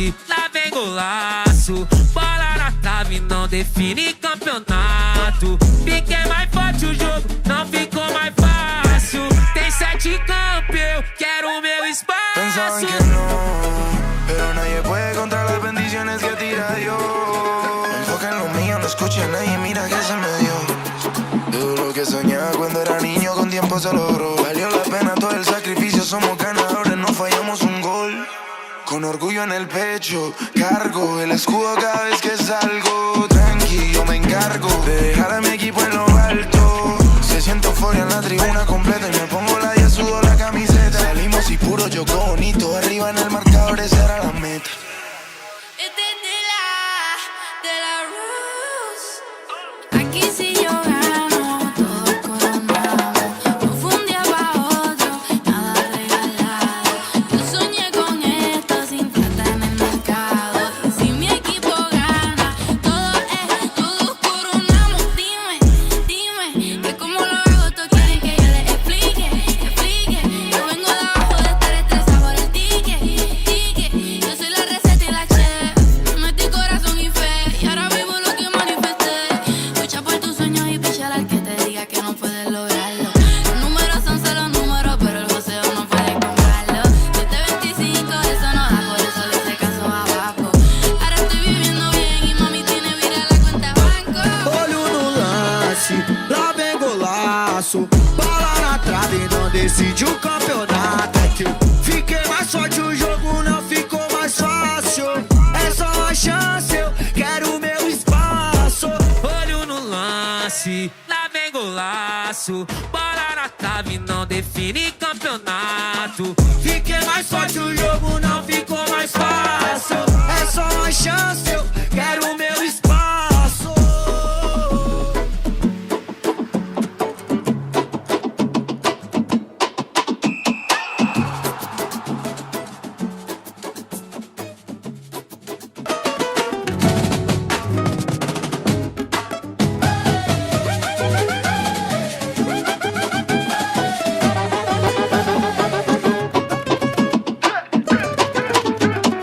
lance, lá vem golaço. Bola na trave não define campeonato. Fiquei mais forte, o jogo não ficou mais fácil. Tem 7 campos, eu quero o meu espaço. Pensaban que no, pero nadie puede contra las bendiciones que tira Dios. Enfoca en lo mío, no escucha a nadie, mira que se me dio. Todo lo que soñaba cuando era niño con tiempo se logró. Valió la pena todo el sacrificio, somos ganadores, no fallamos un gol. Con orgullo en el pecho, cargo el escudo cada vez que salgo. Tranqui, yo me encargo de dejar a mi equipo en lo alto. Se siente euforia en la tribuna completa y me pongo la 10, sudo la camiseta. Salimos y puro jugó bonito, arriba en el marcador esa era la meta. Este es de la Rose. Aquí sí yo gano, todos coronamos. No fue un día pa' otro, nada regalado. Yo soñé con esto sin plata en el mercado. Y si mi equipo gana, todos coronamos. Dime, que como lo hago, todos quieren que yo les explique. Yo vengo de abajo de estar estresado por el ticket. Yo soy la receta y la chef. Metí corazón y fe, y ahora vivo lo que manifesté. Lucha por tus sueños y pichar al que te diga que no puedes lograrlo. Los números son solo números, pero el joseo no puede comprarlo. 725, eso no da, por eso le hice caso a Papo. Ahora estoy viviendo bien y mami tiene vira la cuenta de banco. Olho no lance, lá vem golaço. Bola na trave, não decide o campeonato. É que eu fiquei mais forte, o jogo não ficou mais fácil. É só uma chance, eu quero o meu espaço. Olho no lance, lá vem golaço. Bola na trave não define campeonato. Fiquei mais forte, o jogo não ficou mais fácil. É só uma chance, eu quero o meu espaço.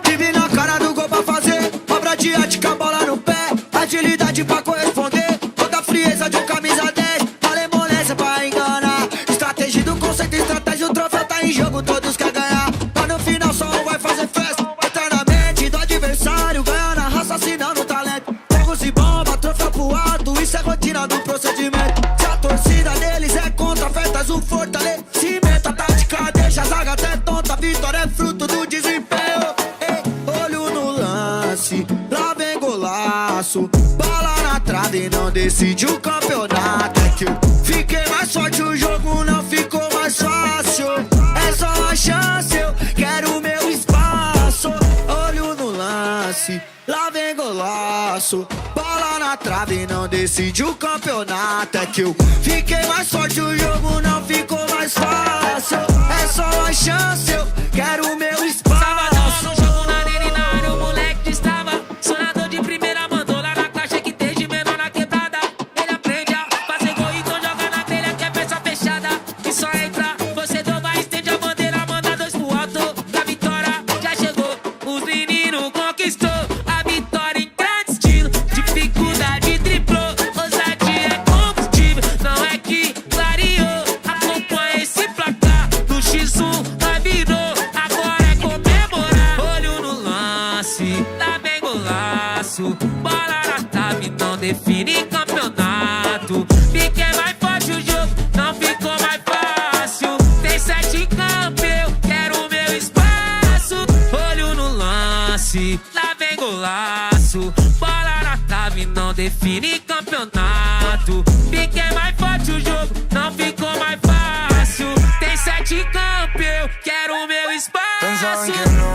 Tive na cara do gol pra fazer, obra de arte com a bola no pé, agilidade pra corresponder, toda a frieza de um camisa 10, malemolência pra enganar, estratégia do conceito, estratégia, o troféu tá em jogo, todos querem ganhar, mas no final só um vai fazer festa, eternamente do adversário, ganhando a raça, assinando o talento, fogo se bomba, troféu pro alto, isso é rotina do procedimento, se a torcida deles é contra, festas o fortalecimento, a tática deixa a zaga até tonta, a vitória é fruto do desempenho. Olho no lance, lá vem golaço. Bola na trave, não decide o campeonato. É que eu fiquei mais forte, o jogo não ficou mais fácil. É só uma chance, eu quero o meu espaço. Olho no lance, lá vem golaço. Bola na trave, não decide o campeonato. É que eu fiquei mais forte, o jogo não ficou mais fácil. É só uma chance, eu quero o meu espaço. No jogo na arena e na área o moleque estava. Sonador de primeira mandou lá na caixa que tem de menor na quebrada. Ele aprende a fazer gol, então joga na telha que é peça fechada. E só entra, você dobra, estende a bandeira, manda 2 pro alto. A vitória já chegou, os meninos conquistou a vitória em grande estilo. Dificuldade triplou, ousadia é combustível. Não é que clareou, acompanha esse placar. No X1 vai virou, agora é comemorar. Olho no lance, lá vem golaço. Bola na trave não define campeonato. Fiquei mais forte, o jogo não ficou mais fácil. Tem 7 campos, eu quero o meu espaço. Olho no lance, lá vem golaço. Bola na trave não define campeonato. Fiquei mais forte, o jogo não ficou mais fácil. Tem 7 campos, eu quero o meu Pensaban espaço. que no,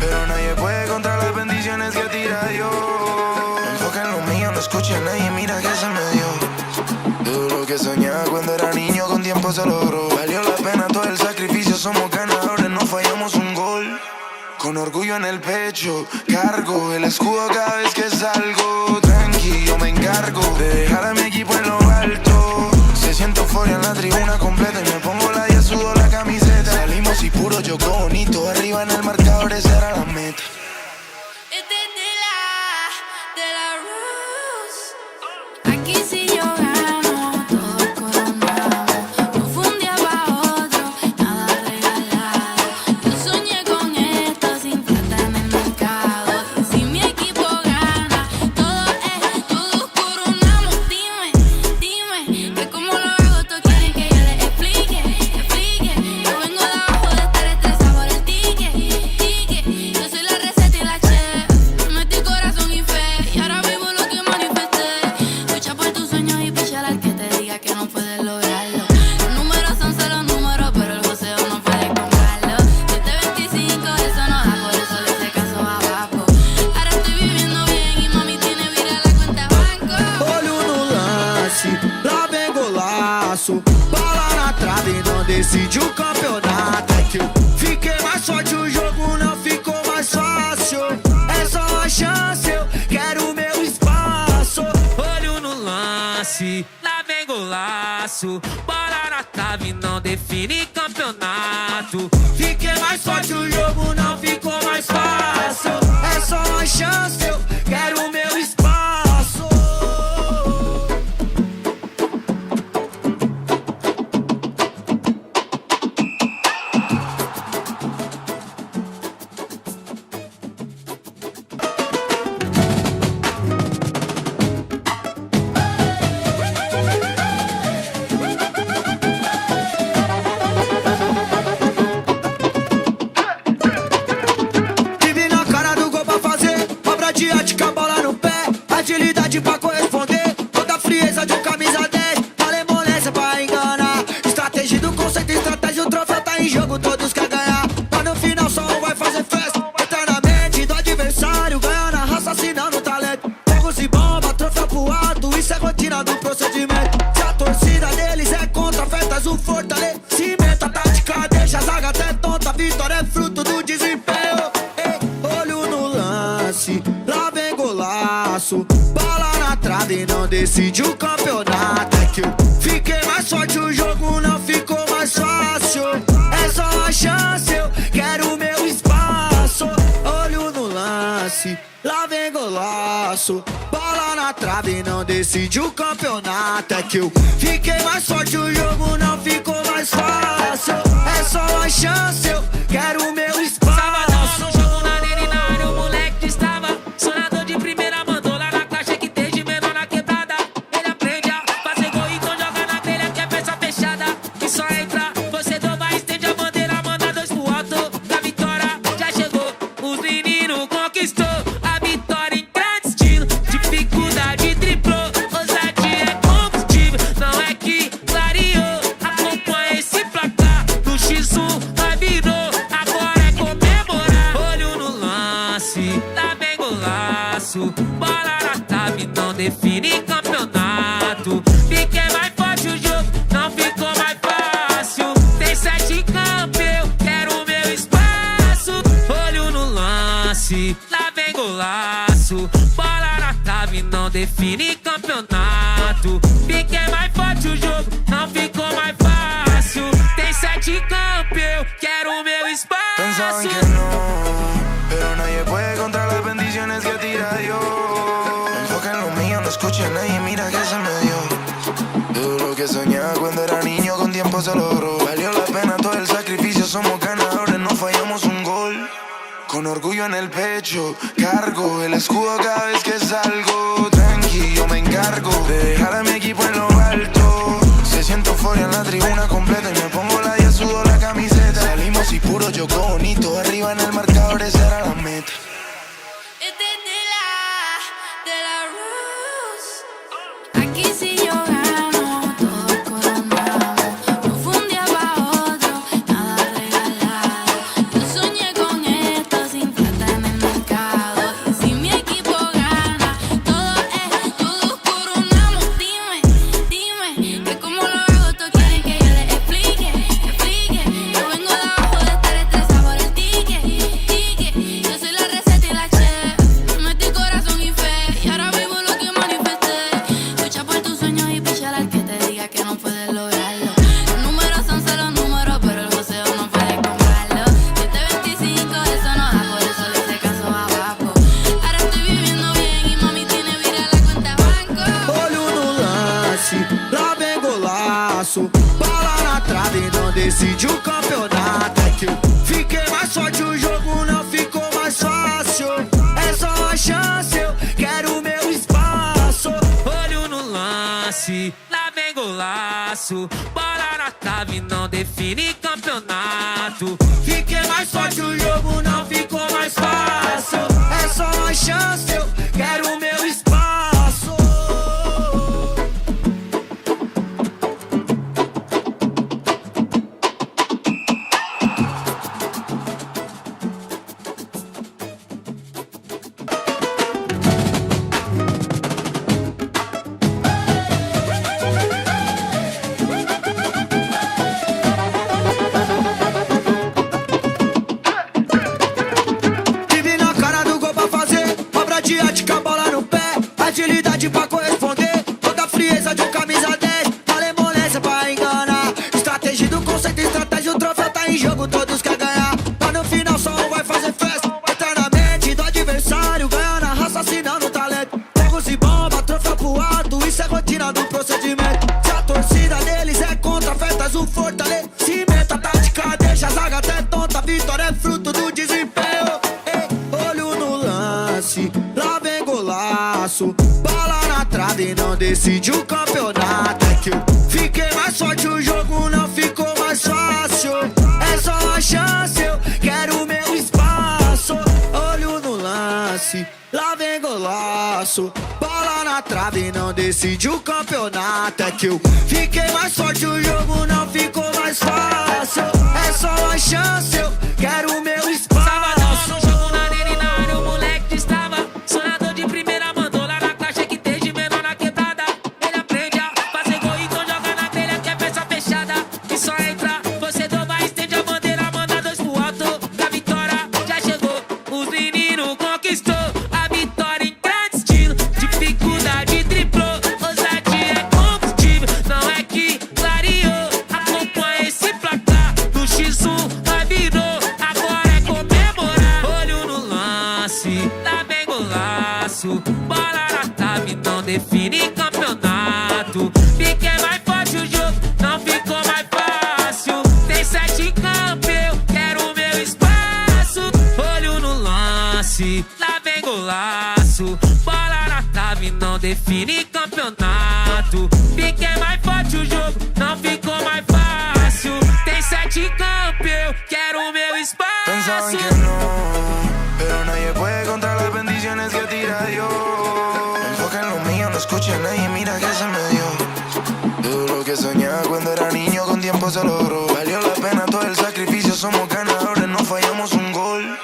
pero nadie puede contra las bendiciones que tira Dios. Enfoca en lo mío, no escucha a nadie, mira que se me dio. Todo lo que soñaba cuando era niño con tiempo se logró. Valió la pena todo el sacrificio, somos ganadores, no fallamos un gol. Con orgullo en el pecho, cargo el escudo cada vez que salgo. Tranqui, yo me encargo de dejar a mi equipo en lo alto. Se siente euforia en la tribuna completa y me pongo la 10, sudo la camiseta. Salimos y puro jugó bonito, arriba en el marcador esa era la meta. golaço. Bola na trave não define campeonato. Fiquei mais forte, o jogo não ficou mais fácil. É só uma chance, eu quero o meu espaço. Agilidade pra corresponder, toda a frieza de um camisa 10. Malemolência pra enganar, estratégia do conceito, estratégia, o troféu tá em jogo, todos querem ganhar. Mas no final só um vai fazer festa, entra na mente do adversário, ganha na raça, assinando o talento. Fogo se bomba, troféu pro alto, isso é rotina do procedimento. Se a torcida deles é contra, festas o fortalecimento. A tática deixa a zaga até tonta, a vitória é fruto do desempenho. Ei, olho no lance, lá vem golaço. Bola na trave não decide o campeonato. É que eu fiquei mais forte, o jogo não ficou mais fácil. É só uma chance, eu quero o meu espaço. Olho no lance, lá vem golaço. Bola na trave não decide o campeonato. É que eu fiquei mais forte, o jogo não ficou mais fácil. É só uma chance, eu quero o meu espaço. Sabadão no jogo, na arena e na área, o moleque estava sonador de primeira, mandou lá na caixa que tem de menor na quebrada. Ele aprende a fazer gol, então joga na telha que é peça fechada. E só entra, torcedor vai, estende a bandeira, manda dois pro alto. A vitória já chegou, os meninos conquistou a vitória em grande estilo. Dificuldade triplou, ousadia é combustível. Não é que clareou, acompanha esse placar. No X1 vai virou, agora é comemorar. Olho no lance, lá vem golaço. Bola na trave não define campeonato. Fiquei mais forte, o jogo não ficou mais fácil. Tem 7 em campo, eu quero o meu espaço. Olho no lance, lá vem golaço. Bola na trave não define campeonato. Fiquei mais forte, o jogo não ficou mais fácil. Tem 7 em campo, eu quero o meu Pensaban espaço. que no, pero nadie puede contra las bendiciones que tira Dios. Enfoca en lo mío, no escucha a nadie, mira que se me dio. Todo lo que soñaba cuando era niño con tiempo se logró. Valió la pena todo el sacrificio, somos ganadores, no fallamos un gol. Con orgullo en el pecho, cargo el escudo cada vez que salgo. Tranqui, yo me encargo de dejar a mi equipo en lo alto. Se siente euforia en la tribuna completa y me pongo la 10, sudo la camiseta. Salimos y puro jugó bonito, arriba en el marcador esa era la meta. Este es de la Rose. Aquí si yo gano, todos coronamos. No fue un día pa' otro, nada regalado. Yo soñé con esto sin plata en el mercado. Y si mi equipo gana, todos coronamos. Dime, que como lo hago, todos quieren que yo les explique. Yo vengo de abajo de estar estresado por el ticket. Yo soy la receta y la chef. Metí corazón y fe, y ahora vivo lo que manifesté. Lucha por tus sueños y pichar al que te diga que no puedes lograrlo. Los números son solo números, pero el joseo no puede comprarlo. 725, eso no da, por eso le hice caso a Papo. Ahora estoy viviendo bien y mami tiene vira la cuenta banco. Olho no lance, lá vem golaço. Bola na trave não decide o campeonato. É que eu fiquei mais forte, o jogo não ficou mais fácil. É só uma chance, eu quero o meu espaço. Olho no lance, lá vem golaço. Bola na trave não define campeonato. Fiquei mais forte, o jogo não ficou mais fácil. É só uma chance, eu quero o meu espaço. a zaga até tonta, vitória é fruto do desempenho. Ei, olho no lance, lá vem golaço. Bola na trave, não decide o campeonato. É que eu fiquei mais forte, o jogo não ficou mais fácil. É só uma chance, eu quero o meu espaço. Olho no lance, lá vem golaço. Bola na trave, não decide o campeonato. É que eu fiquei mais forte, o jogo não ficou mais fácil. É só uma chance, eu quero o meu espaço. Sabadão no jogo, na arena e na área, o moleque destrava. Sonador de primeira, mandou lá na caixa que tem de menor na quebrada. Ele aprende a fazer gol, então joga na telha que é peça fechada. E só entra, você dobra, estende a bandeira, manda dois pro alto. Que a vitória já chegou, os meninos conquistou a vitória em grande estilo. Dificuldade triplou, ousadia é combustível. Não é que clareou, acompanha esse placar. No X1 vai virou, agora é comemorar. Olho no lance, tá bem golaço. Bola na trave, não define campeonato. Fiquei mais forte, o jogo não ficou mais fácil. Tem 7 em campo, eu quero o meu espaço. Olho no lance, lá vem golaço. Bola na trave, não define campeonato. Fiquei mais forte, o jogo não ficou mais fácil. Tem 7 em campo, eu quero o meu Pensaban espaço. que no, pero nadie puede contra las bendiciones que tira Dios. Enfoca en lo mío, no escucha a nadie, mira que se me dio. Todo lo que soñaba cuando era niño con tiempo se logró. Valió la pena todo el sacrificio, somos ganadores, no fallamos un gol.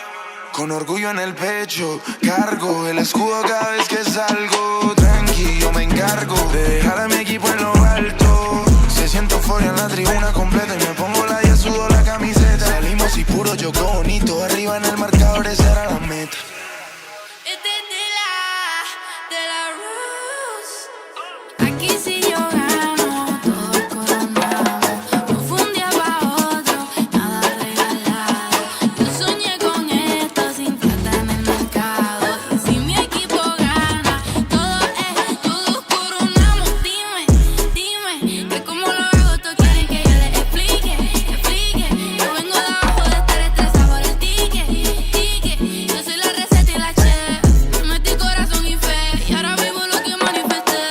Con orgullo en el pecho, cargo el escudo cada vez que salgo. Tranqui, yo me encargo de dejar a mi equipo en lo alto. Se siente euforia en la tribuna completa y me pongo la 10, sudo la camiseta. Salimos y puro jogó bonito, arriba en el marcador esa era la meta. Este es de la Rose. Aquí si yo gano, todos coronamos. No fue un día pa' otro, nada regalado. Yo soñé con esto sin plata en el mercado. Y si mi equipo gana, todos coronamos. Dime, que como lo hago, todos quieren que yo les explique. Yo vengo de abajo de estar estresado por el ticket. Yo soy la receta y la chef. Metí corazón y fe, y ahora vivo lo que manifesté.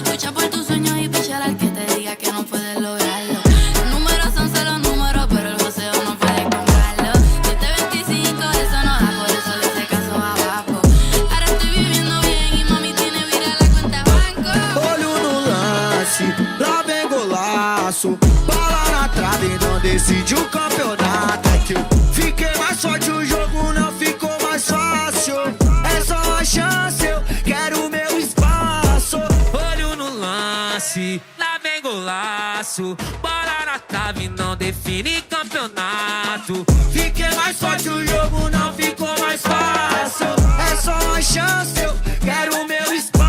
Lucha por tus sueños y pichar al que te diga que no puedes lograrlo. Los números son solo números, pero el joseo no puede comprarlo. 725, eso no da, por eso le hice caso abajo. Ahora estoy viviendo bien y mami tiene vira la cuenta banco. Olho no lance, lá vem golaço. Bola na trave, não decide o campeonato. É que eu fiquei mais forte, o jogo não ficou mais fácil. É só uma chance, eu quero o meu espaço. Olho no lance, lá vem golaço. Bola na trave, não define campeonato. Fiquei mais forte, o jogo não ficou mais fácil. É só uma chance, eu quero o meu espaço.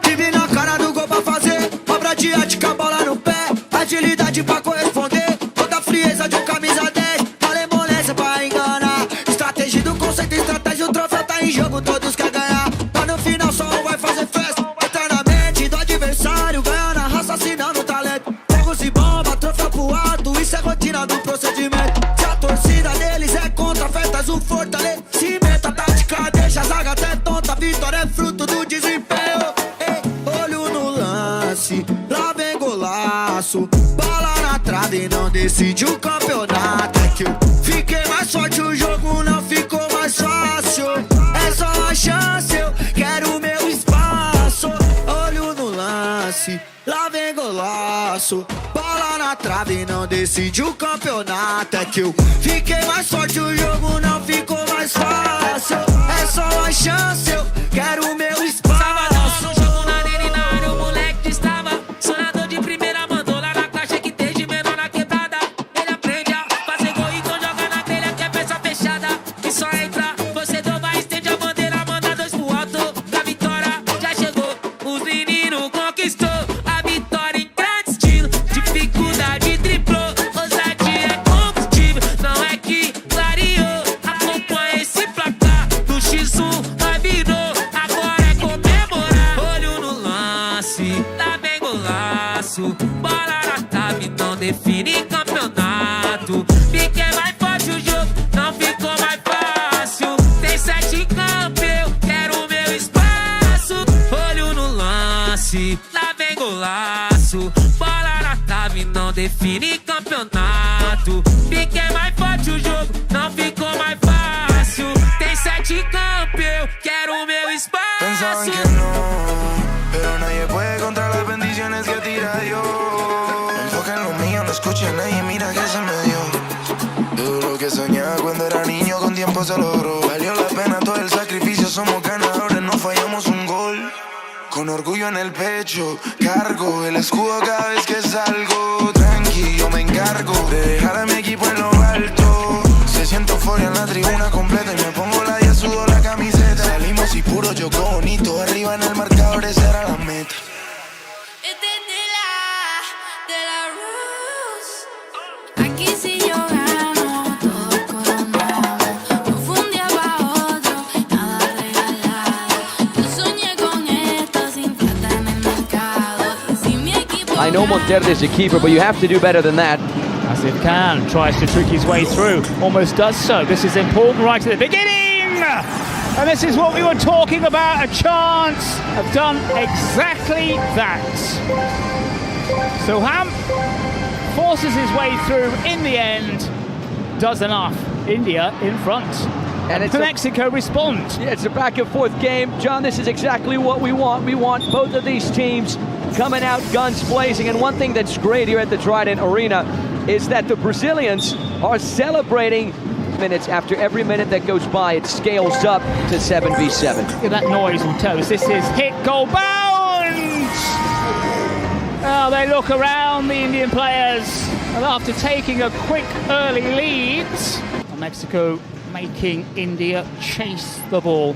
Vive na cara do gol pra fazer obra de arte com a bola no pé. Agilidade pra corresponder, toda a frieza de um camisa 10. Malemolência pra enganar, estratégia do conceito, estratégia, o troféu tá em jogo, todos querem ganhar. Mas no final só um vai fazer festa, eternamente do adversário, ganhando a raciocinando o talento. Fogos e bomba, troféu pro alto, isso é rotina do procedimento. Se a torcida deles é contra, festas o fortalecimento. A tática deixa a zaga até tonta, a vitória é fruto do desempenho. Ei, olho no lance, lá vem golaço. Bola na trave, não decide o campeonato. É que eu fiquei mais forte, o jogo não ficou mais fácil. É só uma chance, eu quero o meu espaço. Olho no lance, lá vem golaço. Bola na trave, não decide o campeonato. É que eu fiquei mais forte, o jogo não ficou mais fácil. É só uma chance, eu quero o meu espaço. Sabadão no jogo, na arena e na área, o moleque destrava. Sonador de primeira, mandou lá na caixa que tem de menor na quebrada. Ele aprende a fazer gol, então joga na telha que é peça fechada. E só entra, você dobra, estende a bandeira, lance, lá vem golaço. Bola na trave não define campeonato. Fiquei mais forte, o jogo não ficou mais fácil. Tem 7 campos, eu quero o meu Pensaban espaço. que no, pero nadie puede contra las bendiciones que tira Dios. Enfoca en lo mío, no escucha a nadie, mira que se me dio. Todo lo que soñaba cuando era niño con tiempo se logró. Valió la pena todo el sacrificio, somos ganadores, no fallamos un gol. Con orgullo en el pecho, cargo el escudo cada vez que salgo. Tranqui, yo me encargo de dejar a mi equipo en lo alto. Se siente euforia en la tribuna completa y me pongo la 10, sudo la camiseta. Salimos y puro jugó bonito, arriba en el marcador esa era la meta. Este es de la Rose. Aquí si yo gano, todos coronamos. No fue un día para otro, nada regalado. Yo soñé con esto sin plata en el mercado. Y si mi equipo I know Monterde is a keeper, but you have to do better than that. As if Can tries to trick his way through, almost does so. This is important right at the beginning! And this is what we were talking about, a chance. Have done exactly that. So Ham forces his way through in the end, does enough. India in front. And it's Mexico respond. Yeah, it's a back and forth game. John, this is exactly what we want. We want both of these teams coming out guns blazing. And one thing that's great here at the Trident Arena is that the Brazilians are celebrating minutes. After every minute that goes by, it scales up to 7v7. Look at that noise on toes. This is hit, goal, bound! Oh, they look around, the Indian players, and after taking a quick early lead, Mexico making India chase the ball.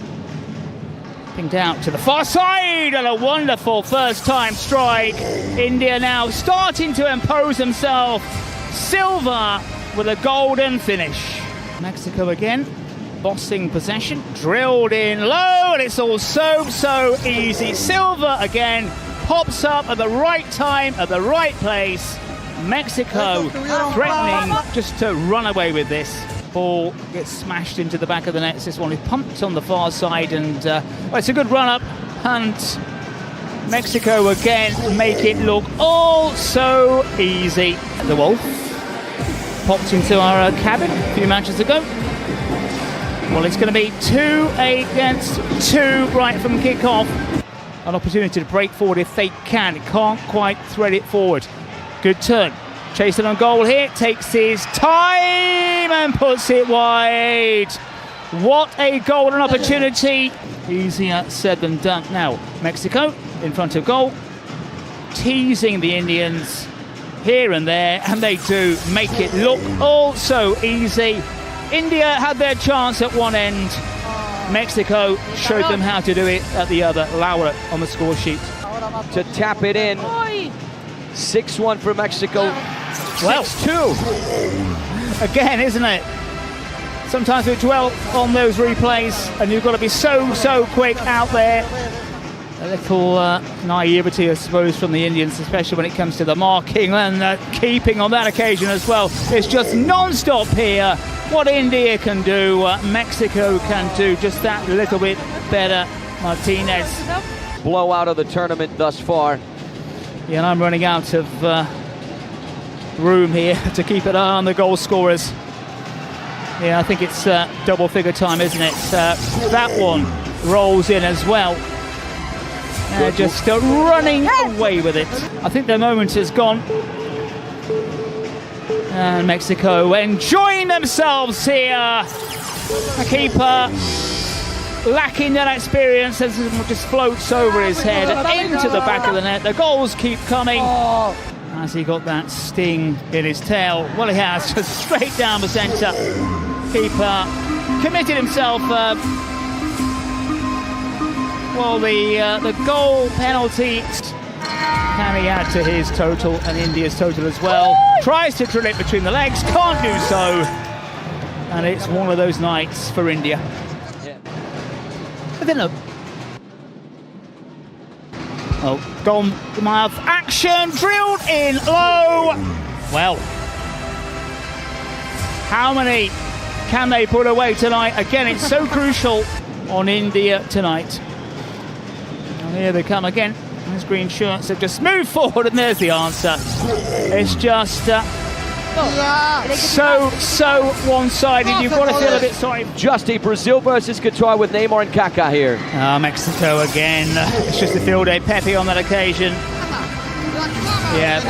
Pinged out to the far side, and a wonderful first-time strike. India now starting to impose themselves. Silva with a golden finish. Mexico again, bossing possession, drilled in low, and it's all so easy. Silva again pops up at the right time, at the right place. Mexico threatening just to run away with this. Ball gets smashed into the back of the net. This one is pumped on the far side, and well, it's a good run-up, and Mexico again make it look all so easy. The Wolf popped into our cabin a few matches ago. Well, it's going to be 2 against 2 right from kick-off. An opportunity to break forward if they can. It can't quite thread it forward. Good turn. Chasing on goal here. Takes his time and puts it wide. What a golden opportunity. Easier said than done. Now, Mexico in front of goal. Teasing the Indians here and there, and they do make it look all so easy. India had their chance at one end. Mexico showed them how to do it at the other. Lauer on the score sheet. To tap it in. 6-1 for Mexico. Well, 6-2. Again, isn't it? Sometimes we dwell on those replays, and you've got to be so quick out there. A little naivety, I suppose, from the Indians, especially when it comes to the marking and keeping on that occasion as well. It's just non-stop here. What India can do, Mexico can do just that little bit better. Martinez. Blowout of the tournament thus far. Yeah, and I'm running out of room here to keep an eye on the goal scorers. Yeah, I think it's double figure time, isn't it? That one rolls in as well. Just running away with it. I think their moment has gone. And Mexico enjoying themselves here. A keeper lacking that experience as it just floats over his head into the back of the net. The goals keep coming. Has he got that sting in his tail? Well, he has, just straight down the centre. Keeper committed himself. Well, the goal penalty. Can he add to his total and India's total as well? Tries to drill it between the legs, can't do so. And it's one of those nights for India. But then look. Oh, gone mouth action, drilled in low. Well, how many can they put away tonight? Again, it's so crucial on India tonight. And here they come again. Those green shirts have just moved forward, and there's the answer. It's just so one-sided. You've got to feel a bit sorry. Justy, Brazil versus Qatar with Neymar and Kaká here. Mexico again. It's just a field day. Pepe on that occasion. Yeah,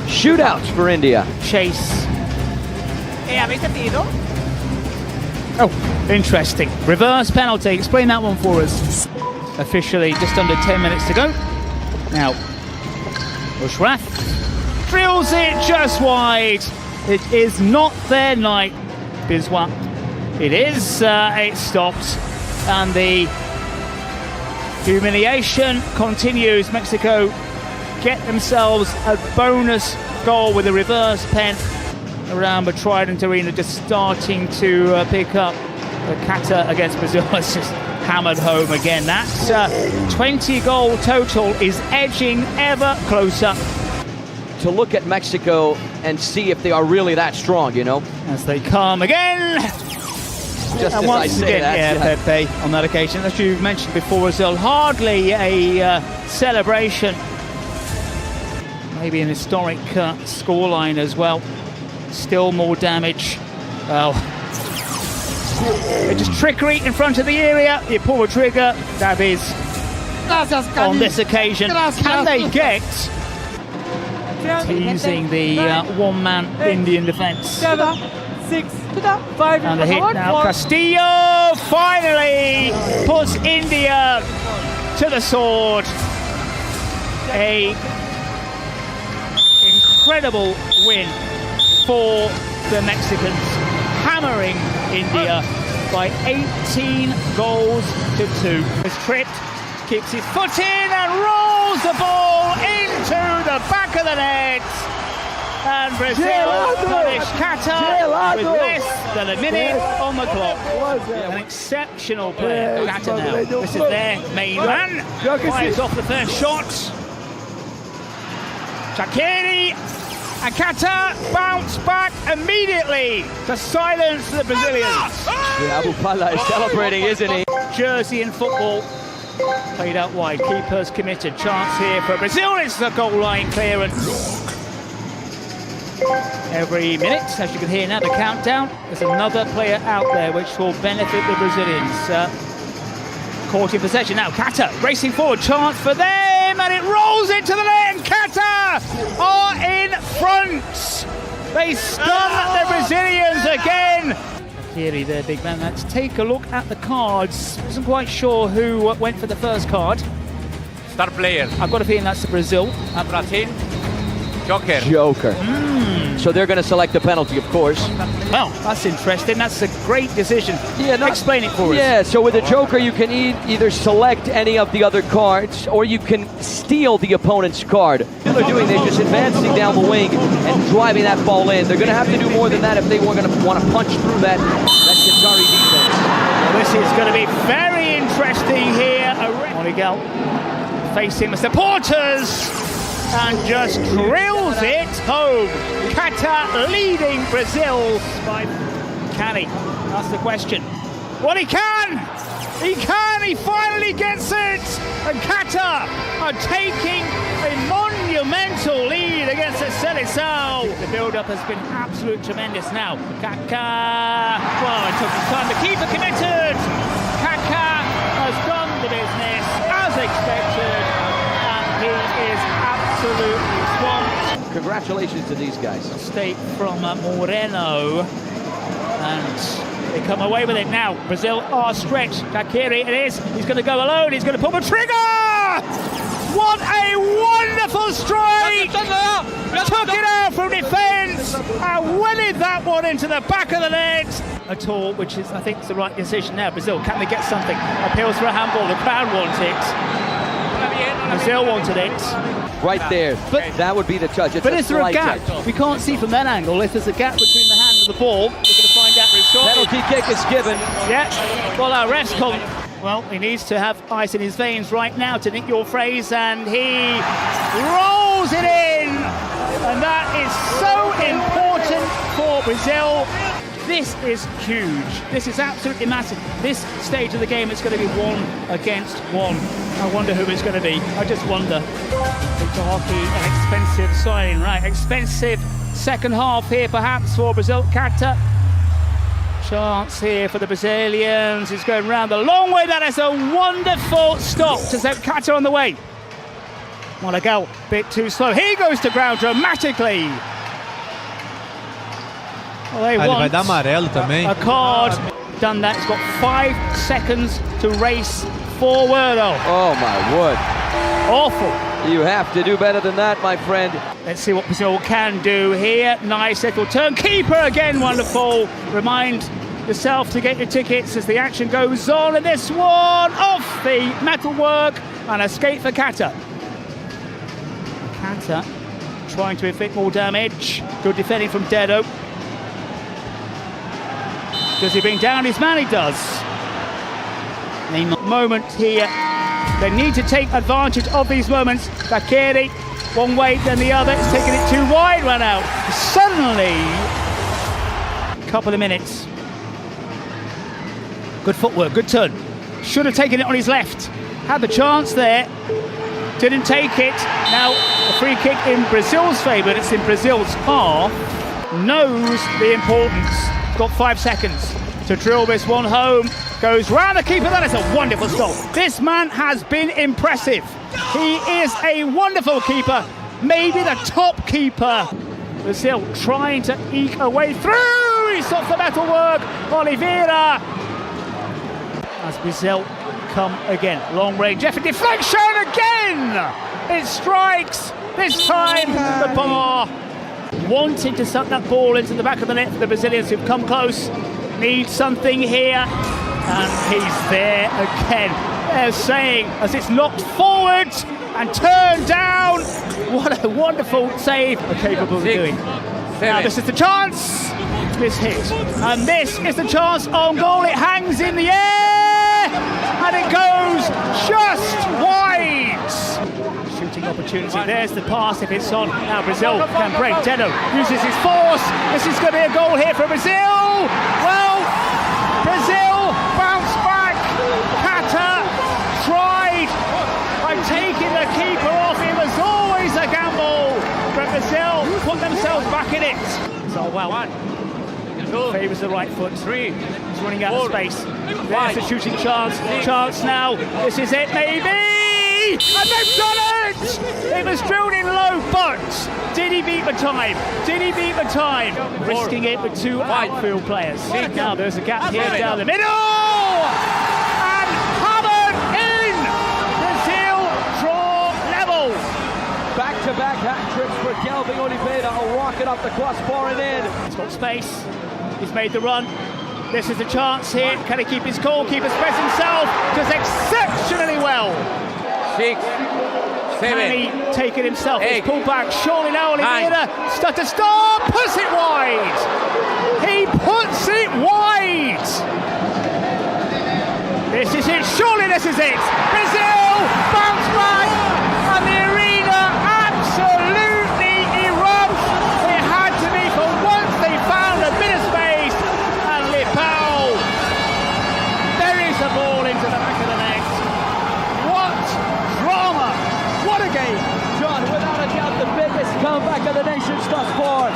shootouts for India. Chase. Oh, interesting. Reverse penalty. Explain that one for us. Officially, just under 10 minutes to go. Now, Bushrath drills it just wide. It is not their night, Biswa. It is. It stopped. And the humiliation continues. Mexico get themselves a bonus goal with a reverse pen around the Trident Arena, just starting to pick up. The Qatar against Brazil has just hammered home again. That 20-goal total is edging ever closer. To look at Mexico and see if they are really that strong, you know? As they come again. Just and as once I say again, that. Pepe on that occasion, as you mentioned before as well, hardly a celebration. Maybe an historic scoreline as well. Still more damage. Well, just trickery in front of the area. You pull the trigger. That is on this occasion. Can they get teasing the one-man Indian defence? 7, 6, 5. And the hit now. Castillo finally puts India to the sword. A incredible win for the Mexicans, hammering India by 18 goals to 2. He's tripped, keeps his foot in and rolls the ball into the back of the net. And Brazil punish Qatar with less than a minute on the clock. An exceptional player, Qatar now. This is their main man. Fires off the first shot. Shaqiri and Qatar bounce back immediately to silence the Brazilians. Abu Pala is celebrating, isn't he? Jersey in football. Played out wide. Keepers committed. Chance here for Brazil. It's the goal line clearance. Every minute, as you can hear now, the countdown. There's another player out there which will benefit the Brazilians. Caught in possession now. Qatar racing forward. Chance for them, and it rolls into the net. And Qatar are in front. They stun the Brazilians again. Clearly, their big man. Let's take a look at the cards. Wasn't quite sure who went for the first card. Star player. I've got a feeling that's the Brazil. Brazil. Joker. Joker. So they're going to select the penalty, of course. Well, that's interesting. That's a great decision. Yeah, explain it for us. Yeah, so with a Joker, you can either select any of the other cards, or you can steal the opponent's card. What they're doing, they're just advancing down the wing and driving that ball in. They're going to have to do more than that if they were going to want to punch through that Qatari defense. Well, this is going to be very interesting here. Miguel facing the supporters and just drills it home. Qatar leading Brazil by... Can he? That's the question. Well, he can! He can! He finally gets it! And Qatar are taking a monumental lead against the Seleção. The build-up has been absolutely tremendous now. Kaká... Well, it took some time. The keeper committed! Kaká has done the business as expected. And he is absolutely swamped. Congratulations to these guys. Mistake from Moreno, and they come away with it now. Brazil are stretched. Shaqiri, it is. He's going to go alone. He's going to pull the trigger. What a wonderful strike! Took it out from defence and wedded that one into the back of the net. At all, which is, I think, is the right decision now. Brazil, can they get something? Appeals for a handball. The crowd wants it. Brazil wanted it. Right there. But that would be the touch. But is there a gap? We can't see from that angle if there's a gap between the hand and the ball. We're going to find out very shortly. Penalty kick is given. Yeah. Well, our ref's come. Well, he needs to have ice in his veins right now, to nick your phrase, and he rolls it in. And that is so important for for Brazil. This is huge. This is absolutely massive. This stage of the game is going to be 1 against 1. I wonder who it's going to be. I just wonder. Victor Hockey, an expensive signing, right? Expensive second half here, perhaps, for Brazil. Kata. Chance here for the Brazilians. He's going round the long way. That is a wonderful stop to set Kata on the way. Monagal, bit too slow. He goes to ground dramatically. Well, they vai dar amarelo também. A card. Done that. He's got 5 seconds to race forward. Oh my word. Awful. You have to do better than that, my friend. Let's see what Brazil can do here. Nice little turn. Keeper again, wonderful. Remind yourself to get your tickets as the action goes on. And this one off the metalwork and a skate for Kata. Kata trying to inflict more damage. Good defending from Dedo. Does he bring down his man? He does. A moment here. They need to take advantage of these moments. Bakeri, one way, then the other. It's taking it too wide, run out. Suddenly, a couple of minutes. Good footwork, good turn. Should have taken it on his left. Had the chance there. Didn't take it. Now, a free kick in Brazil's favour. It's in Brazil's half. Knows the importance. Got 5 seconds to drill this one home. Goes round the keeper. That is a wonderful stop. This man has been impressive. He is a wonderful keeper. Maybe the top keeper. Brazil trying to eke a way through. He stops the metalwork. Oliveira. As Brazil come again. Long range effort. Deflection again. It strikes. This time the bar. Wanting to suck that ball into the back of the net for the Brazilians who've come close. Need something here. And he's there again. They're saying as it's knocked forward and turned down. What a wonderful save they're capable of doing. Now this is the chance. This hit. And this is the chance on goal. It hangs in the air. And it goes just wide. Shooting opportunity. There's the pass if it's on. Now Brazil can break. Dedo uses his force. This is going to be a goal here for Brazil. Well, Brazil bounce back. Kata tried by taking the keeper off. It was always a gamble. But Brazil put themselves back in it. So well, favours the right foot. 3. He's running out of space. There's a shooting chance. Chance now. This is it, maybe. And they've done it! It was drilled in low, but did he beat the time? Did he beat the time? Risking it with 2 outfield players. Now there's a gap here down the middle! And hammered in! Brazil draw level! Back-to-back hat-tricks for Kelvin Oliveira. A rocket off the crossbar and in. He's got space. He's made the run. This is a chance here. Can he keep his cool? Keep his space himself. Does exceptionally well. 6, 7. Can he take it himself? 8. He's pulled back. Surely now Oliveira. Stutter stop. Puts it wide. He puts it wide. This is it. Surely this is it. Brazil bounce back. And the arena absolutely erupts. It had to be for once they found a bit of space. And Lipao buries the ball into the back of the net. What drama! What a game! John, without a doubt, the biggest comeback of the nations thus far.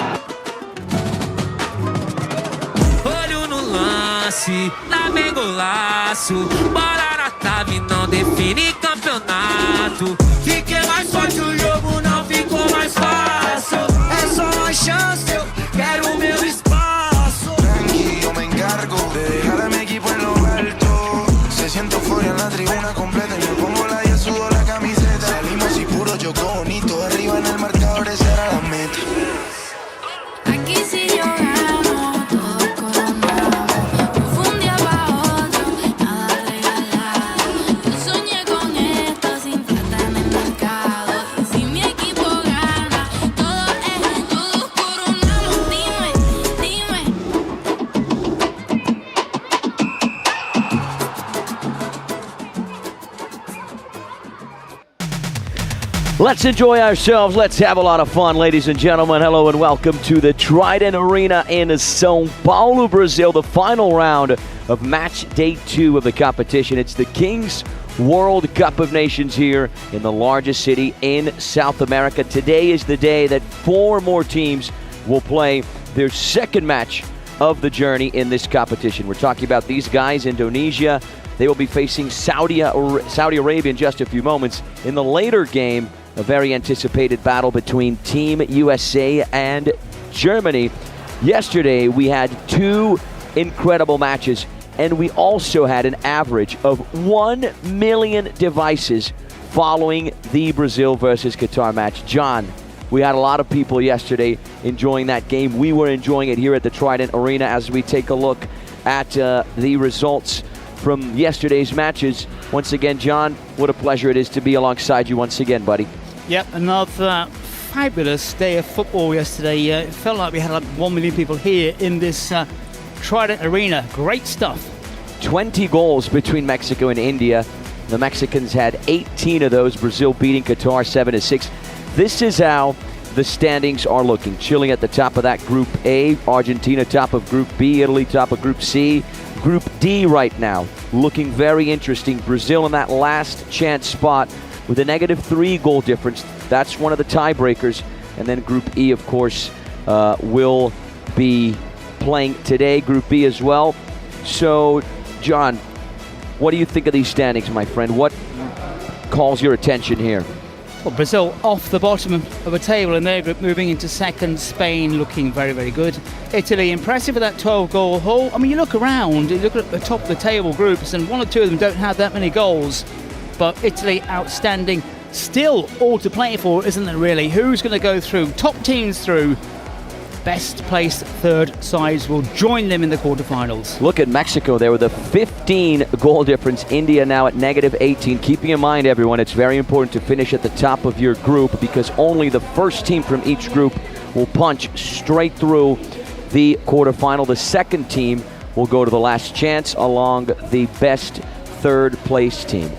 Olho no lance, lá vem golaço. Bola na trave, não define campeonato. Fiquei mais forte, o jogo não ficou mais fácil. É só uma chance, eu quero o meu espaço. Tranqui, yo me encargo de dejar a mi equipo en lo alto. Se siento fuera en la tribuna completa y me pongo la y sudo la camiseta. Salimos y puro yo bonito, arriba en el marcador esa era la meta. Aquí si yo gano, todos coronamos. No fue un día pa' otro, nada regalado. Yo soñé con esto sin falta en el mercado. Y si mi equipo gana, todos coronamos. Dime, dime. Let's enjoy ourselves. Let's have a lot of fun, ladies and gentlemen. Hello and welcome to the Trident Arena in São Paulo, Brazil, the final round of match day 2 of the competition. It's the Kings World Cup of Nations here in the largest city in South America. Today is the day that 4 more teams will play their second match of the journey in this competition. We're talking about these guys, Indonesia. They will be facing Saudi Arabia in just a few moments. In the later game, a very anticipated battle between Team USA and Germany. Yesterday, we had 2 incredible matches, and we also had an average of 1 million devices following the Brazil versus Qatar match. John, we had a lot of people yesterday enjoying that game. We were enjoying it here at the Trident Arena as we take a look at the results from yesterday's matches. Once again, John, what a pleasure it is to be alongside you once again, buddy. Yep, another fabulous day of football yesterday. It felt like we had like 1 million people here in this Trident Arena. Great stuff. 20 goals between Mexico and India. The Mexicans had 18 of those. Brazil beating Qatar 7-6. This is how the standings are looking. Chile at the top of that Group A, Argentina top of Group B, Italy top of Group C. Group D right now looking very interesting. Brazil in that last chance spot with a -3 goal difference. That's one of the tiebreakers. And then Group E, of course, will be playing today, Group B as well. So, John, what do you think of these standings, my friend? What calls your attention here? Well, Brazil off the bottom of a table in their group, moving into second. Spain looking very, very good. Italy impressive with that 12-goal haul. I mean, you look around, you look at the top of the table groups, and 1 or 2 of them don't have that many goals. But Italy outstanding. Still all to play for, isn't there, really? Who's going to go through? Top teams through. Best placed third sides will join them in the quarterfinals. Look at Mexico there with a 15 goal difference. India now at -18. Keeping in mind, everyone, it's very important to finish at the top of your group because only the first team from each group will punch straight through the quarterfinal. The second team will go to the last chance along the best third place team.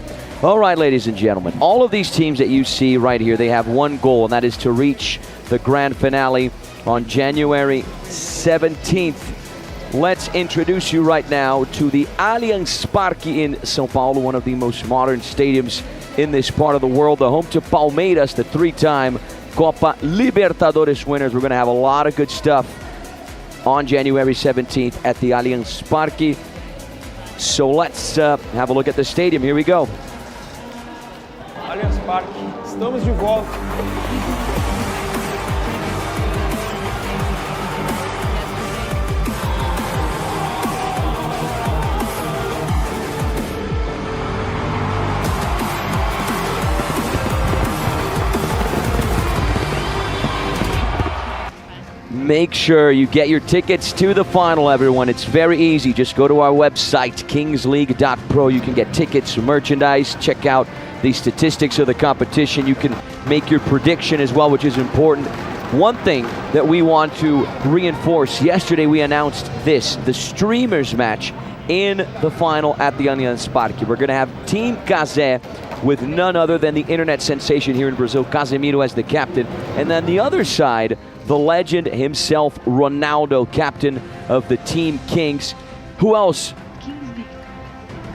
All right, ladies and gentlemen, all of these teams that you see right here, they have one goal, and that is to reach the grand finale on January 17th. Let's introduce you right now to the Allianz Parque in São Paulo, one of the most modern stadiums in this part of the world, the home to Palmeiras, the 3-time Copa Libertadores winners. We're going to have a lot of good stuff on January 17th at the Allianz Parque. So let's have a look at the stadium. Here we go. Allianz Parque, estamos de volta. Make sure you get your tickets to the final, everyone. It's very easy. Just go to our website, kingsleague.pro. You can get tickets, merchandise, check out the statistics of the competition. You can make your prediction as well, which is important. One thing that we want to reinforce, yesterday we announced this, the streamers match in the final at the Allianz Parque. We're going to have Team Kazé with none other than the internet sensation here in Brazil, Casemiro as the captain. And then the other side, the legend himself, Ronaldo, captain of the Team Kings. Who else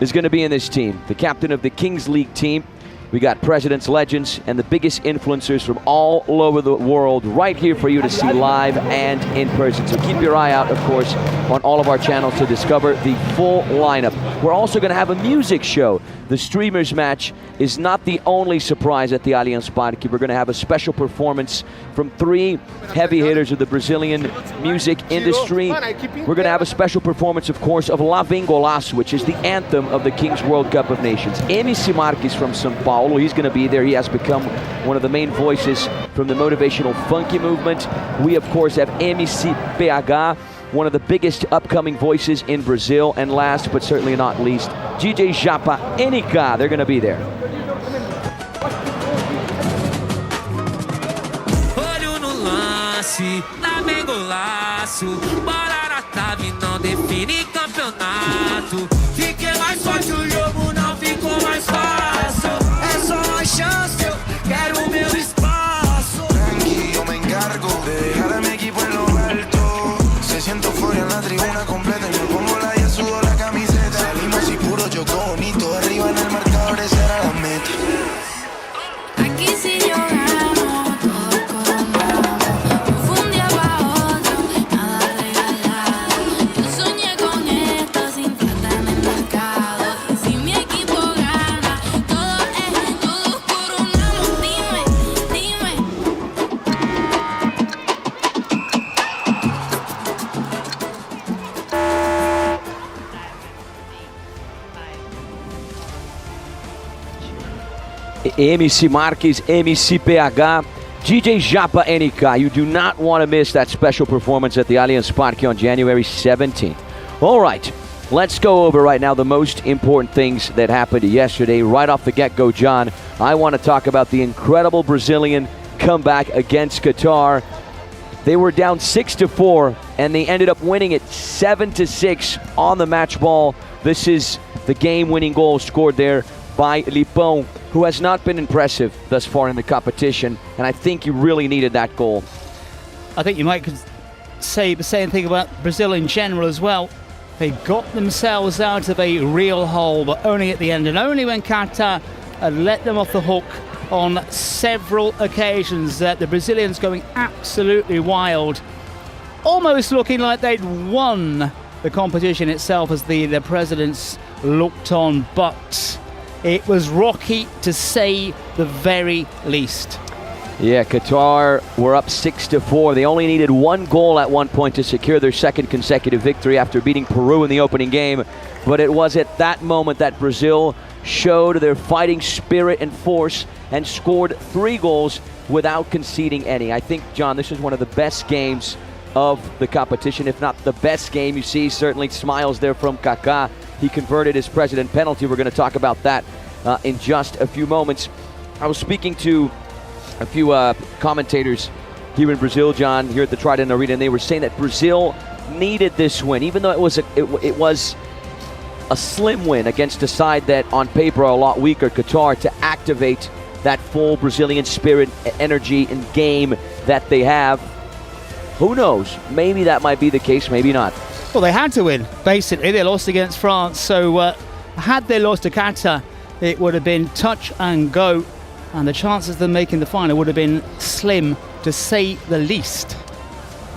is going to be in this team? The captain of the Kings League team. We got presidents, legends, and the biggest influencers from all over the world right here for you to see live and in person. So keep your eye out, of course, on all of our channels to discover the full lineup. We're also going to have a music show. The streamers match is not the only surprise at the Allianz Parque. We're going to have a special performance from 3 heavy hitters of the Brazilian music industry. We're going to have a special performance, of course, of La Vem Golaço, which is the anthem of the Kings World Cup of Nations. MC Marques from São Paulo, he's going to be there. He has become one of the main voices from the motivational funky movement. We, of course, have MC PH, one of the biggest upcoming voices in Brazil. And last but certainly not least, DJ Japa NK, they're going to be there. Olho no lance, lá vem golaço. Bola na trave, não define campeonato. Fiquei mais forte, o jogo não ficou mais fácil. É só uma chance, eu quero o meu MC Marques, MC PH, DJ Japa NK. You do not want to miss that special performance at the Allianz Parque on January 17th. All right, let's go over right now the most important things that happened yesterday. Right off the get-go, John, I want to talk about the incredible Brazilian comeback against Qatar. They were down 6-4, and they ended up winning it 7-6 on the match ball. This is the game-winning goal scored there by Lipão, who has not been impressive thus far in the competition, and I think he really needed that goal. I think you might say the same thing about Brazil in general as well. They got themselves out of a real hole, but only at the end, and only when Qatar had let them off the hook on several occasions. The Brazilians going absolutely wild, almost looking like they'd won the competition itself as the presidents looked on, but it was rocky to say the very least. Yeah, Qatar were up 6-4. They only needed one goal at one point to secure their second consecutive victory after beating Peru in the opening game. But it was at that moment that Brazil showed their fighting spirit and force and scored 3 goals without conceding any. I think, John, this is one of the best games of the competition, if not the best game. You see certainly smiles there from Kaká. He converted his president penalty. We're going to talk about that in just a few moments. I was speaking to a few commentators here in Brazil, John, here at the Trident Arena, and they were saying that Brazil needed this win, even though it was a slim win against a side that on paper are a lot weaker, Qatar, to activate that full Brazilian spirit, energy, and game that they have. Who knows? Maybe that might be the case, maybe not. Well, they had to win, basically. They lost against France, so had they lost to Qatar, it would have been touch and go, and the chances of them making the final would have been slim, to say the least.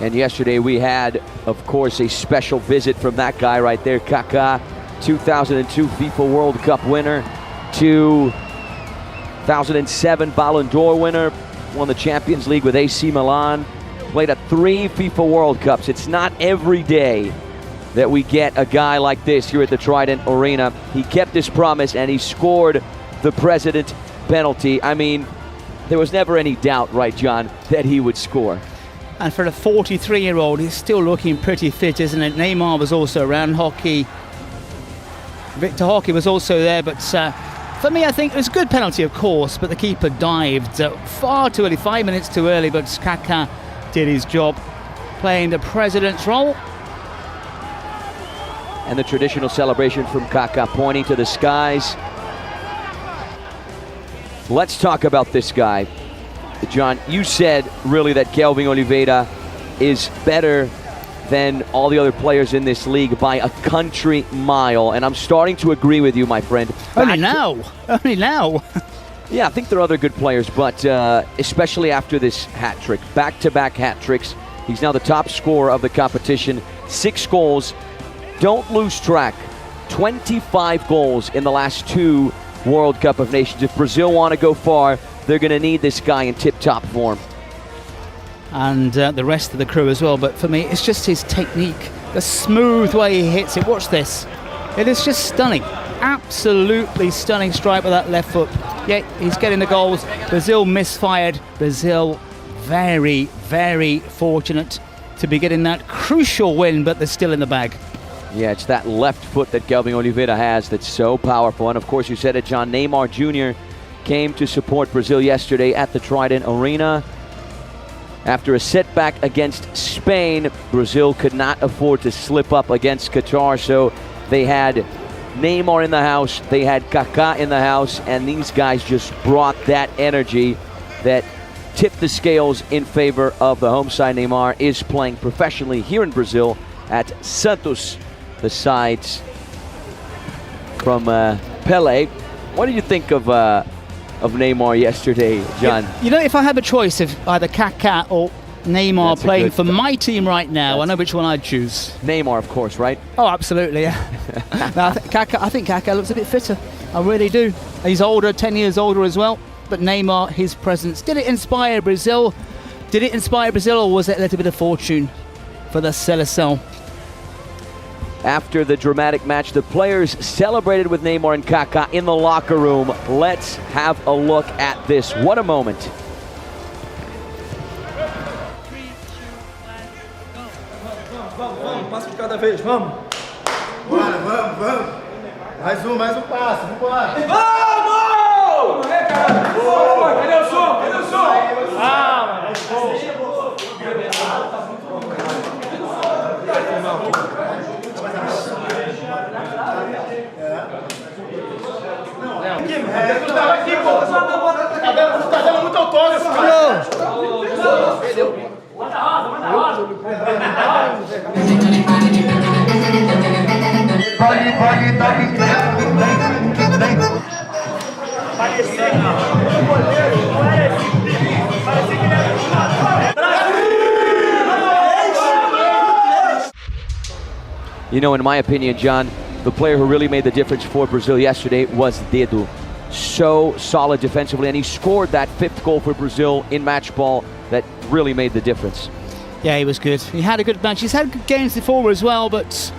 And yesterday we had, of course, a special visit from that guy right there, Kaká, 2002 FIFA World Cup winner, 2007 Ballon d'Or winner, won the Champions League with AC Milan, played at 3 FIFA World Cups. It's not every day that we get a guy like this here at the Trident Arena. He kept his promise and he scored the president penalty. I mean, there was never any doubt, right, John, that he would score. And for a 43-year-old, he's still looking pretty fit, isn't it? Neymar was also around. Victor Hockey was also there, but for me, I think it was a good penalty, of course, but the keeper dived far too early, 5 minutes too early, but Kaká did his job, playing the president's role. And the traditional celebration from Kaká, pointing to the skies. Let's talk about this guy. John, you said really that Kelvin Oliveira is better than all the other players in this league by a country mile, and I'm starting to agree with you, my friend. Only now. Yeah, I think there are other good players, but especially after this hat trick, back-to-back hat tricks. He's now the top scorer of the competition, 6 goals. Don't lose track, 25 goals in the last 2 World Cup of Nations. If Brazil want to go far, they're going to need this guy in tip-top form. And the rest of the crew as well, but for me, it's just his technique, the smooth way he hits it. Watch this. It is just stunning. Absolutely stunning strike with that left foot. Yeah, he's getting the goals. Brazil misfired. Brazil very, very fortunate to be getting that crucial win, but they're still in the bag. Yeah, it's that left foot that Kelvin Oliveira has that's so powerful. And of course, you said it, John, Neymar Jr. came to support Brazil yesterday at the Trident Arena. After a setback against Spain, Brazil could not afford to slip up against Qatar, so they had Neymar in the house, they had Kaká in the house, and these guys just brought that energy that tipped the scales in favor of the home side. Neymar is playing professionally here in Brazil at Santos, the sides from Pelé. What did you think of Neymar yesterday, John? You know, if I had a choice of either Kaká or Neymar playing for my team right now, I know which one I'd choose. Neymar, of course, right? Oh, absolutely, yeah. No, I think Kaká looks a bit fitter. I really do. He's older, 10 years older as well. But Neymar, his presence, did it inspire Brazil? Did it inspire Brazil, or was it a little bit of fortune for the Seleção? after the dramatic match. The players celebrated with Neymar and Kaká in the locker room. Let's have a look at this. What a moment. Vamos, passo de cada vez, vamos. Bora, vamos. Mais um passo, vambora. Vamos! Cadê o som? Tá dando muito autógrafo, cara. You know, in my opinion, John, the player who really made the difference for Brazil yesterday was Dedo. So solid defensively, and he scored that 5th goal for Brazil in match ball that really made the difference. Yeah, he was good. He had a good match. He's had good games before as well, but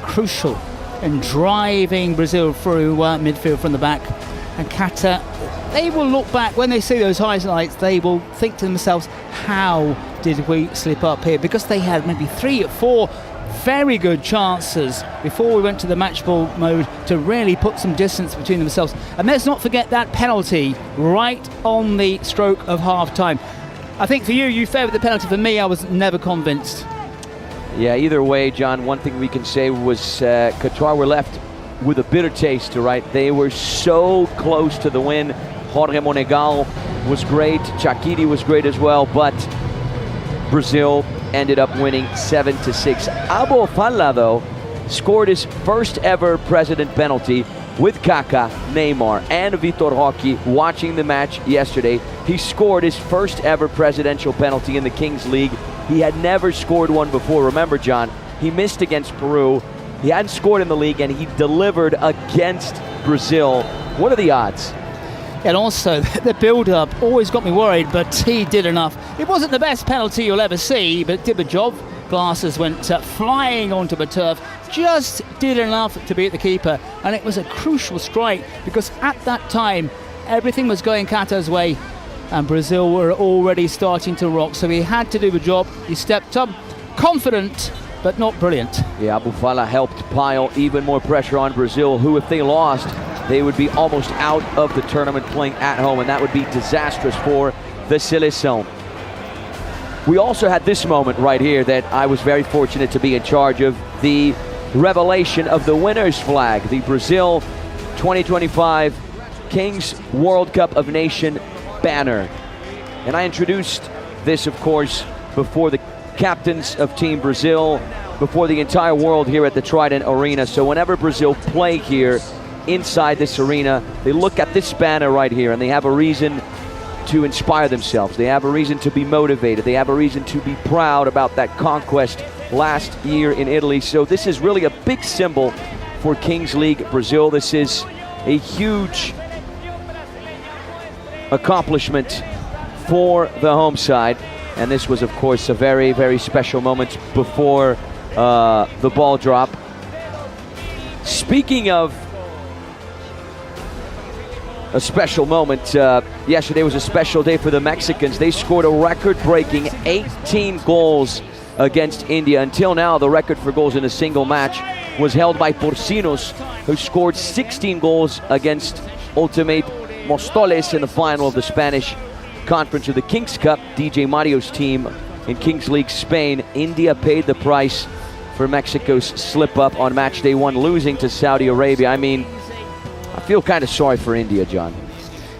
crucial in driving Brazil through midfield from the back. And Kata, they will look back when they see those highlights. They will think to themselves, how did we slip up here? Because they had maybe 3 or 4 very good chances before we went to the match ball mode to really put some distance between themselves. And let's not forget that penalty right on the stroke of half time. I think for you favoured the penalty. For me, I was never convinced. Yeah, either way, John, one thing we can say was Qatar were left with a bitter taste, right? They were so close to the win. Jorge Monegal was great, Chakiri was great as well, but Brazil ended up winning 7-6. Abo Falla, though, scored his first ever president penalty with Kaká, Neymar, and Vitor Roque watching the match yesterday. He scored his first ever presidential penalty in the Kings League. He had never scored one before. Remember, John, he missed against Peru. He hadn't scored in the league, and he delivered against Brazil. What are the odds? And also, the build-up always got me worried, but he did enough. It wasn't the best penalty you'll ever see, but it did the job. Glasses went flying onto the turf, just did enough to beat the keeper. And it was a crucial strike, because at that time, everything was going Kata's way, and Brazil were already starting to rock. So he had to do the job. He stepped up, confident, but not brilliant. Yeah, Abu Fala helped pile even more pressure on Brazil, who, if they lost, they would be almost out of the tournament playing at home, and that would be disastrous for the Seleção. We also had this moment right here that I was very fortunate to be in charge of, the revelation of the winner's flag, the Brazil 2025 Kings World Cup of Nations banner. And I introduced this, of course, before the captains of Team Brazil, before the entire world here at the Trident Arena. So whenever Brazil play here inside this arena, they look at this banner right here and they have a reason to inspire themselves. They have a reason to be motivated. They have a reason to be proud about that conquest last year in Italy. So this is really a big symbol for Kings League Brazil. This is a huge accomplishment for the home side. And this was, of course, a very, very special moment before the ball drop. Speaking of a special moment, yesterday was a special day for the Mexicans. They scored a record-breaking 18 goals against India. Until now, the record for goals in a single match was held by Porcinos, who scored 16 goals against Ultimate Mostoles in the final of the Spanish Conference of the Kings Cup. DJ Mario's team in Kings League Spain. India paid the price for Mexico's slip-up on match day 1, losing to Saudi Arabia. I mean, I feel kind of sorry for India, John.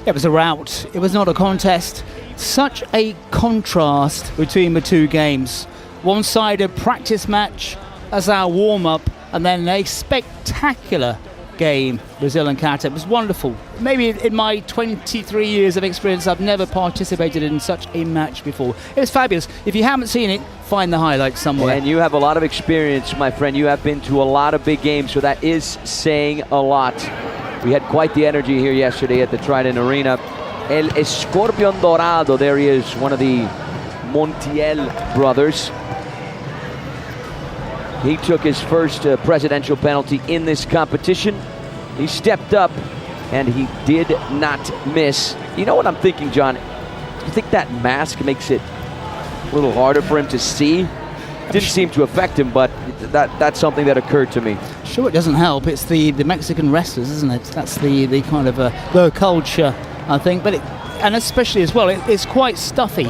It was a rout. It was not a contest. Such a contrast between the two games. One-sided practice match as our warm-up, and then a spectacular game, Brazil and Qatar. It was wonderful. Maybe in my 23 years of experience, I've never participated in such a match before. It was fabulous. If you haven't seen it, find the highlights somewhere. And you have a lot of experience, my friend. You have been to a lot of big games, so that is saying a lot. We had quite the energy here yesterday at the Trident Arena. El Escorpion Dorado, there he is, one of the Montiel brothers. He took his first presidential penalty in this competition. He stepped up and he did not miss. You know what I'm thinking, John? Do you think that mask makes it a little harder for him to see? Didn't seem to affect him, but that's something that occurred to me. Sure, it doesn't help. It's the Mexican wrestlers, isn't it? That's the kind of the culture, I think. But and especially as well, it's quite stuffy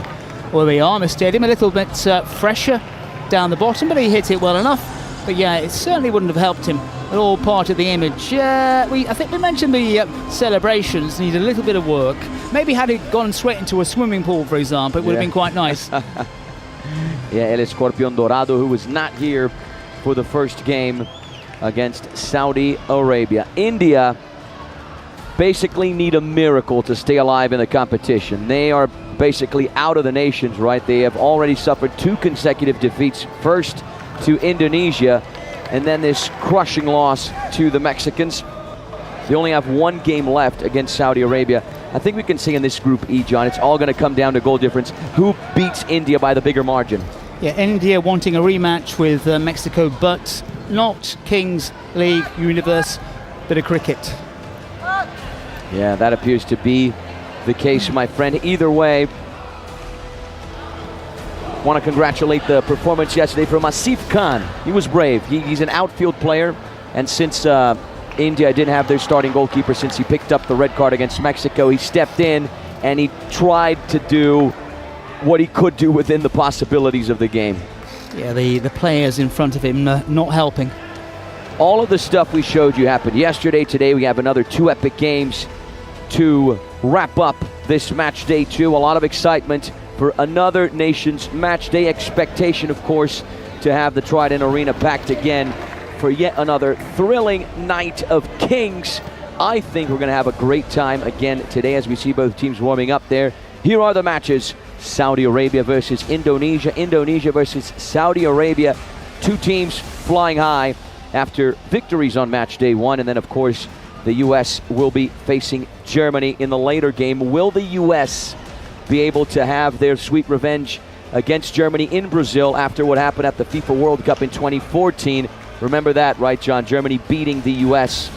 where we are in the stadium. A little bit fresher down the bottom, but he hit it well enough. But yeah, it certainly wouldn't have helped him. All part of the image. I think we mentioned the celebrations need a little bit of work. Maybe had it gone straight into a swimming pool, for example, it would have been quite nice. Yeah, El Escorpión Dorado, who was not here for the first game against Saudi Arabia. India basically need a miracle to stay alive in the competition. They are basically out of the nations, right? They have already suffered 2 consecutive defeats. First to Indonesia, and then this crushing loss to the Mexicans. They only have 1 game left against Saudi Arabia. I think we can say in this Group E, John, it's all going to come down to goal difference. Who beats India by the bigger margin? Yeah, India wanting a rematch with Mexico, but not Kings League Universe, bit of cricket. Yeah, that appears to be the case, my friend. Either way, want to congratulate the performance yesterday from Asif Khan. He was brave. He's an outfield player, and since India didn't have their starting goalkeeper since he picked up the red card against Mexico, he stepped in and he tried to do what he could do within the possibilities of the game. Yeah, the players in front of him not helping. All of the stuff we showed you happened yesterday. Today we have another 2 epic games to wrap up this match day 2. A lot of excitement for another nation's match day. Expectation, of course, to have the Trident Arena packed again for yet another thrilling night of Kings. I think we're going to have a great time again today as we see both teams warming up there. Here are the matches. Saudi Arabia versus Indonesia. Indonesia versus Saudi Arabia. 2 teams flying high after victories on match day 1. And then, of course, the U.S. will be facing Germany in the later game. Will the U.S. be able to have their sweet revenge against Germany in Brazil after what happened at the FIFA World Cup in 2014? Remember that, right, John? Germany beating the U.S.,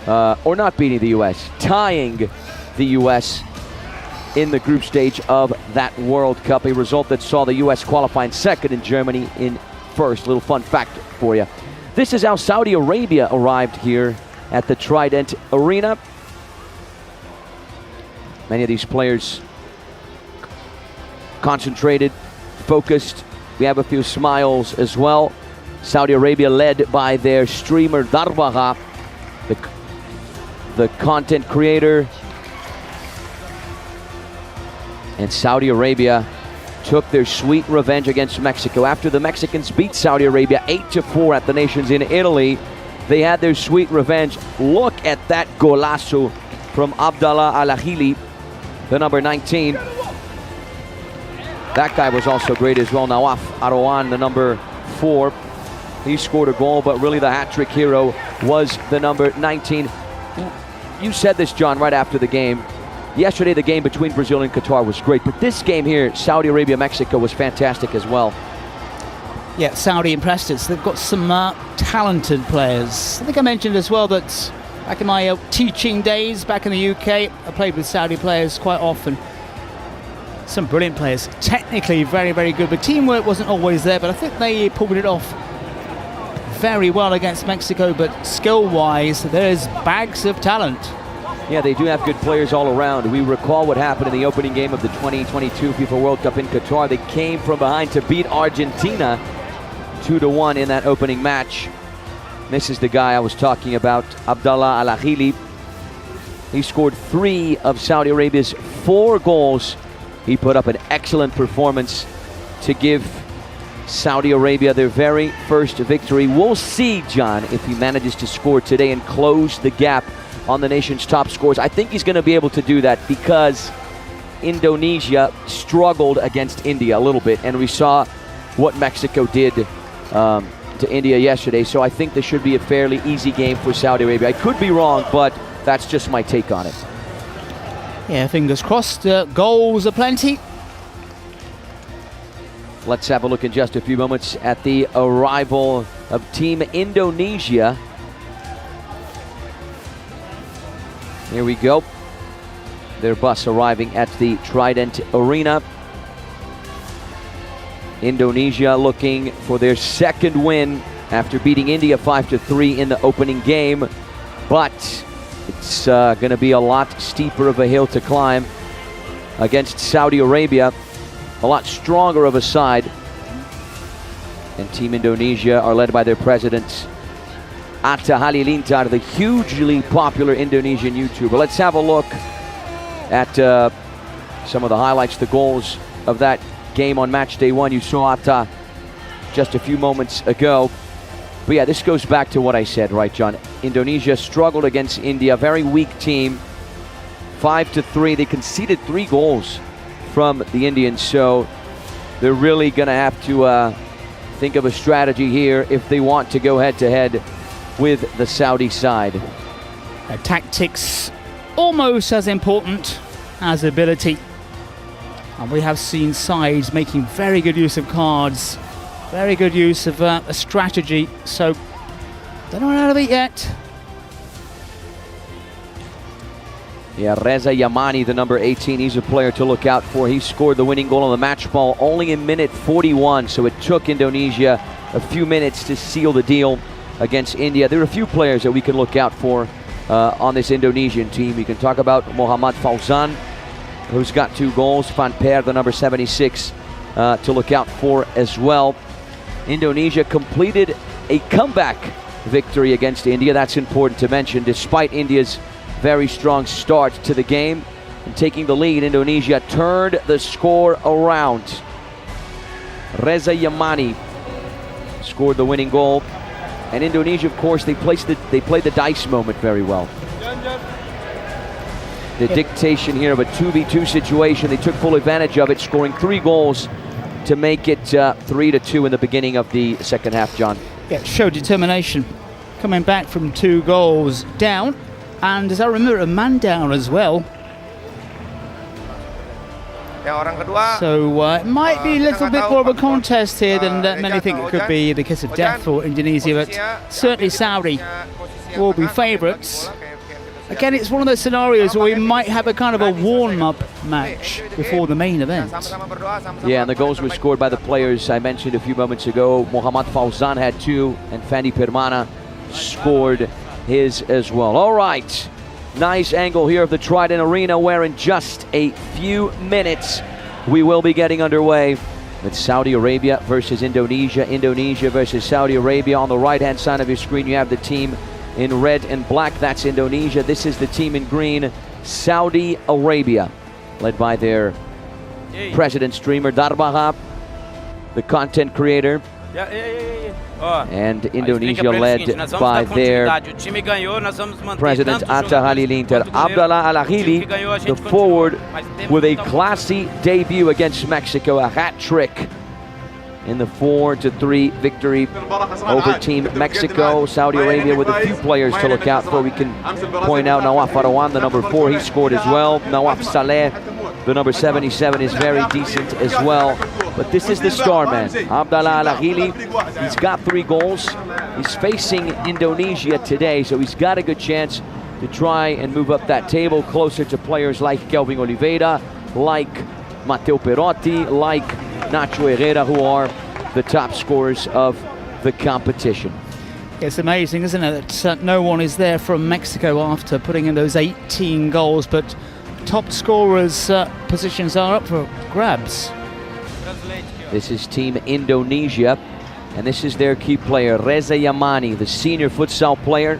or not beating the U.S., tying the U.S. in the group stage of that World Cup, a result that saw the U.S. qualifying second and Germany in first. Little fun fact for you. This is how Saudi Arabia arrived here at the Trident Arena. Many of these players concentrated, focused. We have a few smiles as well. Saudi Arabia led by their streamer Darbaha, the content creator. And Saudi Arabia took their sweet revenge against Mexico. After the Mexicans beat Saudi Arabia 8-4 at the Nations in Italy, they had their sweet revenge. Look at that golazo from Abdallah Al-Ahili, the number 19. That guy was also great as well. Nawaf Arouan, the number 4. He scored a goal, but really the hat-trick hero was the number 19. You said this, John, right after the game. Yesterday, the game between Brazil and Qatar was great, but this game here, Saudi Arabia-Mexico, was fantastic as well. Yeah, Saudi impressed us. They've got some talented players. I think I mentioned as well that back in my teaching days back in the UK, I played with Saudi players quite often. Some brilliant players. Technically very, very good, but teamwork wasn't always there, but I think they pulled it off very well against Mexico, but skill-wise, there's bags of talent. Yeah, they do have good players all around. We recall what happened in the opening game of the 2022 FIFA World Cup in Qatar. They came from behind to beat Argentina 2-1 in that opening match. This is the guy I was talking about, Abdallah Al-Ahili. He scored 3 of Saudi Arabia's 4 goals. He put up an excellent performance to give Saudi Arabia their very first victory. We'll see, John, if he manages to score today and close the gap on the nation's top scores. I think he's going to be able to do that because Indonesia struggled against India a little bit, and we saw what Mexico did to India yesterday. So I think this should be a fairly easy game for Saudi Arabia. I could be wrong, but that's just my take on it. Yeah, fingers crossed. Goals are plenty. Let's have a look in just a few moments at the arrival of Team Indonesia. Here we go. Their bus arriving at the Trident Arena. Indonesia looking for their second win after beating India 5-3 in the opening game. But it's going to be a lot steeper of a hill to climb against Saudi Arabia. A lot stronger of a side. And Team Indonesia are led by their president, Atta Halilintar, the hugely popular Indonesian YouTuber. Let's have a look at some of the highlights, the goals of that game on match day 1. You saw Atta just a few moments ago. But yeah, this goes back to what I said, right, John? Indonesia struggled against India, very weak team. 5-3, they conceded 3 goals from the Indians, so they're really gonna have to think of a strategy here if they want to go head-to-head with the Saudi side. Tactics almost as important as ability. And we have seen sides making very good use of cards, very good use of a strategy, so they're not out of it yet. Yeah, Reza Yamani, the number 18, he's a player to look out for. He scored the winning goal on the match ball only in minute 41, so it took Indonesia a few minutes to seal the deal against India. There are a few players that we can look out for on this Indonesian team. You can talk about Muhammad Fauzan, who's got 2 goals. Van Per, the number 76, to look out for as well. Indonesia completed a comeback victory against India. That's important to mention. Despite India's very strong start to the game and taking the lead, Indonesia turned the score around. Reza Yamani scored the winning goal. And Indonesia, of course, they played the dice moment very well. The dictation here of a 2v2 situation, they took full advantage of it, scoring 3 goals to make it 3-2 in the beginning of the second half, John. Yeah, showed determination, coming back from 2 goals down, and as I remember, a man down as well. So it might be a little bit more of a contest here than many think it could be the kiss of death for Indonesia, but certainly Saudi will be favourites. Again, it's one of those scenarios where we might have a kind of a warm-up match before the main event. Yeah, and the goals were scored by the players I mentioned a few moments ago. Muhammad Fauzan had 2, and Fandi Permana scored his as well. All right, nice angle here of the Trident Arena, where in just a few minutes we will be getting underway with Saudi Arabia versus Indonesia. Indonesia versus Saudi Arabia. On the right-hand side of your screen, you have the team in red and black. That's Indonesia. This is the team in green, Saudi Arabia, led by their president, streamer Darbahap, the content creator. And Indonesia led by their president Atta Halilintar. Abdallah Al-Ahili, the forward, with a classy debut against Mexico, a hat trick in the 4-3 victory over Team Mexico. Saudi Arabia with a few players to look out for. We can point out Nawaf Arawan, the number 4, he scored as well. Nawaf Saleh, the number 77, is very decent as well. But this is the star man, Abdallah Al-Ahili. He's got 3 goals. He's facing Indonesia today, so he's got a good chance to try and move up that table closer to players like Kelvin Oliveira, like Matteo Perotti, like Nacho Herrera, who are the top scorers of the competition. It's amazing, isn't it, that no one is there from Mexico after putting in those 18 goals, but top scorers' positions are up for grabs. This is Team Indonesia, and this is their key player, Reza Yamani, the senior futsal player.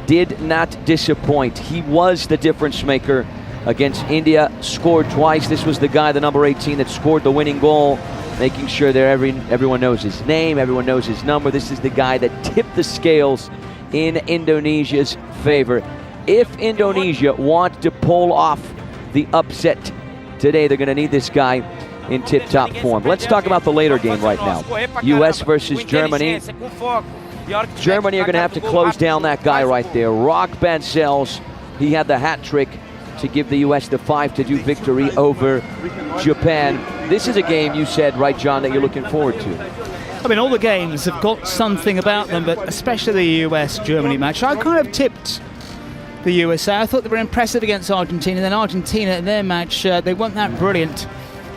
Did not disappoint. He was the difference maker against India, scored twice. This was the guy, the number 18, that scored the winning goal, making sure that everyone knows his name, everyone knows his number. This is the guy that tipped the scales in Indonesia's favor. If Indonesia want to pull off the upset today, they're going to need this guy in tip-top form. Let's talk about the later game right now. US versus Germany. Germany are going to have to close down that guy right there. Rock Bancels, he had the hat trick to give the U.S. the 5-2 victory over Japan. This is a game, you said, right, John, that you're looking forward to. I mean, all the games have got something about them, but especially the US-Germany match. I kind of tipped the USA. I thought they were impressive against Argentina. Then Argentina, in their match, they weren't that brilliant.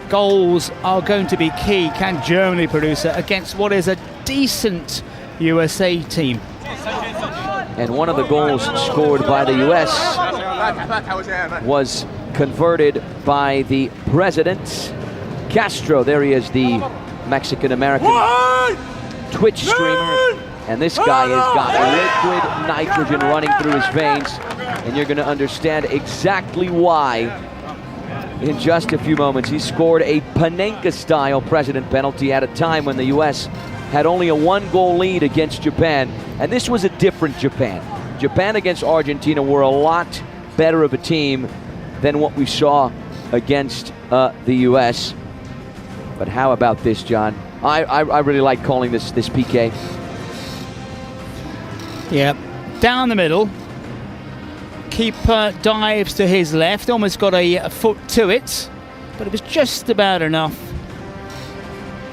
Goals are going to be key. Can Germany produce it against what is a decent USA team? And one of the goals scored by the U.S. was converted by the president, Castro. There he is, the Mexican-American Twitch streamer. And this guy has got liquid nitrogen running through his veins. And you're going to understand exactly why in just a few moments. He scored a Panenka-style president penalty at a time when the U.S. had only a 1-goal lead against Japan. And this was a different Japan. Japan against Argentina were a lot better of a team than what we saw against the U.S. But how about this, John? I really like calling this PK. Yeah, down the middle. Keeper dives to his left, almost got a foot to it, but it was just about enough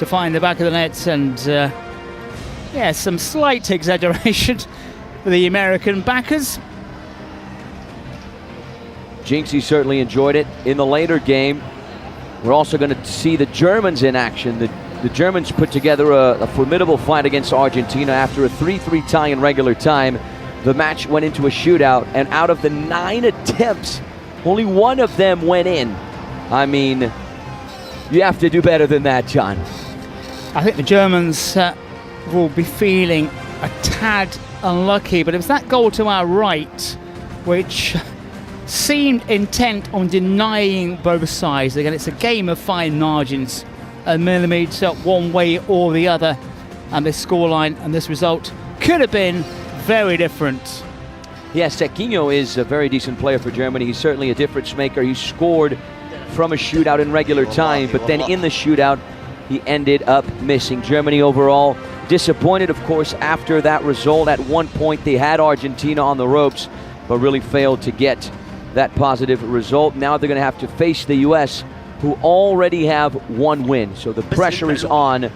to find the back of the net, and yeah, some slight exaggeration for the American backers. Jinxie certainly enjoyed it. In the later game, we're also going to see the Germans in action. The Germans put together a formidable fight against Argentina after a 3-3 tie in regular time. The match went into a shootout, and out of the 9 attempts, only 1 of them went in. I mean, you have to do better than that, John. I think the Germans will be feeling a tad unlucky, but it was that goal to our right which seemed intent on denying both sides. Again, it's a game of fine margins, a millimetre one way or the other, and this scoreline and this result could have been very different. Yes, Sequinho is a very decent player for Germany. He's certainly a difference maker. He scored from a shootout in regular time, but then in the shootout, he ended up missing. Germany overall disappointed, of course, after that result. At one point, they had Argentina on the ropes, but really failed to get that positive result. Now they're going to have to face the U.S., who already have 1 win. So the pressure is on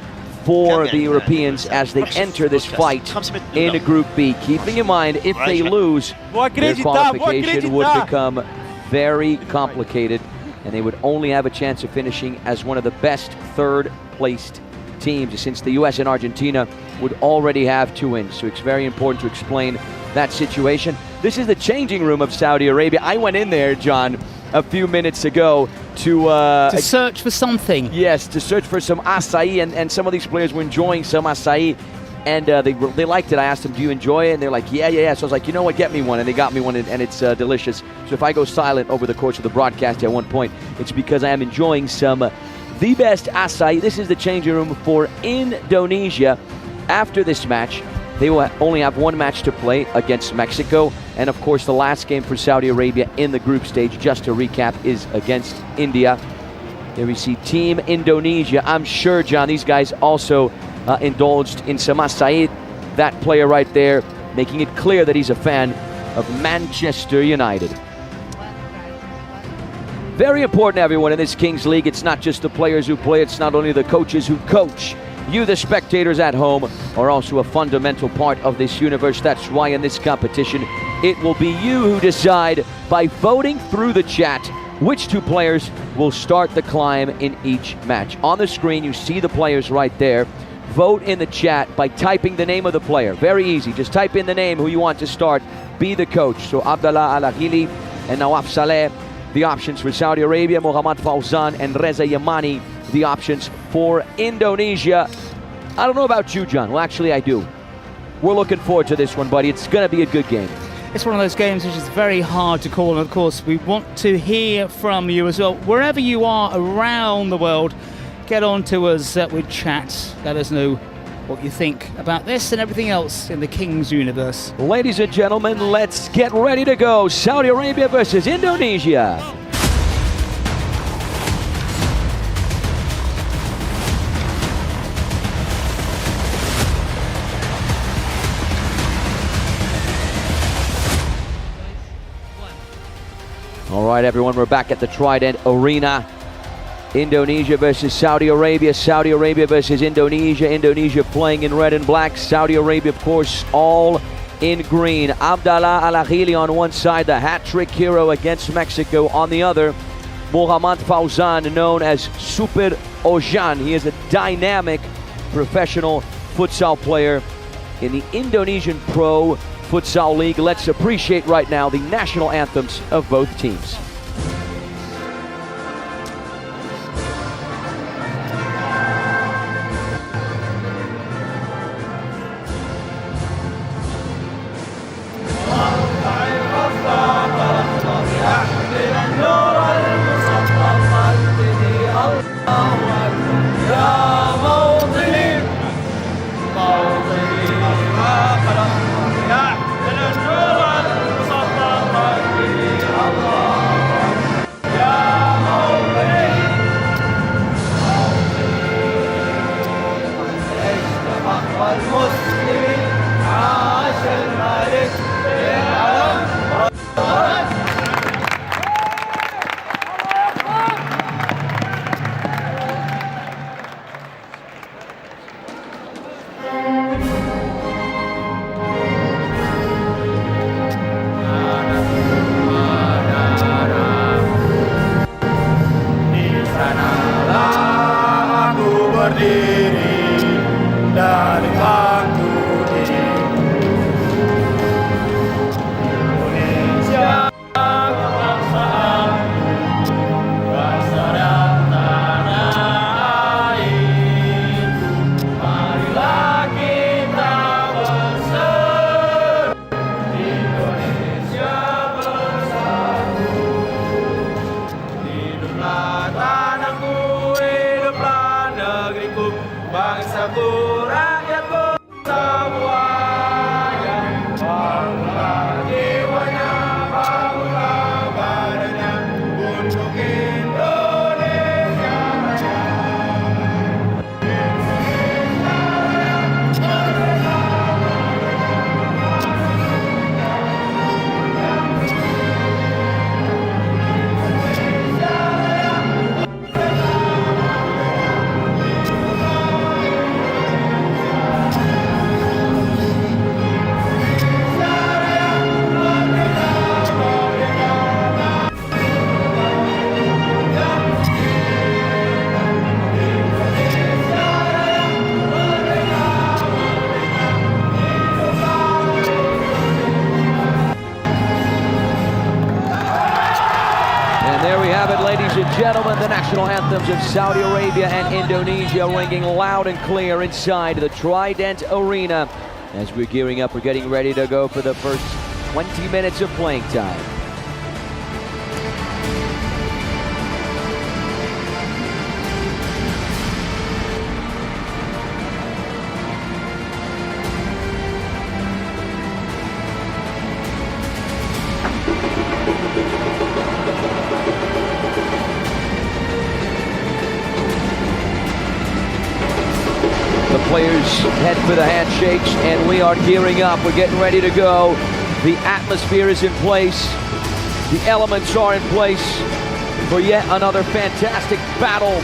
for the Europeans as they enter this fight in Group B. Keeping in mind, if they lose, their qualification would become very complicated, and they would only have a chance of finishing as one of the best third-placed teams, since the U.S. and Argentina would already have 2 wins. So it's very important to explain that situation. This is the changing room of Saudi Arabia. I went in there, John, a few minutes ago to search for something. Yes, to search for some acai, and some of these players were enjoying some acai, and they liked it. I asked them, do you enjoy it? And they're like, yeah. So I was like, you know what, get me one. And they got me one, and it's delicious. So if I go silent over the course of the broadcast at one point, it's because I am enjoying some the best acai. This is the changing room for Indonesia. After this match, they will only have 1 match to play against Mexico. And of course, the last game for Saudi Arabia in the group stage, just to recap, is against India. There we see Team Indonesia. I'm sure, John, these guys also indulged in some acai. That player right there, making it clear that he's a fan of Manchester United. Very important, everyone, in this Kings League. It's not just the players who play, it's not only the coaches who coach. You, the spectators at home, are also a fundamental part of this universe. That's why in this competition, it will be you who decide by voting through the chat which 2 players will start the climb in each match. On the screen, you see the players right there. Vote in the chat by typing the name of the player. Very easy. Just type in the name who you want to start. Be the coach. So Abdallah Al-Aghili and Nawaf Saleh, the options for Saudi Arabia. Mohammad Fauzan and Reza Yamani, the options for Indonesia. I don't know about you, John. Well, actually, I do. We're looking forward to this one, buddy. It's going to be a good game. It's one of those games which is very hard to call, and of course, we want to hear from you as well. Wherever you are around the world, get on to us with chat. Let us know what you think about this and everything else in the Kings universe. Ladies and gentlemen, let's get ready to go. Saudi Arabia versus Indonesia. All All right, everyone, we're back at the Trident Arena. Indonesia versus Saudi Arabia. Saudi Arabia versus Indonesia. Indonesia playing in red and black. Saudi Arabia, of course, all in green. Abdallah Al-Aghili on one side, the hat-trick hero against Mexico on the other. Muhammad Fauzan, known as Super Ojan. He is a dynamic professional futsal player in the Indonesian Pro Futsal League. Let's appreciate right now the national anthems of both teams. Ladies and gentlemen, the national anthems of Saudi Arabia and Indonesia ringing loud and clear inside the Trident Arena. As we're gearing up, we're getting ready to go for the first 20 minutes of playing time. Players head for the handshakes, and we are gearing up. We're getting ready to go. The atmosphere is in place. The elements are in place for yet another fantastic battle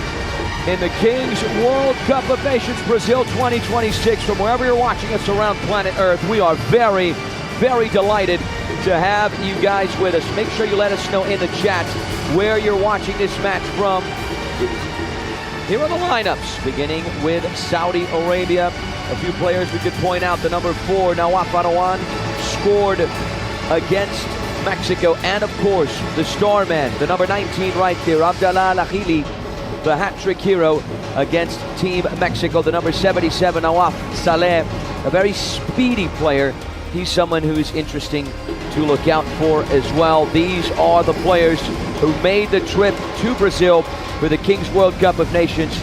in the Kings World Cup of Nations Brazil 2026. From wherever you're watching us around planet Earth, we are very, very delighted to have you guys with us. Make sure you let us know in the chat where you're watching this match from. Here are the lineups, beginning with Saudi Arabia. A few players we could point out. The number 4, Nawaf Anawan, scored against Mexico. And of course, the star man, the number 19 right there, Abdallah Al-Aghili, the hat-trick hero against Team Mexico. The number 77, Nawaf Saleh, a very speedy player. He's someone who's interesting to look out for as well. These are the players who made the trip to Brazil for the Kings World Cup of Nations.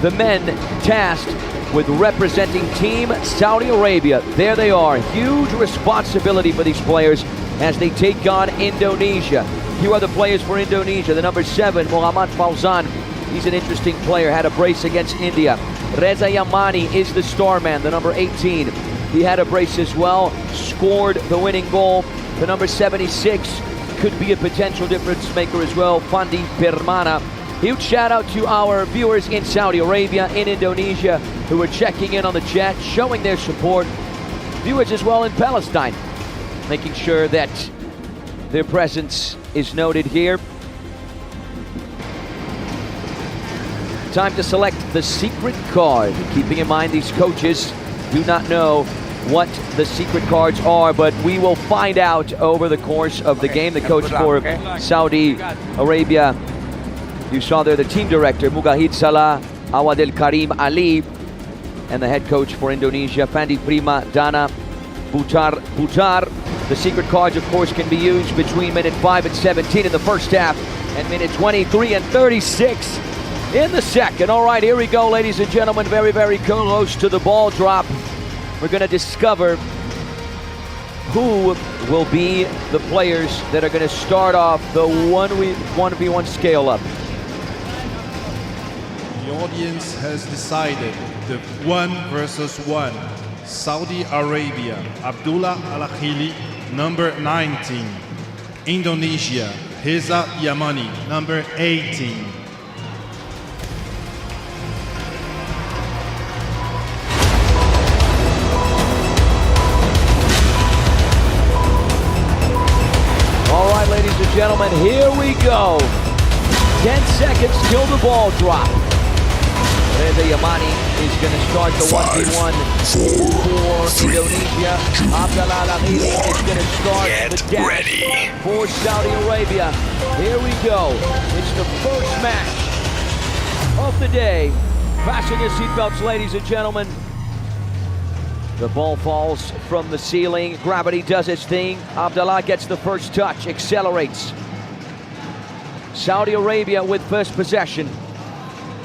The men tasked with representing Team Saudi Arabia. There they are. Huge responsibility for these players as they take on Indonesia. Here are the players for Indonesia. The number 7, Muhammad Fauzan. He's an interesting player, had a brace against India. Reza Yamani is the star man, the number 18. He had a brace as well, scored the winning goal. The number 76, could be a potential difference maker as well, Fandi Permana. Huge shout out to our viewers in Saudi Arabia, in Indonesia, who are checking in on the chat, showing their support. Viewers as well in Palestine, making sure that their presence is noted here. Time to select the secret card. Keeping in mind these coaches do not know what the secret cards are, but we will find out over the course of the game. The coach for Saudi Arabia, you saw there the team director, Mugahid Salah, Awadel Karim Ali, and the head coach for Indonesia, Fandi Prima Dana Butar. The secret cards, of course, can be used between minute 5 and 17 in the first half and minute 23 and 36 in the second. All right, here we go, ladies and gentlemen. Very, very close to the ball drop. We're going to discover who will be the players that are going to start off the 1v1 scale up. The audience has decided the 1 versus 1. Saudi Arabia, Abdullah Al-Akhili, number 19. Indonesia, Heza Yamani, number 18. Ladies and gentlemen, here we go. 10 seconds till the ball drop. Reza Yamani is going to start the 1v1 for Indonesia. Abdullah Al-Akhili is going to start the dash for Saudi Arabia. Here we go. It's the first match of the day. Fasten your seatbelts, ladies and gentlemen. The ball falls from the ceiling. Gravity does its thing. Abdullah gets the first touch, accelerates. Saudi Arabia with first possession.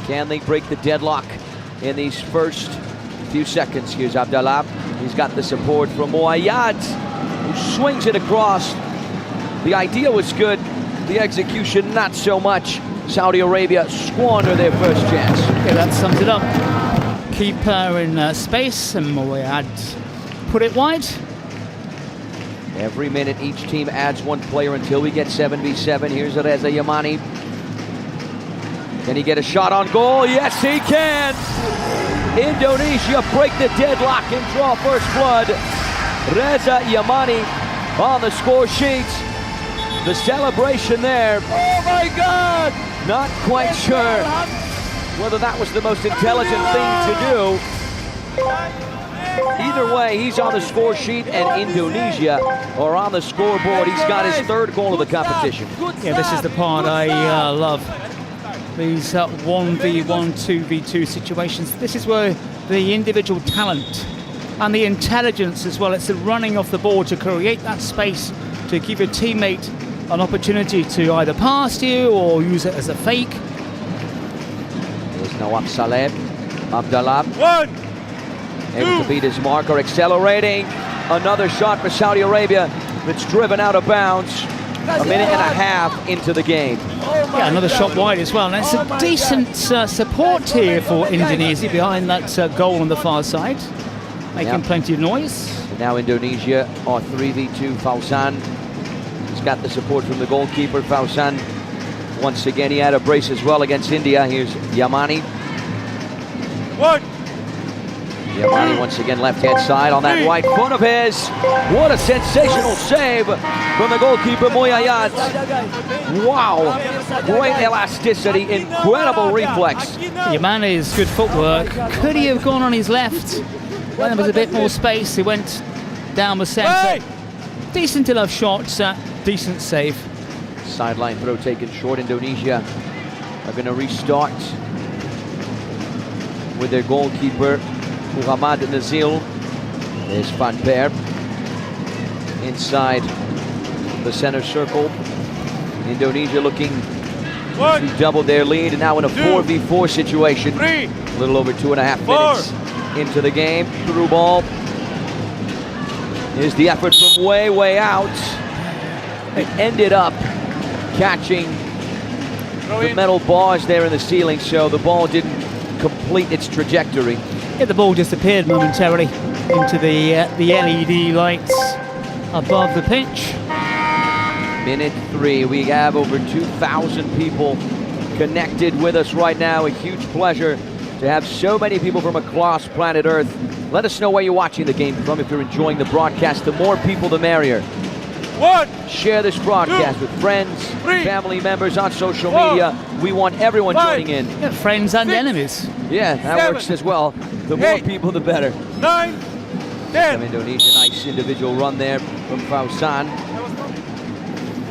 Can they break the deadlock in these first few seconds? Here's Abdullah. He's got the support from Muayyad, who swings it across. The idea was good. The execution, not so much. Saudi Arabia squander their first chance. Okay, that sums it up. Keeper in space, and Muayyad put it wide. Every minute each team adds one player until we get 7v7. Here's Reza Yamani. Can he get a shot on goal? Yes, he can! Indonesia break the deadlock and draw first blood. Reza Yamani on the score sheet. The celebration there. Oh my God! Not quite sure whether that was the most intelligent thing to do. Either way, he's on the score sheet and Indonesia are on the scoreboard. He's got his third goal of the competition. Yeah, this is the part I love. These 1v1, 2v2 situations. This is where the individual talent and the intelligence as well, it's the running off the ball to create that space to give your teammate an opportunity to either pass you or use it as a fake. Nawab Saleh, Abdullah, able to beat his marker, accelerating. Another shot for Saudi Arabia that's driven out of bounds a minute and a half into the game. Yeah, another shot wide as well. And it's a decent support here for Indonesia behind that goal on the far side, making plenty of noise. And now Indonesia are 3v2. Fauzan, he's got the support from the goalkeeper. Fauzan, once again, he had a brace as well against India. Here's Yamani. Yamani once again left-hand side on that right foot of his. What a sensational save from the goalkeeper, Muayyad. Wow, great elasticity, incredible reflex. Yamani's good footwork. Could he have gone on his left when there was a bit more space? He went down the centre. Decent enough shot, decent save. Sideline throw taken short. Indonesia are going to restart with their goalkeeper, Muhammad Nazil. There's Van Per inside the center circle. Indonesia looking to double their lead, and now in a 4v4 situation. A little over 2.5 minutes into the game. Through ball. Here's the effort from way out. It ended up catching the metal bars there in the ceiling, so the ball didn't complete its trajectory. Yeah, the ball just appeared momentarily into the LED lights above the pitch. Minute 3. We have over 2,000 people connected with us right now. A huge pleasure to have so many people from across planet Earth. Let us know where you're watching the game from. If you're enjoying the broadcast, the more people, the merrier. Share this broadcast with friends, family members on social media. We want everyone joining in. Yeah, friends and enemies. Yeah, that works as well. The more people, the better. 9, 10. From Indonesia, nice individual run there from Fausan.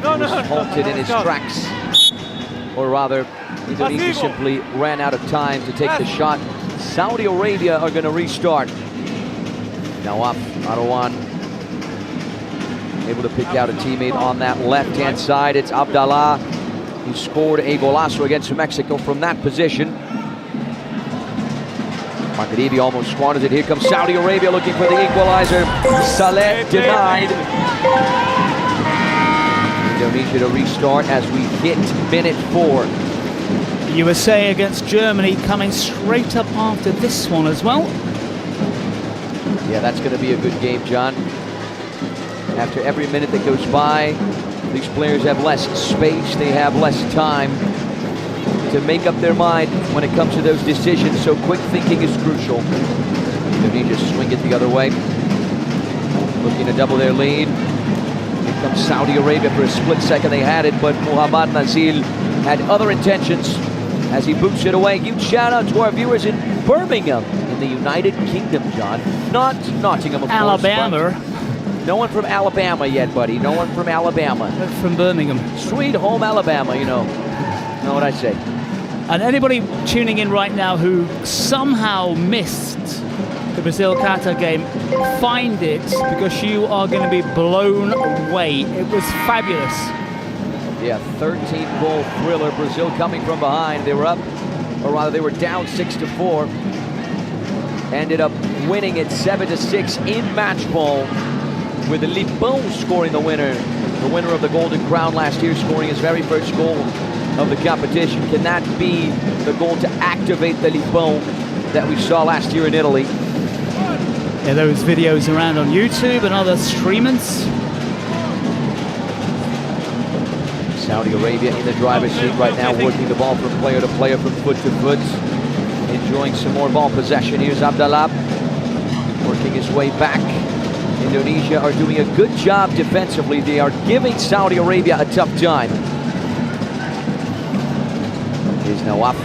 He was halted in his tracks. Or rather, Indonesia simply ran out of time to take the shot. Saudi Arabia are going to restart. Now up, Marwan. Able to pick out a teammate on that left-hand side. It's Abdallah. He scored a golazo against Mexico from that position. Maghribi almost squanders it. Here comes Saudi Arabia looking for the equalizer. Saleh denied. Indonesia to restart as we hit minute 4. USA against Germany coming straight up after this one as well. Yeah, that's going to be a good game, John. After every minute that goes by, these players have less space, they have less time to make up their mind when it comes to those decisions, so quick thinking is crucial. Indonesia swing it the other way, looking to double their lead. Here comes Saudi Arabia. For a split second they had it, but Muhammad Nazil had other intentions as he boots it away. Huge shout out to our viewers in Birmingham in the United Kingdom, John. Not Nottingham, of course. Alabama. No one from Alabama yet, buddy. No one from Alabama. From Birmingham. Sweet home Alabama, you know. Know what I say. And anybody tuning in right now who somehow missed the Brazil-Qatar game, find it, because you are going to be blown away. It was fabulous. Yeah, 13-goal thriller. Brazil coming from behind. They were up, or rather they were down 6-4. Ended up winning it 7-6 in match ball, with Lipão scoring the winner of the Golden Crown last year, scoring his very first goal of the competition. Can that be the goal to activate the Lipão that we saw last year in Italy? Yeah, those videos around on YouTube and other streamers. Saudi Arabia in the driver's seat right now, working the ball from player to player, from foot to foot. Enjoying some more ball possession. Here's Abdallah working his way back. Indonesia are doing a good job defensively. They are giving Saudi Arabia a tough time. Here's Nawaf.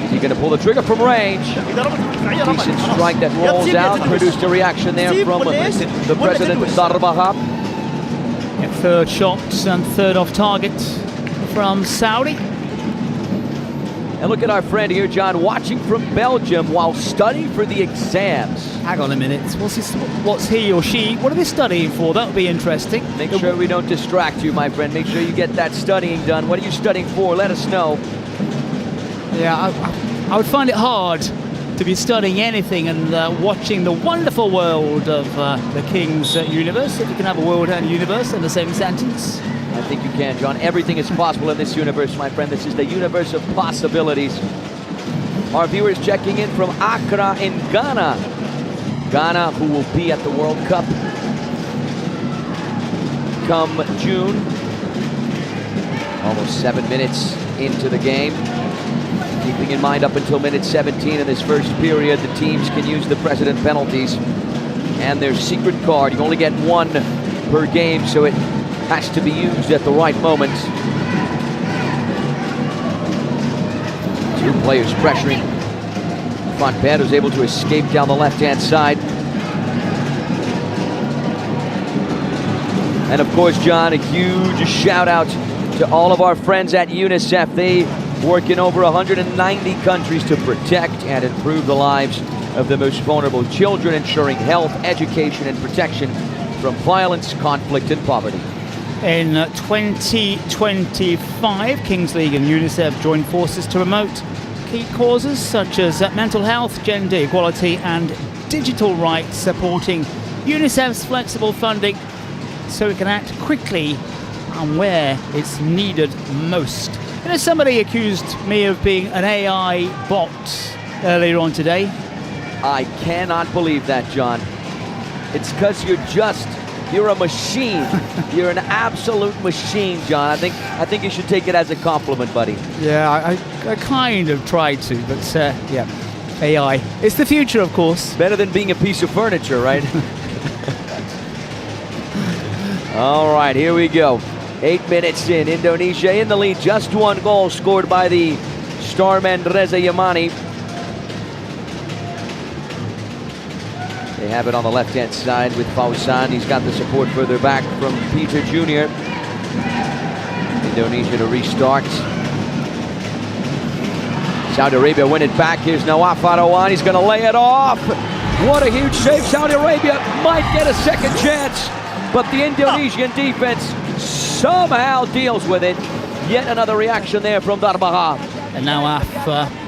Is he going to pull the trigger from range? Decent strike that rolls out. Produced a reaction there from the president of Darbaha. Yeah, third shot and third off target from Saudi. And look at our friend here, John, watching from Belgium while studying for the exams. Hang on a minute. What's he or she? What are they studying for? That would be interesting. Make sure we don't distract you, my friend. Make sure you get that studying done. What are you studying for? Let us know. Yeah, I would find it hard to be studying anything and watching the wonderful world of the King's universe. If you can have a world and a universe in the same sentence. I think you can, John. Everything is possible in this universe, my friend. This is the universe of possibilities. Our viewers checking in from Accra in Ghana. Ghana, who will be at the World Cup come June. Almost 7 minutes into the game. Keeping in mind, up until minute 17 in this first period, the teams can use the precedent penalties and their secret card. You only get one per game, so it has to be used at the right moment. Two players pressuring. Fontaine was able to escape down the left-hand side. And of course, John, a huge shout out to all of our friends at UNICEF. They work in over 190 countries to protect and improve the lives of the most vulnerable children, ensuring health, education, and protection from violence, conflict, and poverty. In 2025, Kings League and UNICEF joined forces to promote key causes such as mental health, gender equality, and digital rights, supporting UNICEF's flexible funding so it can act quickly and where it's needed most. You know, somebody accused me of being an AI bot earlier on today. I cannot believe that, John. It's because you're just You're a machine. You're an absolute machine, John. I think you should take it as a compliment, buddy. Yeah, I kind of tried to, but yeah, AI. It's the future, of course. Better than being a piece of furniture, right? All right, here we go. 8 minutes in, Indonesia in the lead. Just one goal scored by the starman Reza Yamani. They have it on the left-hand side with Fauzan. He's got the support further back from Peter Jr. Indonesia to restart. Saudi Arabia win it back. Here's Nawaf Farawan. He's going to lay it off. What a huge save. Saudi Arabia might get a second chance, but the Indonesian defense somehow deals with it. Yet another reaction there from Darbaha. And Nawaf,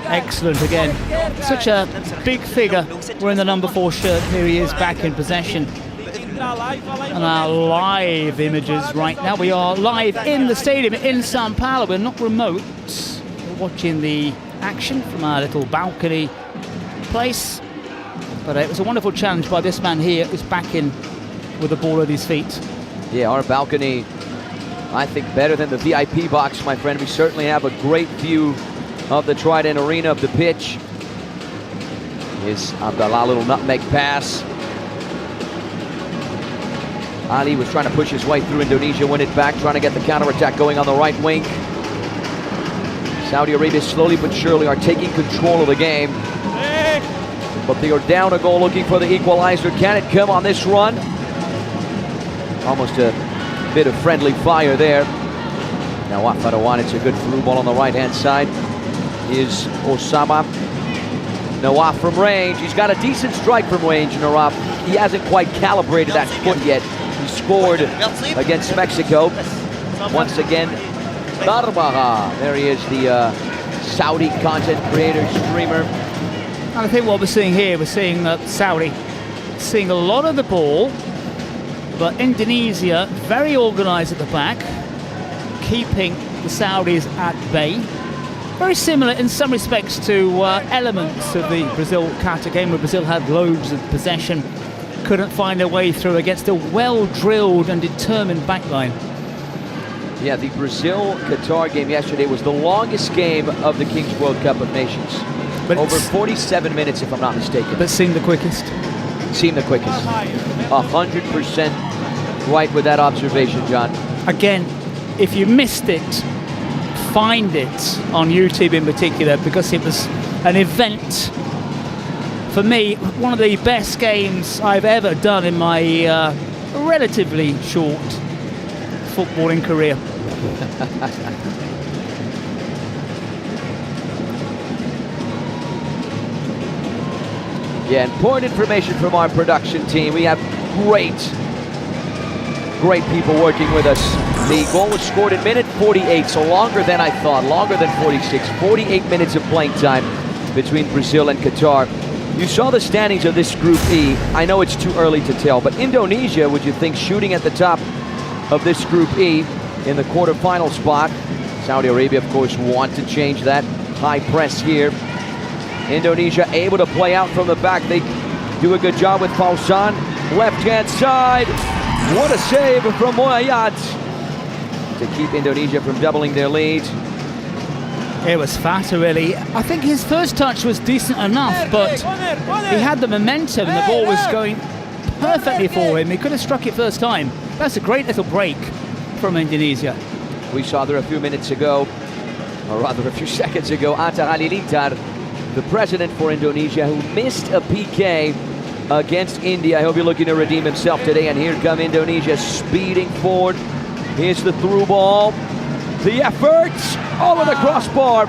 excellent again. Such a big figure wearing the number 4 shirt. Here he is back in possession. And our live images right now. We are live in the stadium in São Paulo. We're not remote. We're watching the action from our little balcony place. But it was a wonderful challenge by this man here, who's back in with the ball at his feet. Yeah, our balcony, I think, better than the VIP box, my friend. We certainly have a great view of the Trident Arena, of the pitch. Here's Abdallah, little nutmeg pass. Ali was trying to push his way through. Indonesia win it back, trying to get the counterattack going on the right wing. Saudi Arabia slowly but surely are taking control of the game. But they are down a goal, looking for the equalizer. Can it come on this run? Almost a bit of friendly fire there. Now Farawan, it's a good through ball on the right-hand side. Is Osama. Nawaf from range. He's got a decent strike from range, Nawaf. He hasn't quite calibrated that foot yet. He scored against Mexico. Once again, Darbaha. There he is, the Saudi content creator, streamer. And I think what we're seeing here, we're seeing Saudi seeing a lot of the ball, but Indonesia very organised at the back, keeping the Saudis at bay. Very similar in some respects to elements of the Brazil-Qatar game, where Brazil had loads of possession, couldn't find their way through against a well-drilled and determined backline. Yeah, the Brazil-Qatar game yesterday was the longest game of the Kings World Cup of Nations. But over 47 minutes, if I'm not mistaken. But seemed the quickest. Seemed the quickest. 100% right with that observation, John. Again, if you missed it, find it on YouTube in particular, because it was an event. For me, one of the best games I've ever done in my relatively short footballing career. Yeah, important information from our production team. We have great people working with us. The goal was scored in minute 48, so longer than I thought, longer than 46. 48 minutes of playing time between Brazil and Qatar. You saw the standings of this Group E. I know it's too early to tell, but Indonesia, would you think, shooting at the top of this Group E in the quarterfinal spot. Saudi Arabia, of course, want to change that. High press here. Indonesia able to play out from the back. They do a good job with Fauzan. Left-hand side. What a save from Moayat to keep Indonesia from doubling their lead. It was Fatah, really. I think his first touch was decent enough, but he had the momentum and the ball was going perfectly for him. He could have struck it first time. That's a great little break from Indonesia. We saw there a few minutes ago, or rather a few seconds ago, Atta Halilintar, the president for Indonesia, who missed a PK against India. He'll be looking to redeem himself today, and here come Indonesia speeding forward. Here's the through ball. The effort over the crossbar.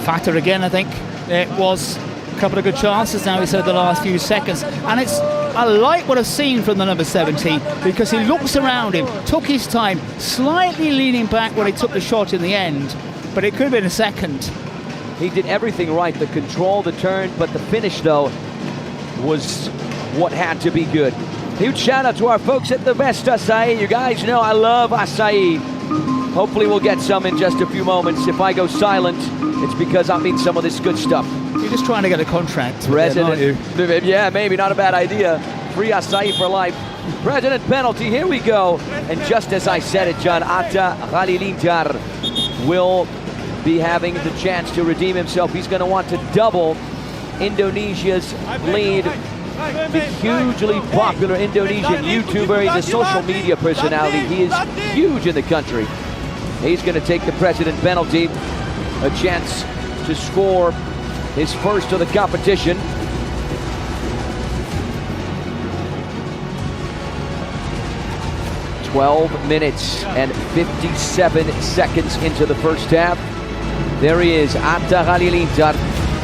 Fatah again, I think. It was a couple of good chances now, he said, the last few seconds. And I like what I've seen from the number 17, because he looks around him, took his time, slightly leaning back when he took the shot in the end, but it could have been a second. He did everything right, the control, the turn, but the finish, though, was what had to be good. Huge shout out to our folks at the Best Acai. You guys know I love acai. Hopefully we'll get some in just a few moments. If I go silent, it's because I mean some of this good stuff. You're just trying to get a contract. President, yeah, maybe not a bad idea. free acai for life. President penalty, here we go. And just as I said it, John, Atta Halilintar will be having the chance to redeem himself. He's going to want to double Indonesia's lead. The hugely popular Indonesian YouTuber. He's a social media personality. He is huge in the country. He's going to take the president penalty. A chance to score his first of the competition. "12 minutes and 57 seconds into the first half. There he is, Atta Halilintar.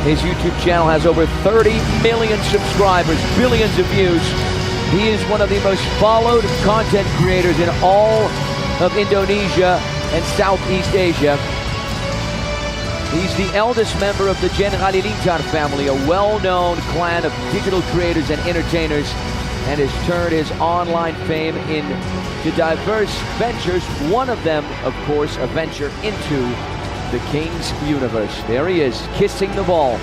His YouTube channel has over 30 million subscribers, billions of views. He is one of the most followed content creators in all of Indonesia and Southeast Asia. He's the eldest member of the Gen Halilintar family, a well-known clan of digital creators and entertainers, and has turned his online fame into diverse ventures. One of them, of course, a venture into the King's universe. There he is, kissing the ball.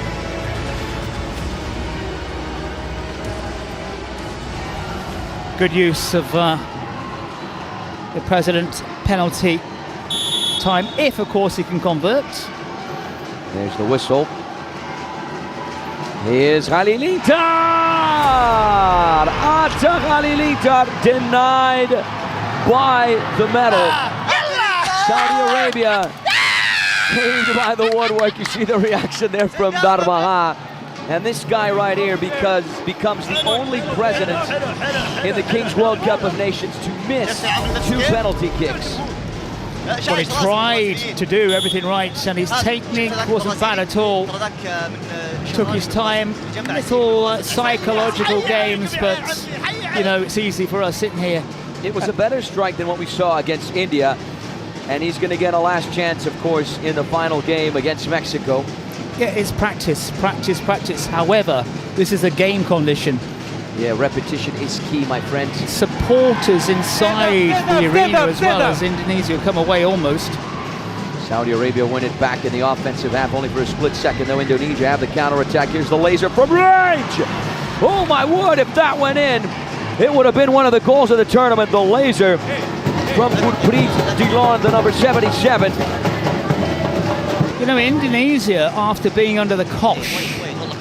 Good use of the president penalty time, if of course he can convert. There's the whistle. Here's Halilintar! Atta Halilintar denied by the medal. Saudi Arabia came by the woodwork. You see the reaction there from Darmaha. And this guy right here becomes the only president in the King's World Cup of Nations to miss 2 penalty kicks. Well, he tried to do everything right, and his technique wasn't bad at all. Took his time, little psychological games, but you know, it's easy for us sitting here. It was a better strike than what we saw against India, and he's going to get a last chance, of course, in the final game against Mexico. Yeah, it's practice, practice, practice. However, this is a game condition. Yeah, repetition is key, my friend. Supporters inside the arena as well as Indonesia come away almost. Saudi Arabia win it back in the offensive half, only for a split second, though. Indonesia have the counter-attack. Here's the laser from range! Oh my word, if that went in, it would have been one of the goals of the tournament. The laser from Gurpreet Dillon, the number 77. You know, Indonesia, after being under the cosh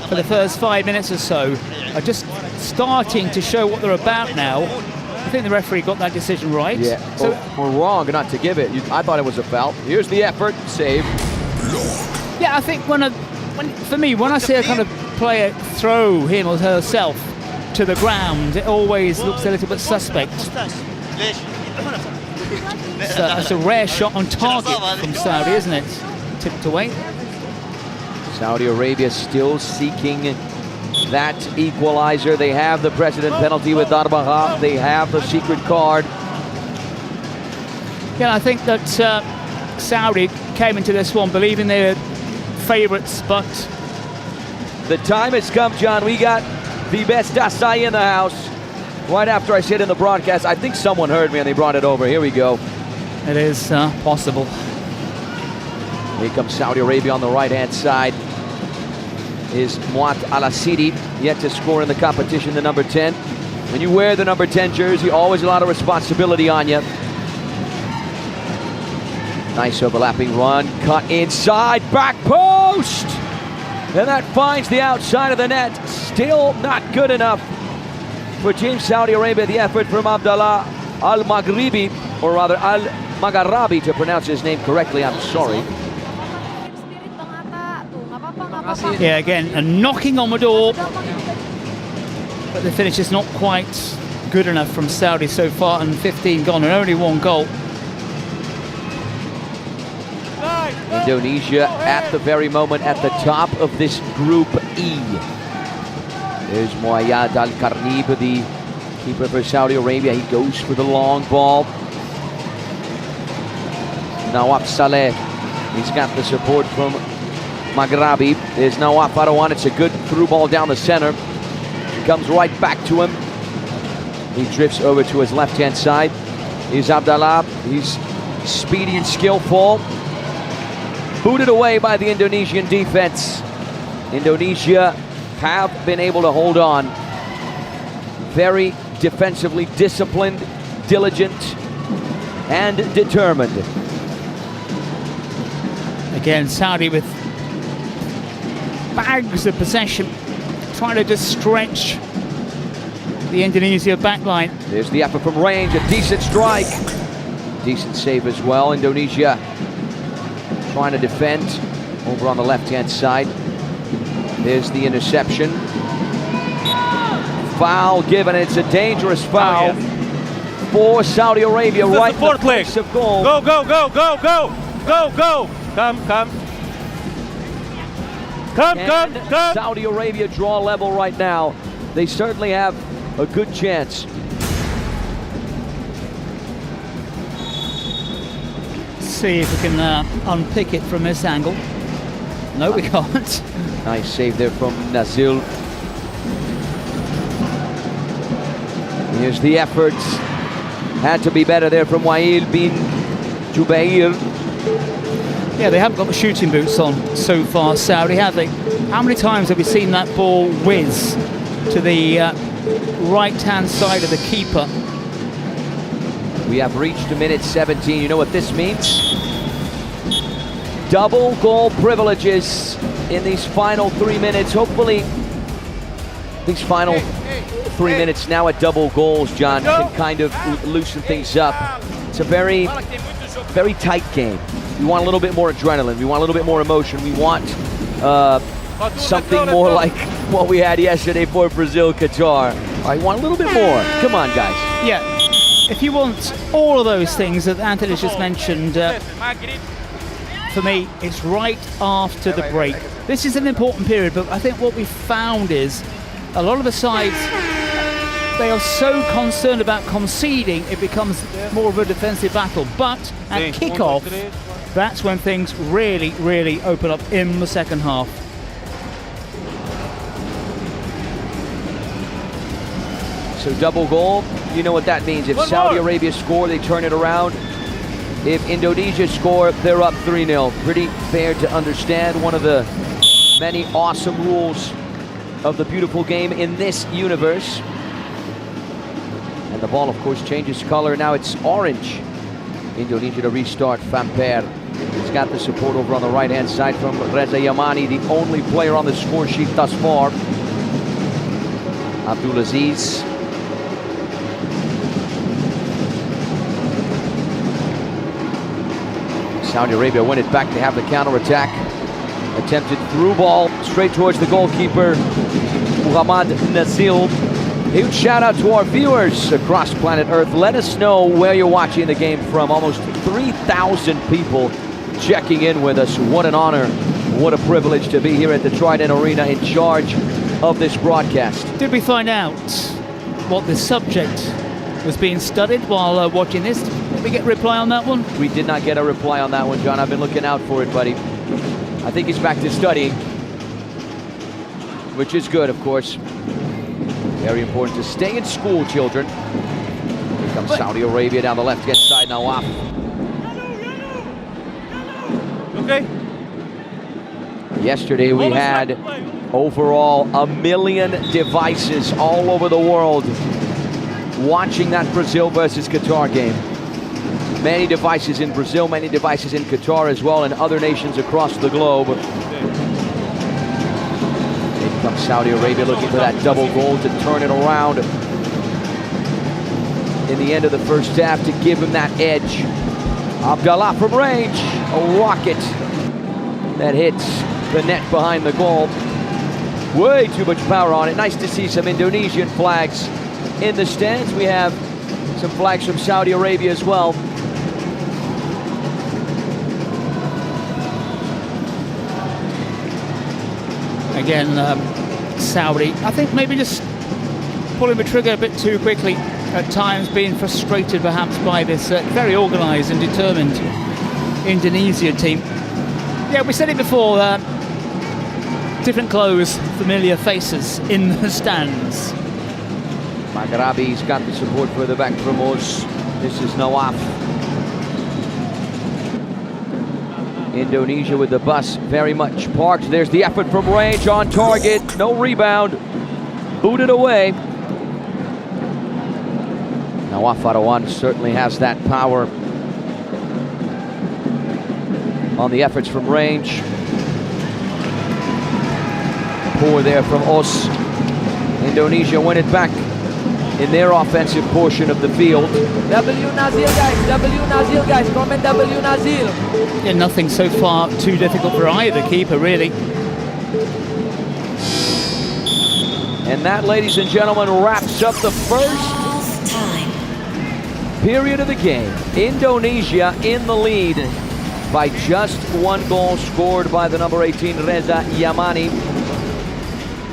for the first 5 minutes or so, are just starting to show what they're about now. I think the referee got that decision right. Yeah, so we're wrong not to give it. I thought it was a foul. Here's the effort, save. Yeah, I think when I see a kind of player throw him or herself to the ground, it always looks a little bit suspect. That's a rare shot on target from Saudi, isn't it? Tipped away. Saudi Arabia still seeking that equalizer. They have the president penalty with Darmaha. They have the secret card. Yeah, I think that Saudi came into this one believing they were favourites, but the time has come, John. We got the best acai in the house. Right after I said in the broadcast, I think someone heard me and they brought it over. Here we go. It is possible. Here comes Saudi Arabia on the right-hand side. Is Muat Al-Asidi, yet to score in the competition, the number 10. When you wear the number 10 jersey, always a lot of responsibility on you. Nice overlapping run, cut inside, back post! And that finds the outside of the net. Still not good enough for Team Saudi Arabia. The effort from Abdallah Al-Maghribi, or rather Al-Magharabi, to pronounce his name correctly, I'm sorry. Yeah, again, a knocking on the door, but the finish is not quite good enough from Saudi so far, and 15 gone and only 1 goal. Indonesia at the very moment at the top of this Group E. There's Moayad Al-Karnib, the keeper for Saudi Arabia. He goes for the long ball. Nawaf Saleh, he's got the support from Maghrabi. There's Nawaf Arawan. It's a good through ball down the center. Comes right back to him. He drifts over to his left-hand side. Here's Abdallah. He's speedy and skillful. Booted away by the Indonesian defense. Indonesia have been able to hold on. very defensively disciplined, diligent, and determined. Again, Saudi with bags of possession, trying to just stretch the Indonesia backline. There's the effort from range, a decent strike. Decent save as well. Indonesia trying to defend over on the left-hand side. There's the interception. Foul given, it's a dangerous foul for Saudi Arabia right in the place of goal. Go, go, go, go, go, go, go. Come. Come. Saudi Arabia draw level right now. They certainly have a good chance. See if we can unpick it from this angle. No, we can't. Nice save there from Nazil. Here's the effort. Had to be better there from Wael bin Jubair. Yeah, they haven't got the shooting boots on so far, Saudi, have they? How many times have we seen that ball whiz to the right-hand side of the keeper? We have reached minute 17. You know what this means? Double goal privileges in these final 3 minutes. Hopefully, these final 3 minutes now at double goals, John, can kind of loosen things up. It's a very, very tight game. We want a little bit more adrenaline. We want a little bit more emotion. We want something more like what we had yesterday for Brazil-Qatar. I want a little bit more. Come on, guys. Yeah, if you want all of those things that Anthony just mentioned, for me, it's right after the break. This is an important period, but I think what we've found is a lot of the sides, they are so concerned about conceding, it becomes more of a defensive battle. But at kick-off, that's when things really, really open up in the second half. So double goal, you know what that means. If Saudi Arabia score, they turn it around. If Indonesia score, they're up 3-0. Pretty fair to understand. One of the many awesome rules of the beautiful game in this universe. And the ball, of course, changes color. Now it's orange. Indonesia to restart. Famper. He's got the support over on the right-hand side from Reza Yamani, the only player on the score sheet thus far. Abdulaziz. Saudi Arabia win it back. They have the counter-attack. Attempted through ball straight towards the goalkeeper, Muhammad Nazil. Huge shout out to our viewers across planet Earth. Let us know where you're watching the game from. Almost 3,000 people checking in with us. What an honor, what a privilege to be here at the Trident Arena in charge of this broadcast. Did we find out what the subject was being studied while watching this? Did we get a reply on that one? We did not get a reply on that one, John. I've been looking out for it, buddy. I think he's back to studying, which is good, of course. Very important to stay in school, children. Here comes Saudi Arabia down the left-hand side now off. Okay. Yesterday we had overall 1 million devices all over the world watching that Brazil versus Qatar game. Many devices in Brazil, many devices in Qatar as well, and other nations across the globe. Here comes Saudi Arabia looking for that double goal to turn it around in the end of the first half to give him that edge. Abdallah from range, a rocket that hits the net behind the goal. Way too much power on it. Nice to see some Indonesian flags in the stands. We have some flags from Saudi Arabia as well. Again, Saudi, I think maybe just pulling the trigger a bit too quickly at times, being frustrated perhaps by this very organised and determined Indonesia team. Yeah, we said it before, different clothes, familiar faces in the stands. Maghrabi's got the support further back from Oz. This is Nawaf. Indonesia with the bus very much parked. There's the effort from range on target. No rebound. Booted away. Now Afarawan certainly has that power on the efforts from range. Poor there from Os. Indonesia win it back in their offensive portion of the field. W Nazil guys, comment W Nazil. Yeah, nothing so far too difficult for either keeper, really. And that, ladies and gentlemen, wraps up the first period of the game. Indonesia in the lead by just 1 goal, scored by the number 18, Reza Yamani.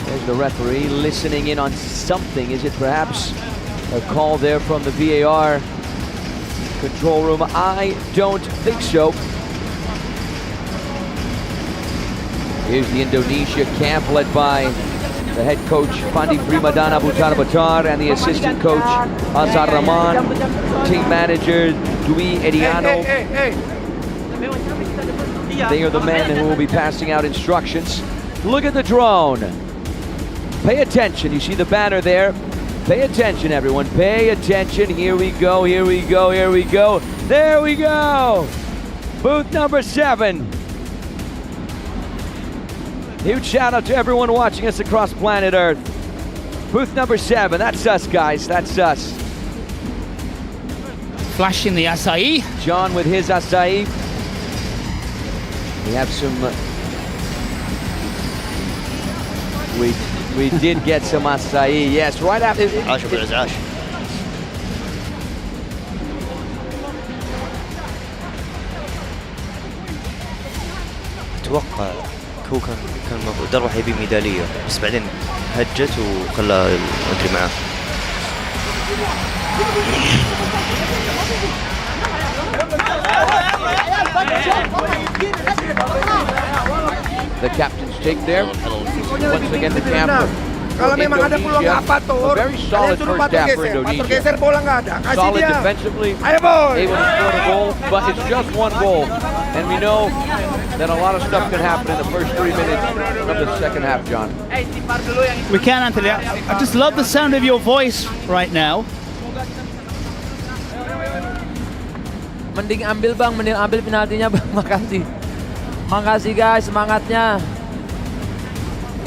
There's the referee listening in on something. Is it perhaps a call there from the VAR control room? I don't think so. Here's the Indonesia camp led by the head coach Fandi Primadana Butar Batar and the assistant coach Azhar Rahman, team manager Dwi Ediano. They are the men who will be passing out instructions. Look at the drone. Pay attention. You see the banner there. Pay attention, everyone. Pay attention. Here we go. Here we go. Here we go. There we go. Booth number 7. Huge shout out to everyone watching us across planet Earth. Booth number 7. That's us, guys. That's us. Flashing the acai. John with his acai. We have some. We did get some acai. Yes, right after. اتوقع هو كان المفروض ده راح يبي ميداليه بس بعدين هجت وخلى ادري معاه. The captain's take there. Once again the camp. Kalau memang ada peluang apa A very solid first half for Indonesia. geser bola nggak ada. Kasih Solid dia. defensively, Ayo boy. able to score a goal, but it's just 1 goal. And we know that a lot of stuff can happen in the first 3 minutes of the second half, John. We can, Anthony. I just love the sound of your voice right now. Mending ambil bang, mending ambil penaltinya bang. Makasih. Makasih guys, semangatnya.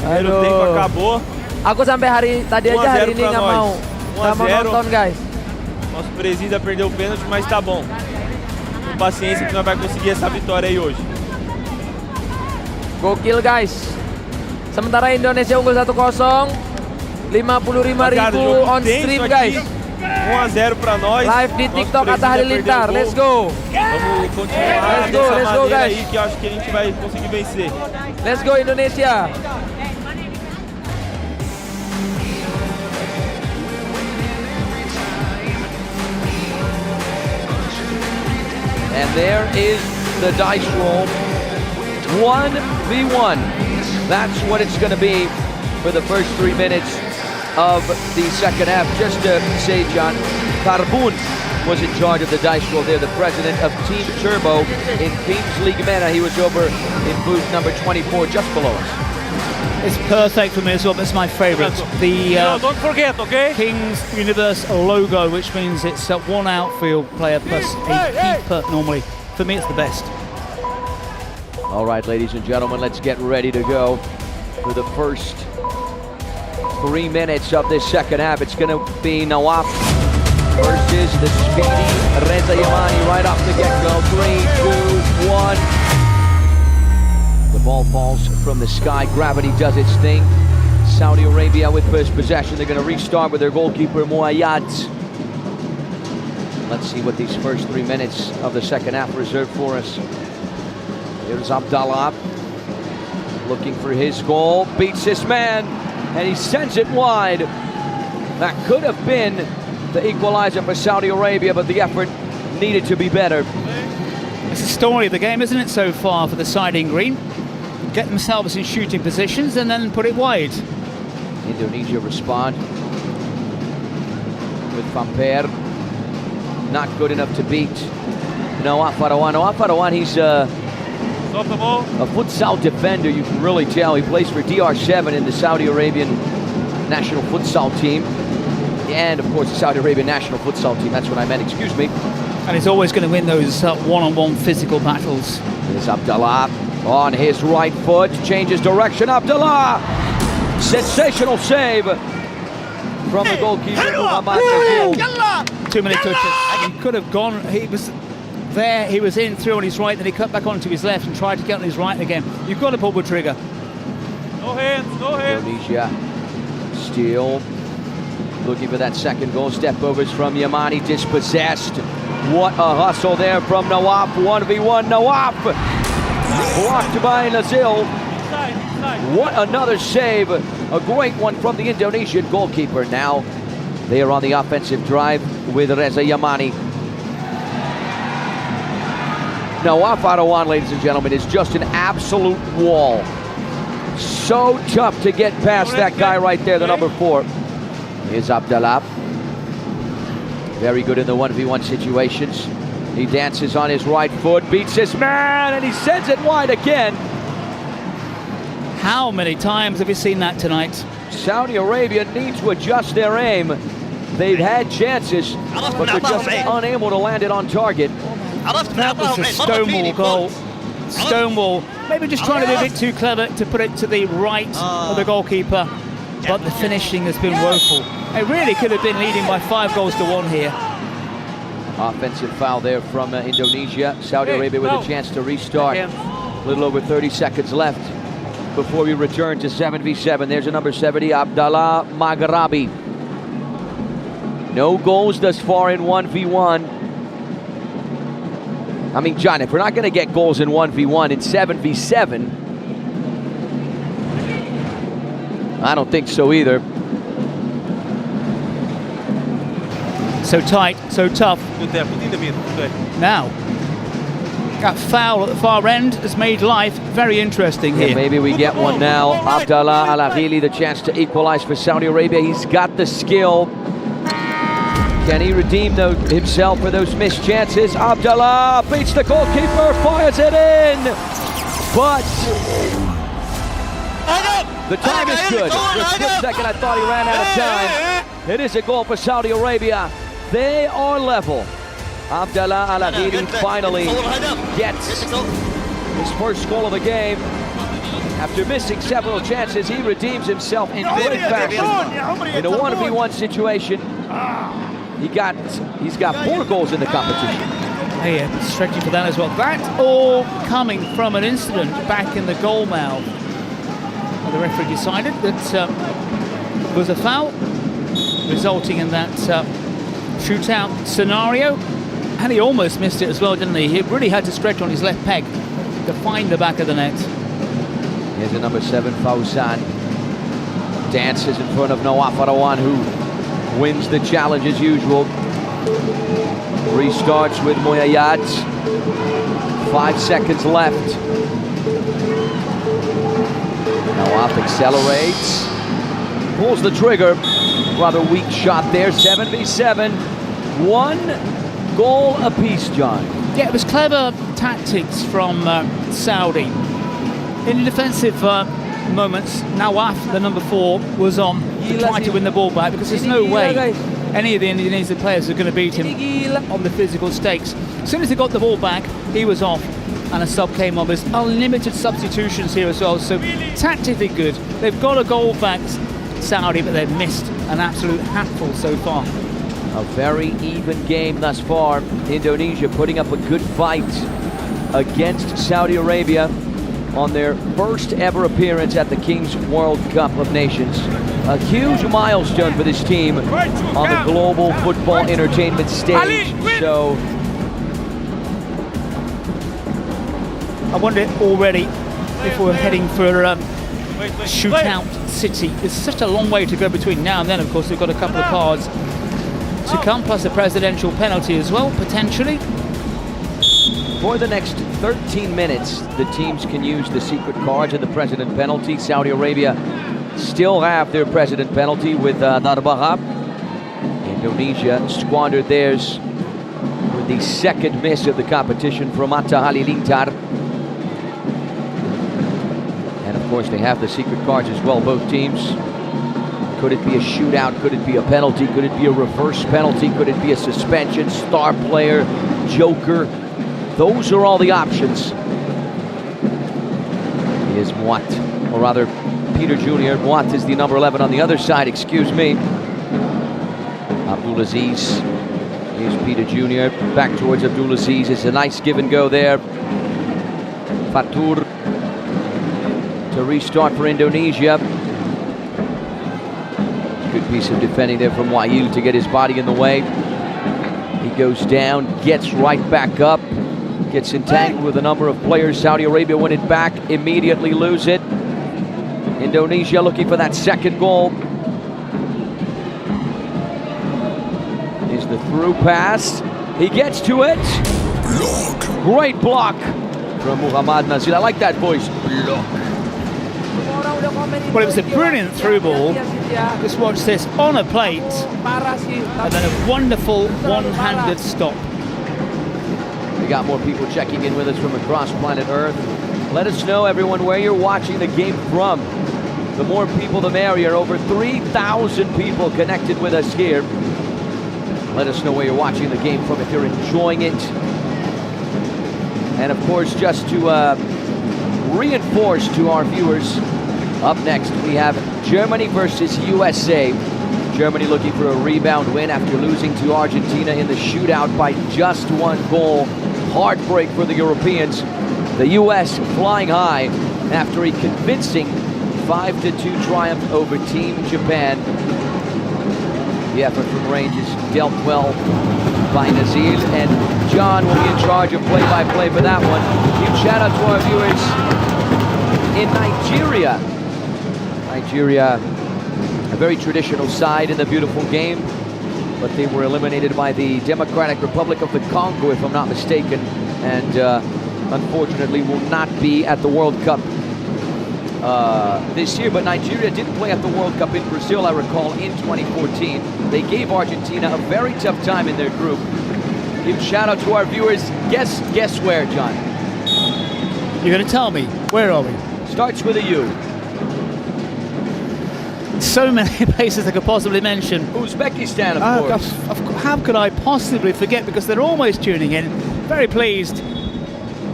Primeiro tempo acabou. Aku sampai tadi aja hari ini nggak mau nonton guys. Nosso presida perdeu o pênalti, mas tá bom. Com paciência que nós vai conseguir essa vitória aí hoje. Gokil guys. Sementara Indonesia unggul 1-0. 55.000 on stream guys. 1-0 para nós. Live di TikTok Atta Halilintar. Let's go. Vamos continuar Let's go guys. aí que eu acho que a gente vai conseguir vencer. Let's go Indonesia. And there is the dice roll. 1v1. That's what it's going to be for the first 3 minutes of the second half. Just to say, John, Carbun was in charge of the dice roll there, the president of Team Turbo in Kings League Mena. He was over in booth number 24, just below us. It's perfect for me as well. That's my favorite. The don't forget, okay? Kings Universe logo, which means it's 1 outfield player plus a keeper normally. For me, it's the best. All right, ladies and gentlemen, let's get ready to go for the first 3 minutes of this second half. It's going to be Nawaf versus the speedy Reza Yamani right off the get-go. 3, 2, 1. The ball falls from the sky. Gravity does its thing. Saudi Arabia with first possession. They're going to restart with their goalkeeper, Muayyad. Let's see what these first 3 minutes of the second half reserve for us. Here's Abdallah looking for his goal. Beats this man, and he sends it wide. That could have been the equalizer for Saudi Arabia, but the effort needed to be better. It's the story of the game, isn't it, so far for the side in green? Get themselves in shooting positions and then put it wide. Indonesia respond with Famper. Not good enough to beat Noah Farawan. Noah Farawan, he's a futsal defender, you can really tell. He plays for DR7 in the Saudi Arabian national futsal team. And of course the Saudi Arabian national futsal team, that's what I meant, excuse me. And he's always going to win those one-on-one physical battles. Here's Abdallah on his right foot, changes direction, Abdallah! Sensational save from the goalkeeper, Muhammad Nazil. Too many touches. He could have gone, he was there, he was in through on his right, then he cut back onto his left and tried to get on his right again. You've got to pull the trigger. No hands, no hands. Indonesia still looking for that second goal. Step overs from Yamani, dispossessed. What a hustle there from Nawaf. 1v1 Nawaf. Blocked by Nazil. What another save. A great one from the Indonesian goalkeeper. Now they are on the offensive drive with Reza Yamani. Nawaf Arawan, ladies and gentlemen, is just an absolute wall. So tough to get past that guy right there, the number 4. Here's Abdallah. Very good in the 1v1 situations. He dances on his right foot, beats his man, and he sends it wide again. How many times have you seen that tonight? Saudi Arabia needs to adjust their aim. They've had chances, but they're just unable to land it on target. That was a stonewall goal. Stonewall. Maybe just trying to be a bit too clever to put it to the right of the goalkeeper, but the finishing has been woeful. It really could have been leading by 5-1 here. Offensive foul there from Indonesia. Saudi Arabia with a chance to restart. A little over 30 seconds left before we return to 7v7. There's a number 70, Abdallah Maghrabi. No goals thus far in 1v1. I mean, John, if we're not going to get goals in 1v1 in 7v7, I don't think so either. So tight, so tough. Now, that foul at the far end has made life very interesting here. Yeah, maybe we get one now. Abdallah Al-Aghili, the chance to equalize for Saudi Arabia. He's got the skill. Can he redeem himself for those missed chances? Abdallah beats the goalkeeper, fires it in. But the time is good. For a split second, I thought he ran out of time. It is a goal for Saudi Arabia. They are level. Abdallah Al-Aghili finally gets his first goal of the game. After missing several chances, he redeems himself in great fashion. In a 1v1 situation, he's got 4 goals in the competition. Yeah, stretching for that as well. That all coming from an incident back in the goal mouth. The referee decided that was a foul, resulting in that shootout scenario. And he almost missed it as well, didn't he? He really had to stretch on his left peg to find the back of the net. Here's a number 7, Fawzan. Dances in front of Nawaf Arawan, who wins the challenge as usual. Restarts with Moyayad. 5 seconds left. Nawaf accelerates. Pulls the trigger. Rather weak shot there. 7v7. 1 goal apiece, John. Yeah, it was clever tactics from Saudi. In defensive moments, Nawaf, the number 4, was on to try to win the ball back, because there's no way any of the Indonesian players are going to beat him on the physical stakes. As soon as he got the ball back, he was off, and a sub came on. There's unlimited substitutions here as well, so tactically good. They've got a goal back, Saudi, but they've missed an absolute hatful so far. A very even game thus far. Indonesia putting up a good fight against Saudi Arabia on their first ever appearance at the King's World Cup of Nations. A huge milestone for this team on the global football entertainment stage. So I wonder already if we're heading for shootout city. There's such a long way to go between now and then. Of course, we've got a couple of cards to come, plus a presidential penalty as well, potentially. For the next 13 minutes, the teams can use the secret cards and the president penalty. Saudi Arabia still have their president penalty with Darbaha. Indonesia squandered theirs with the second miss of the competition from Atta Halilintar. And of course, they have the secret cards as well, both teams. Could it be a shootout? Could it be a penalty? Could it be a reverse penalty? Could it be a suspension? Star player, joker? Those are all the options. Here's Moat, or rather Peter Jr. Moat is the number 11 on the other side, excuse me. Abdulaziz. Here's Peter Jr. back towards Abdulaziz. It's a nice give and go there. Fatur to restart for Indonesia. Good piece of defending there from Wail to get his body in the way. He goes down, gets right back up, gets entangled with a number of players. Saudi Arabia win it back, immediately lose it. Indonesia looking for that second goal. Is the through pass. He gets to it. Block. Great block from Muhammad Nazir. I like that voice. Block. Well, it was a brilliant through ball. Just watch this, on a plate, and then a wonderful one-handed stop. We got more people checking in with us from across planet Earth. Let us know, everyone, where you're watching the game from. The more people, the merrier. Over 3,000 people connected with us here. Let us know where you're watching the game from, if you're enjoying it. And of course, just to reinforce to our viewers, up next we have Germany versus USA. Germany looking for a rebound win after losing to Argentina in the shootout by just 1 goal. Heartbreak for the Europeans. The US flying high after a convincing 5-2 triumph over Team Japan. The effort from range is dealt well by Nazir, and John will be in charge of play-by-play for that one. Huge shout out to our viewers in Nigeria. Nigeria, a very traditional side in the beautiful game, but they were eliminated by the Democratic Republic of the Congo, if I'm not mistaken, and unfortunately will not be at the World Cup this year. But Nigeria did play at the World Cup in Brazil, I recall, in 2014. They gave Argentina a very tough time in their group. Give shout out to our viewers. Guess where, John? You're going to tell me. Where are we? Starts with a U. So many places I could possibly mention. Uzbekistan, of course. How could I possibly forget? Because they're always tuning in. Very pleased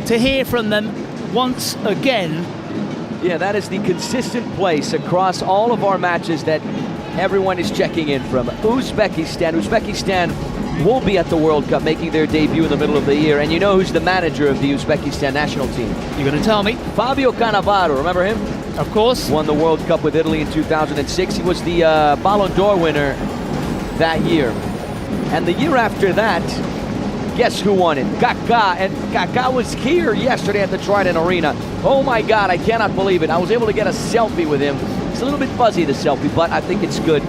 to hear from them once again. Yeah, that is the consistent place across all of our matches that everyone is checking in from. Uzbekistan. Uzbekistan will be at the World Cup, making their debut in the middle of the year. And you know who's the manager of the Uzbekistan national team? You're going to tell me? Fabio Cannavaro, remember him? Of course. Won the World Cup with Italy in 2006. He was the Ballon d'Or winner that year. And the year after that, guess who won it? Kaká. And Kaká was here yesterday at the Trident Arena. Oh my God, I cannot believe it. I was able to get a selfie with him. It's a little bit fuzzy, the selfie, but I think it's good.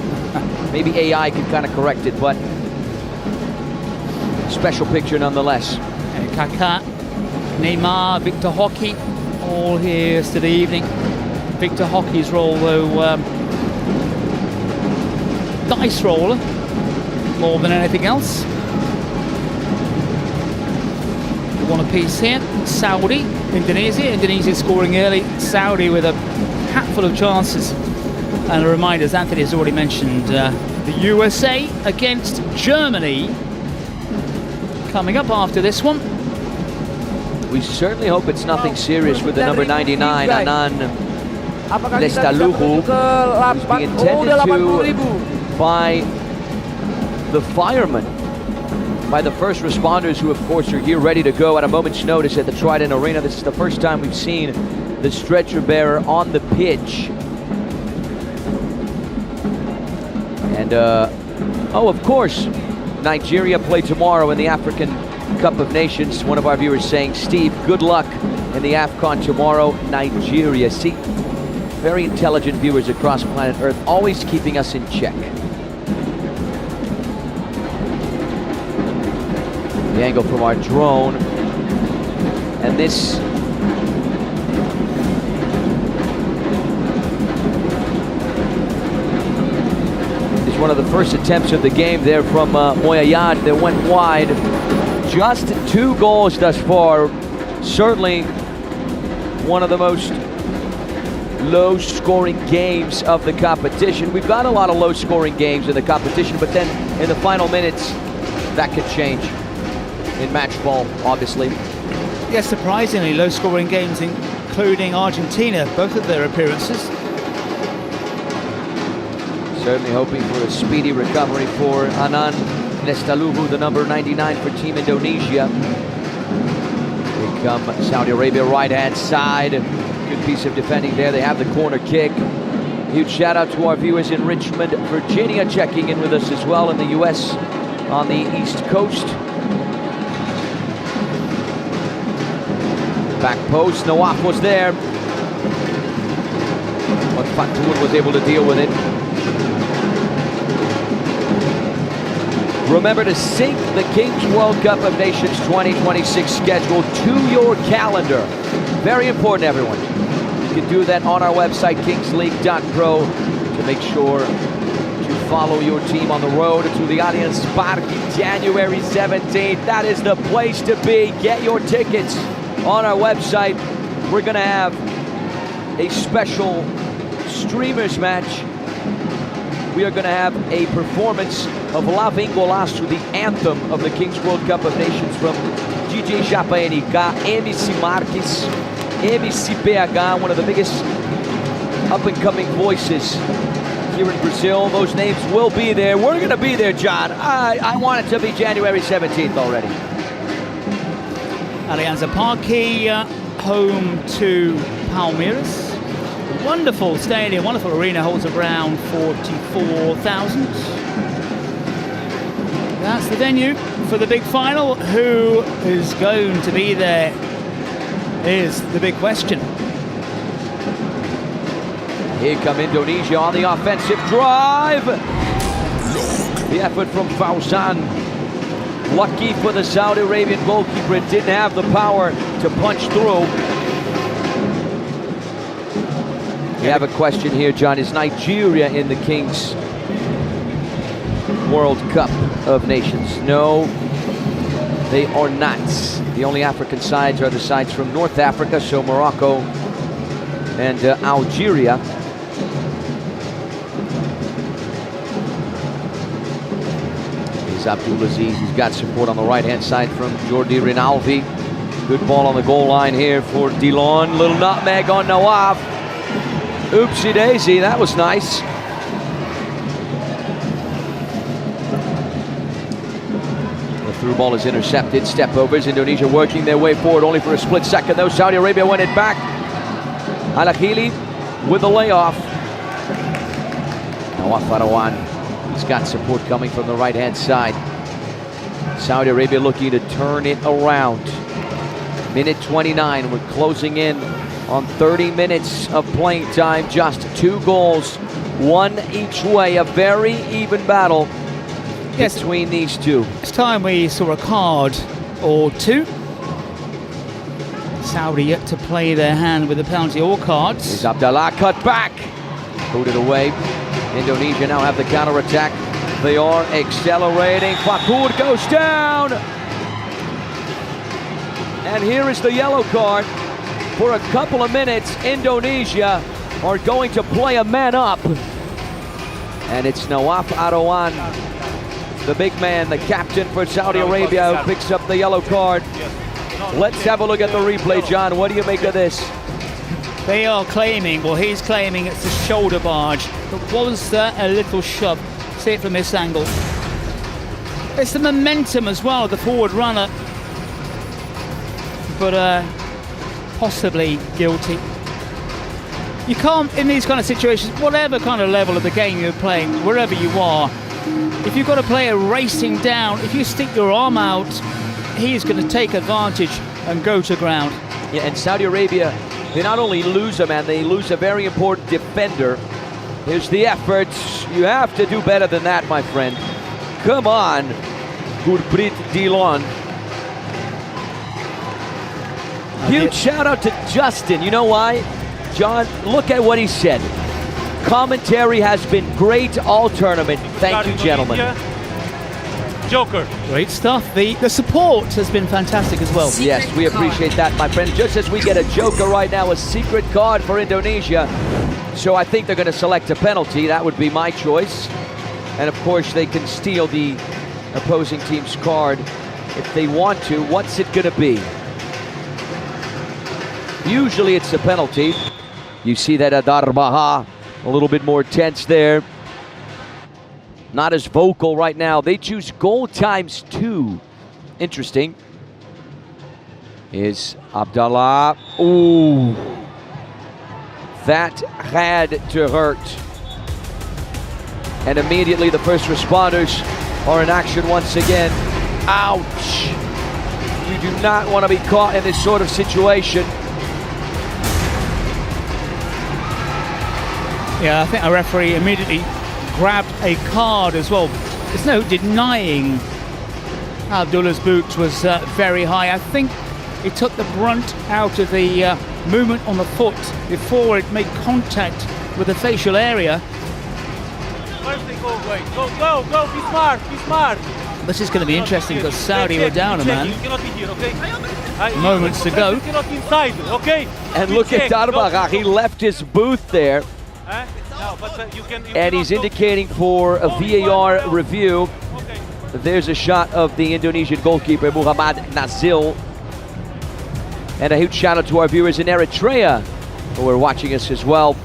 Maybe AI can kind of correct it, but special picture nonetheless. And Kaká, Neymar, Victor Hockey, all here yesterday evening. Victor Hockey's role, though, dice roller more than anything else. One apiece here. Saudi, Indonesia. Indonesia scoring early. Saudi with a hatful of chances. And a reminder, as Anthony has already mentioned, the USA against Germany coming up after this one. We certainly hope it's nothing serious with the number 99, Anan Lestaluhu, who's being tended to by the firemen, by the first responders, who of course are here ready to go at a moment's notice at the Trident Arena. This is the first time we've seen the stretcher bearer on the pitch. And oh, of course, Nigeria play tomorrow in the African Cup of Nations. One of our viewers saying, Steve, good luck in the AFCON tomorrow, Nigeria. See, very intelligent viewers across planet Earth, always keeping us in check. The angle from our drone, and this is one of the first attempts of the game there from Moyayad that went wide. Just 2 goals thus far. Certainly one of the most low-scoring games of the competition. We've got a lot of low-scoring games in the competition, but then in the final minutes, that could change in match ball, obviously. Yes, surprisingly low-scoring games, including Argentina, both of their appearances. Certainly hoping for a speedy recovery for Anan Nestaluhu, the number 99 for Team Indonesia. Here come Saudi Arabia, right-hand side. Good piece of defending there. They have the corner kick. Huge shout out to our viewers in Richmond, Virginia, checking in with us as well in the US on the East Coast. Back post, Nawaf was there, but Fatur was able to deal with it. Remember to sync the Kings World Cup of Nations 2026 schedule to your calendar. Very important, everyone. You can do that on our website, kingsleague.pro, to make sure to follow your team on the road to the Allianz Parque January 17th. That is the place to be. Get your tickets on our website. We're going to have a special streamers match. We are going to have a performance of La Vingolaço, the anthem of the Kings World Cup of Nations, from DJ Japaenica, MC Marques, MC PH, one of the biggest up-and-coming voices here in Brazil. Those names will be there. We're going to be there, John. I want it to be January 17th already. Allianz Parque, home to Palmeiras. Wonderful stadium, wonderful arena, holds around 44,000. That's the venue for the big final. Who is going to be there is the big question. Here come Indonesia on the offensive drive. The effort from Fauzan. Lucky for the Saudi Arabian goalkeeper, it didn't have the power to punch through. We have a question here, John. Is Nigeria in the Kings World Cup of Nations? No, they are not. The only African sides are the sides from North Africa, so Morocco and Algeria. Here's Abdulaziz. He's got support on the right-hand side from Jordi Rinaldi. Good ball on the goal line here for Dillon. Little nutmeg on Nawaf. Oopsie daisy, that was nice. The through ball is intercepted. Step overs. Indonesia working their way forward only for a split second, though. Saudi Arabia won it back. Al-Akhili with the layoff. Nawaf Farawan. He's got support coming from the right-hand side. Saudi Arabia looking to turn it around. Minute 29. We're closing in on 30 minutes of playing time, just 2 goals, 1 each way. A very even battle between these two. This time we saw a card or 2. Saudi yet to play their hand with the penalty or cards. Here's Abdallah, cut back, put it away. Indonesia now have the counter-attack. They are accelerating. Fakur goes down. And here is the yellow card. For a couple of minutes, Indonesia are going to play a man up. And it's Nawaf Arawan, the big man, the captain for Saudi Arabia, who picks up the yellow card. Let's have a look at the replay, John. What do you make of this? They are claiming, well, he's claiming it's a shoulder barge. But was there a little shove? See it from this angle. It's the momentum as well, the forward runner. But possibly guilty. You can't, in these kind of situations, whatever kind of level of the game you're playing, wherever you are, if you've got a player racing down, if you stick your arm out, he's going to take advantage and go to ground. Yeah, and Saudi Arabia, they not only lose a man, they lose a very important defender. Here's the effort. You have to do better than that, my friend. Come on, Gurpreet Dillon. Huge shout out to Justin. You know why? John, look at what he said. Commentary has been great all tournament. Thank you, gentlemen. Joker. Great stuff. The support has been fantastic as well. Yes, we appreciate that, my friend. Just as we get a joker right now, a secret card for Indonesia. So I think they're going to select a penalty. That would be my choice. And of course, they can steal the opposing team's card if they want to. What's it going to be? Usually it's a penalty. You see that Adarbaha a little bit more tense there. Not as vocal right now. They choose goal times 2. Interesting. Is Abdallah. Ooh. That had to hurt. And immediately the first responders are in action once again. Ouch. You do not want to be caught in this sort of situation. Yeah, I think a referee immediately grabbed a card as well. There's no denying Abdullah's boot was very high. I think it took the brunt out of the movement on the foot before it made contact with the facial area. Go, be smart. This is going to be interesting because Saudi were down a man. You cannot be here, okay? Moments to go. You cannot be inside, okay? And look at Darbaga, he left his booth there. And he's indicating for a VAR review. There's a shot of the Indonesian goalkeeper, Muhammad Nazil. And a huge shout out to our viewers in Eritrea who are watching us as well.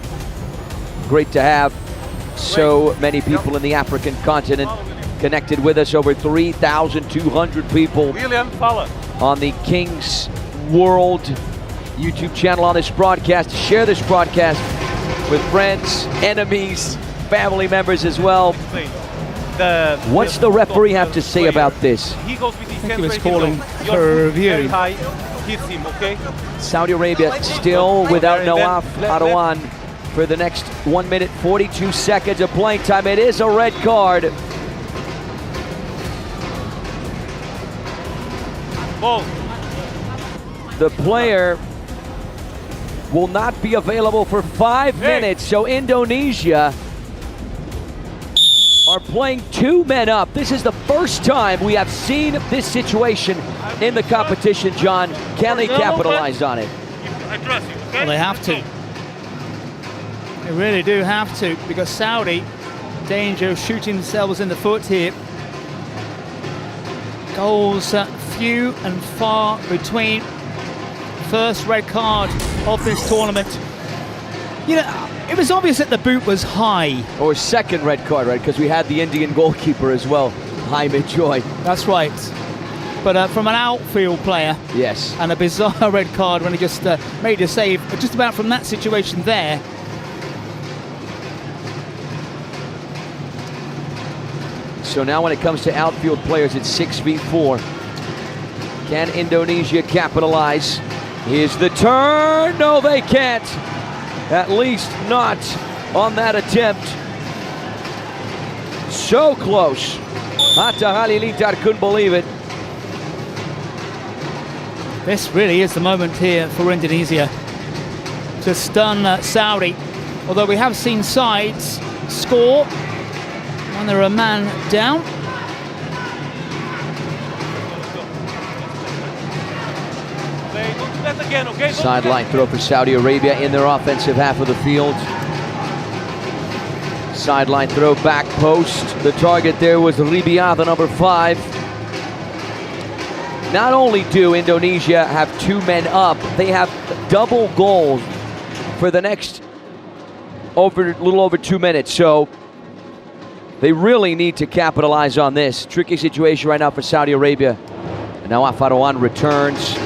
Great to have so many people in the African continent connected with us. Over 3,200 people on the King's World YouTube channel on this broadcast. Share this broadcast with friends, enemies, family members as well. What's the referee have to say about this? I think he was calling for a review. Saudi Arabia still without Nawaf Arawan for the next 1 minute 42 seconds of playing time. It is a red card. The player will not be available for 5 minutes, so Indonesia are playing 2 men up. This is the first time we have seen this situation in the competition, John. Can they capitalize on it? Well, they have to. They really do have to, because Saudi, danger of shooting themselves in the foot here. Goals few and far between. First red card of this tournament. You know, it was obvious that the boot was high. Or second red card, right? Because we had the Indian goalkeeper as well, Jaime Joy. That's right. But from an outfield player. Yes. And a bizarre red card when he just made a save, just about from that situation there. So now when it comes to outfield players, it's 6v4. Can Indonesia capitalize? Here's the turn. No, they can't. At least not on that attempt. So close. Hatta Halilintar couldn't believe it. This really is the moment here for Indonesia to stun Saudi. Although we have seen sides score when they're a man down. Sideline throw for Saudi Arabia in their offensive half of the field. Sideline throw, back post. The target there was Ribia, the number 5. Not only do Indonesia have 2 men up, they have double goals for the next little over 2 minutes. So they really need to capitalize on this. Tricky situation right now for Saudi Arabia. And now Afaroan returns.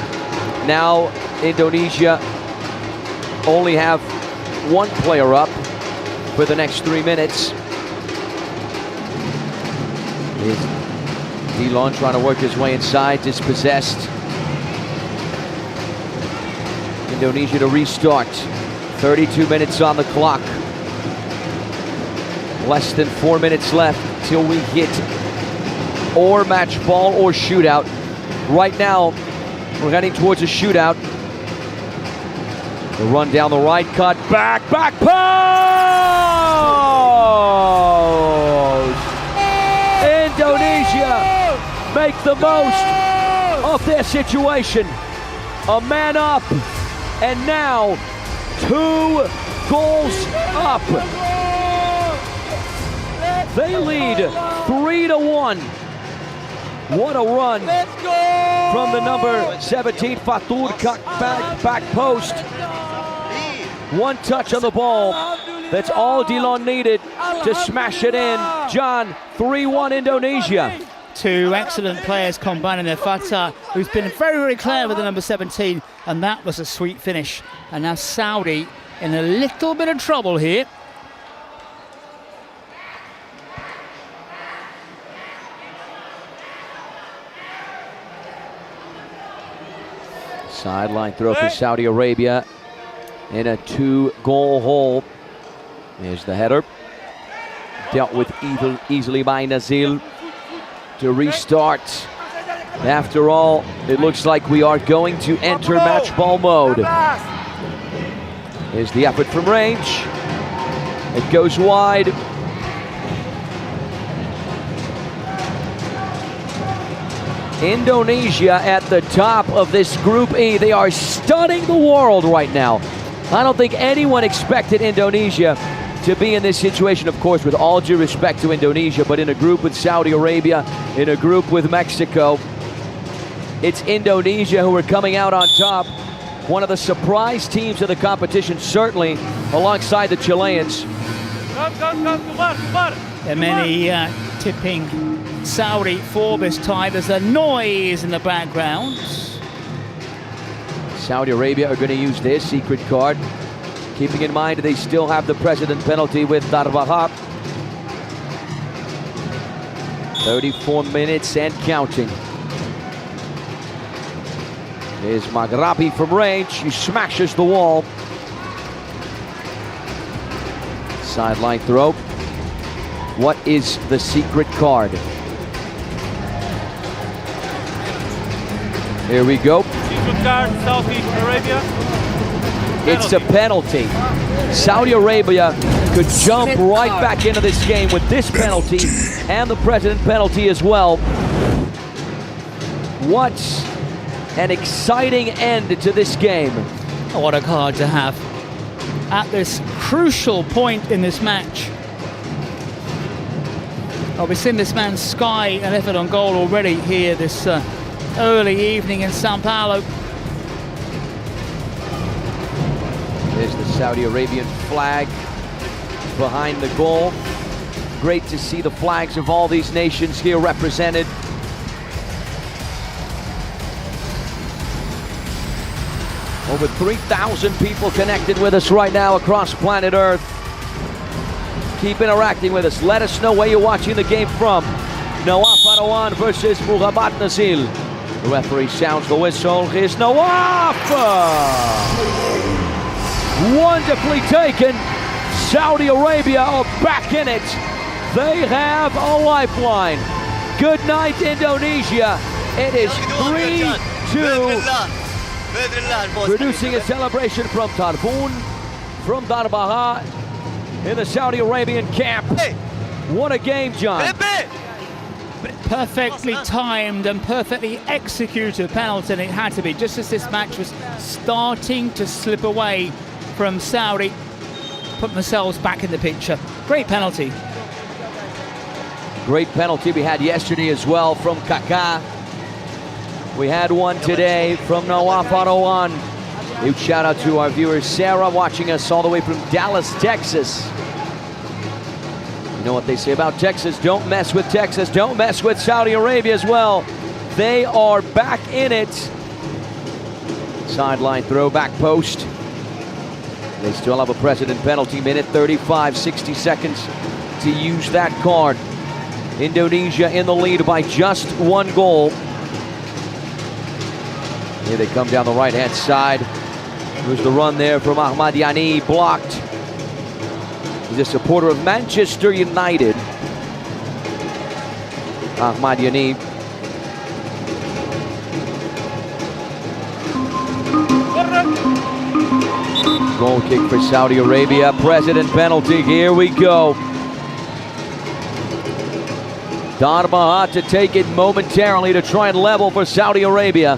Now Indonesia only have 1 player up for the next 3 minutes. Elon trying to work his way inside, dispossessed. Indonesia to restart. 32 minutes on the clock. Less than 4 minutes left till we hit or match ball or shootout. Right now, we're heading towards a shootout. The run down the right, cut back post! Indonesia make the most of their situation. A man up, and now 2 goals up. They lead 3-1. What a run from the number 17, Fatur, back post. 1 touch on the ball. That's all Dillon needed to smash it in. John, 3-1 Indonesia. 2 excellent players combining there. Fatah, who's been very, very clever with the number 17, and that was a sweet finish. And now Saudi in a little bit of trouble here. Sideline throw for Saudi Arabia in a 2-goal hole. Here's the header. Dealt with easily by Nazil to restart. After all, it looks like we are going to enter match ball mode. Here's the effort from range. It goes wide. Indonesia at the top of this Group E. They are stunning the world right now. I don't think anyone expected Indonesia to be in this situation, of course, with all due respect to Indonesia, but in a group with Saudi Arabia, in a group with Mexico. It's Indonesia who are coming out on top. One of the surprise teams of the competition, certainly, alongside the Chileans. And many tipping Saudi for this tie. There's a noise in the background. Saudi Arabia are going to use their secret card, keeping in mind they still have the president penalty with Darbaha. 34 minutes and counting. Here's Maghrabi from range. He smashes the wall. Sideline throw. What is the secret card? Here we go. Secret card, Southeast Arabia. It's a penalty. Saudi Arabia could jump right back into this game with this penalty and the president penalty as well. What an exciting end to this game. Oh, what a card to have at this crucial point in this match. Oh, we've seen this man sky an effort on goal already here this early evening in São Paulo. There's the Saudi Arabian flag behind the goal. Great to see the flags of all these nations here represented. Over 3,000 people connected with us right now across planet Earth. Keep interacting with us. Let us know where you're watching the game from. Nawaf Arawan versus Muhammad Nazil. The referee sounds the whistle. Here's Nawaf! Wonderfully taken. Saudi Arabia are back in it. They have a lifeline. Good night, Indonesia. It is 3-2. Producing a celebration from Tarbun, from Darbaha in the Saudi Arabian camp. What a game, John. Perfectly timed and perfectly executed penalty, and it had to be, just as this match was starting to slip away from Saudi, put themselves back in the picture. Great penalty. Great penalty we had yesterday as well from Kaká. We had one today from Nawaf Arawan. Huge shout out to our viewer Sarah, watching us all the way from Dallas, Texas. You know what they say about Texas? Don't mess with Texas. Don't mess with Saudi Arabia as well. They are back in it. Sideline throw, back post. They still have a precedent penalty. Minute 35, 60 seconds to use that card. Indonesia in the lead by just 1 goal. Here they come down the right-hand side. There's the run there from Ahmad Yani, blocked. He's a supporter of Manchester United. Ahmad Yani. Goal kick for Saudi Arabia. President penalty. Here we go. Darbaha to take it momentarily to try and level for Saudi Arabia.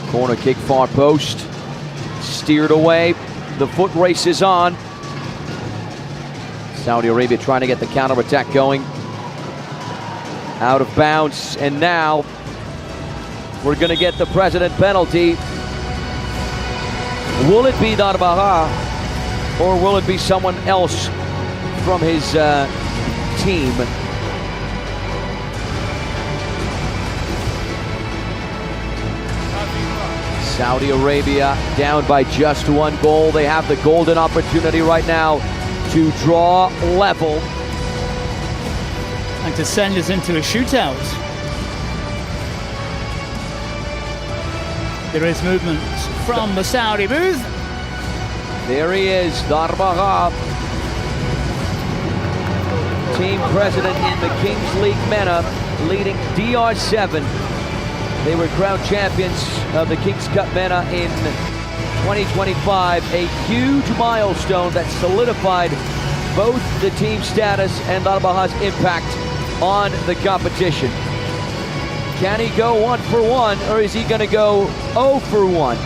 Corner kick, far post. Steered away. The foot race is on. Saudi Arabia trying to get the counter-attack going. Out of bounds, and now we're going to get the president penalty. Will it be Darbaha, or will it be someone else from his team? Saudi Arabia down by just 1 goal. They have the golden opportunity right now to draw level and to send us into a shootout. There is movement from the Saudi booth. There he is, Darbaha, team president in the Kings League MENA, leading DR7. They were crowned champions of the Kings Cup MENA in 2025, a huge milestone that solidified both the team status and Darbaha's impact on the competition. Can he go 1 for 1, or is he going to go 0 for 1?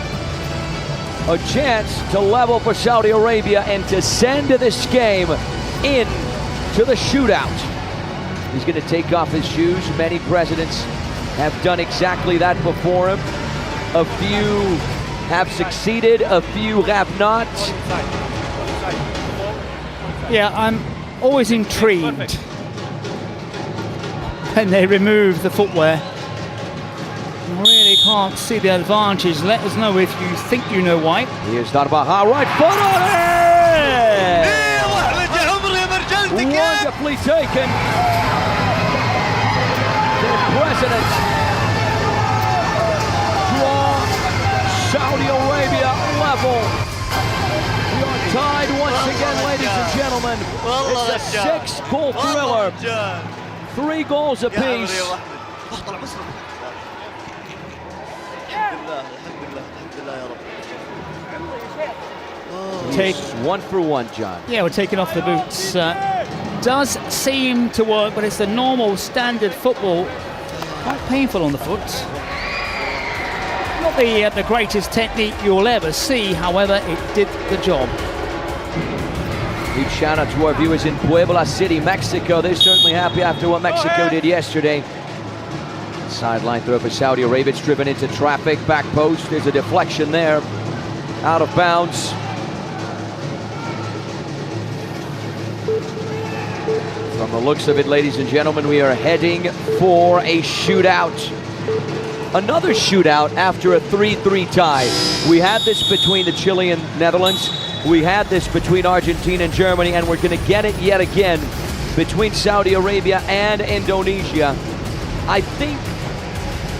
A chance to level for Saudi Arabia and to send this game in to the shootout. He's going to take off his shoes. Many presidents have done exactly that before him. A few have succeeded, a few have not. Yeah, I'm always intrigued when they remove the footwear. I really can't see the advantage. Let us know if you think you know why. Here's Darbaha, right foot on it! Wonderfully taken. The president draw Saudi Arabia level. We are tied once again, ladies and gentlemen. It's a 6-goal thriller. 3 goals apiece. Take 1 for 1, John. Yeah, we're taking off the boots. Does seem to work, but it's the normal standard football. Quite painful on the foot. Not the greatest technique you'll ever see, however, it did the job. Huge shout out to our viewers in Puebla City, Mexico. They're certainly happy after what Mexico did yesterday. Sideline throw for Saudi Arabia. It's driven into traffic. Back post. There's a deflection there. Out of bounds. From the looks of it, ladies and gentlemen, we are heading for a shootout. Another shootout after a 3-3 tie. We had this between the Chile and Netherlands. We had this between Argentina and Germany, and we're going to get it yet again between Saudi Arabia and Indonesia. I think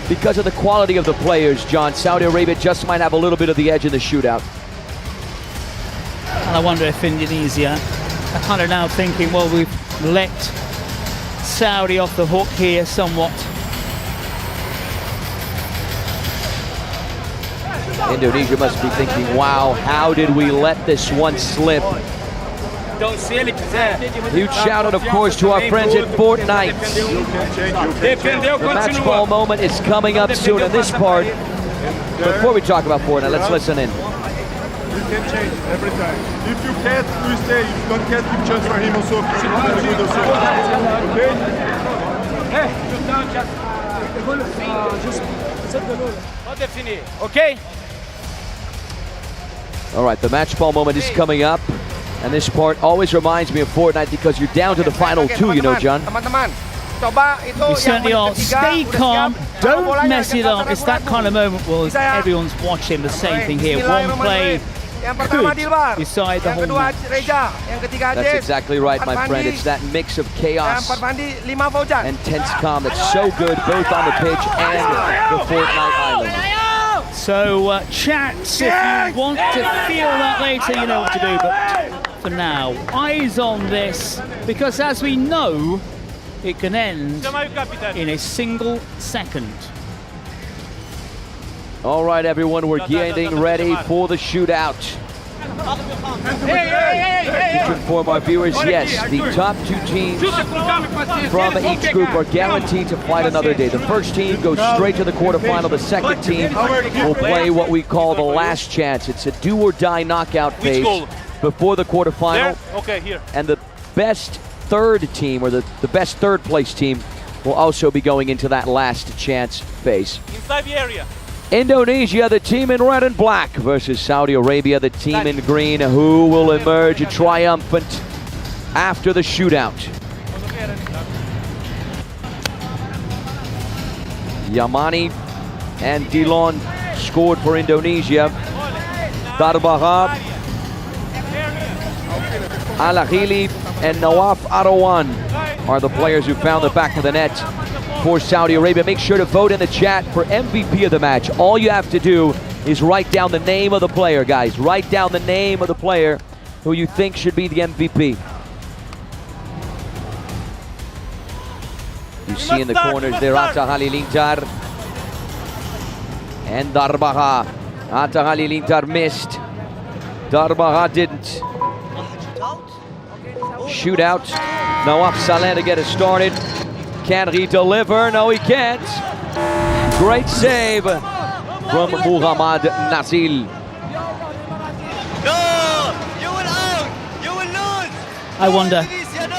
because of the quality of the players, John, Saudi Arabia just might have a little bit of the edge in the shootout. And I wonder if Indonesia are kind of now thinking, well, we've let Saudi off the hook here somewhat. Indonesia must be thinking, wow, how did we let this one slip? Huge shout out, of course, to our friends at Fortnite. The match ball moment is coming up soon in this part. Before we talk about Fortnite, let's listen in. You can change every time. If you can't, you stay. If you don't get, give chance for him also. Very good also. Okay? All right, the match ball moment is coming up. And this part always reminds me of Fortnite because you're down to the final 2, you know, John. You certainly are. Stay calm. Don't mess it up. It's that kind of moment where everyone's watching. The same thing here. One play could decide the whole match. That's exactly right, my friend. It's that mix of chaos and tense calm that's so good both on the pitch and the Fortnite island. So chats, if you want to feel that later, you know what to do. But for now, eyes on this, because as we know, it can end in a single second. All right, everyone, we're getting ready for the shootout. To inform our viewers, yes, the top 2 teams from each group are guaranteed to fight another day. The first team goes straight to the quarterfinal. The second team will play what we call the last chance. It's a do-or-die knockout phase before the quarterfinal. Okay, here. And the best third team, or the best third place team, will also be going into that last chance phase. Inside the area. Indonesia, the team in red and black, versus Saudi Arabia, the team in green, who will emerge triumphant after the shootout. Yamani and Dilon scored for Indonesia. Darbaha, Al-Akhili, and Nawaf Arawan are the players who found the back of the net for Saudi Arabia. Make sure to vote in the chat for MVP of the match. All you have to do is write down the name of the player, guys. Write down the name of the player who you think should be the MVP. You see in the corners there, Atta Halilintar and Darbaha. Atta Halilintar missed. Darbaha didn't. Shootout. Nawaf Saleh to get it started. Can he deliver? No, he can't. Great save from Muhammad Nazil. I wonder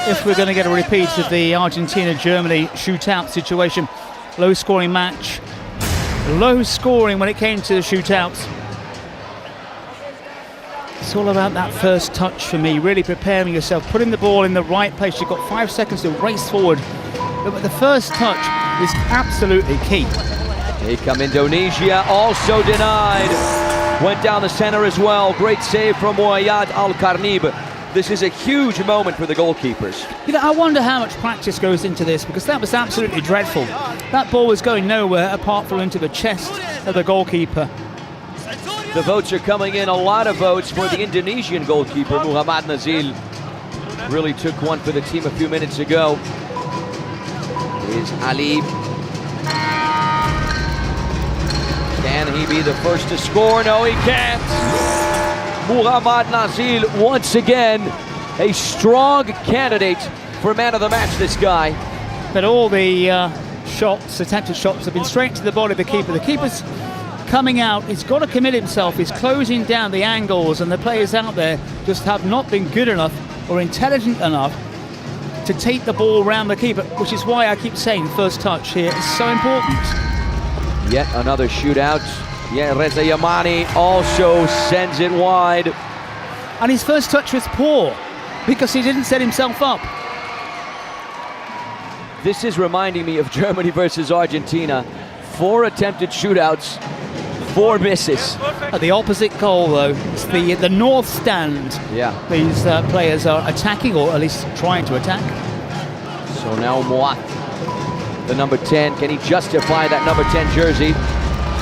if we're going to get a repeat of the Argentina-Germany shootout situation. Low-scoring match. Low scoring when it came to the shootouts. It's all about that first touch for me, really preparing yourself, putting the ball in the right place. You've got 5 seconds to race forward. But the first touch is absolutely key. Here come Indonesia, also denied. Went down the center as well. Great save from Muayyad Al-Karnib. This is a huge moment for the goalkeepers. You know, I wonder how much practice goes into this, because that was absolutely dreadful. That ball was going nowhere apart from into the chest of the goalkeeper. The votes are coming in, a lot of votes for the Indonesian goalkeeper, Muhammad Nazil. Really took one for the team a few minutes ago. Is Ali. Can he be the first to score? No, he can't. Muhammad Nazil, once again, a strong candidate for man of the match, this guy. But all the attempted shots have been straight to the body of the keeper. The keeper's coming out, he's got to commit himself, he's closing down the angles, and the players out there just have not been good enough or intelligent enough to take the ball around the keeper, which is why I keep saying first touch here is so important. Yet another shootout. Yeah, Reza Yamani also sends it wide. And his first touch was poor because he didn't set himself up. This is reminding me of Germany versus Argentina. 4 attempted shootouts, 4 misses. The opposite goal, though, it's the north stand. Yeah. These players are attacking, or at least trying to attack. So now Moat, the number 10. Can he justify that number 10 jersey?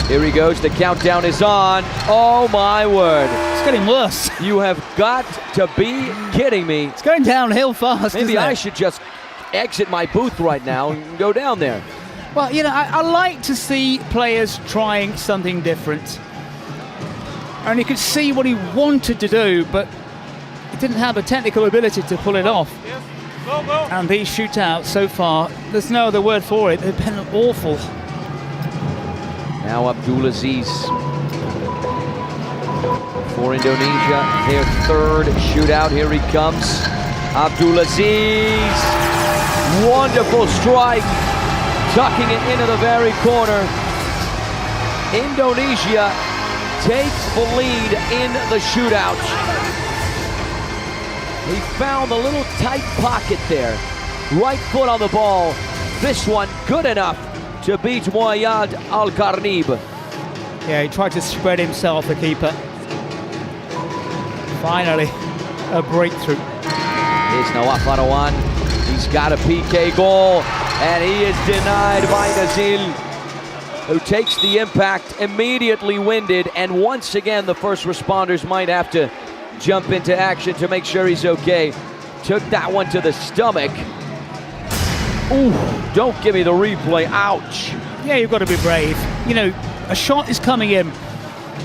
Here he goes. The countdown is on. Oh, my word. It's getting worse. You have got to be kidding me. It's going downhill fast, Maybe isn't it? I should just exit my booth right now and go down there. Well, you know, I like to see players trying something different. And you could see what he wanted to do, but he didn't have the technical ability to pull it off. Yes. Go, go. And these shootouts so far, there's no other word for it, they've been awful. Now Abdulaziz for Indonesia, their 3rd shootout. Here he comes. Abdulaziz, wonderful strike, tucking it into the very corner. Indonesia takes the lead in the shootout. He found a little tight pocket there. Right foot on the ball. This one good enough to beat Muayyad Al-Karnib. Yeah, he tried to spread himself, the keeper. Finally, a breakthrough. Here's Nawaf Arawan. He's got a PK goal, and he is denied by Nazil, who takes the impact, immediately winded, and once again the first responders might have to jump into action to make sure he's okay. Took that one to the stomach. Ooh, don't give me the replay, ouch. Yeah, you've got to be brave. You know, a shot is coming in,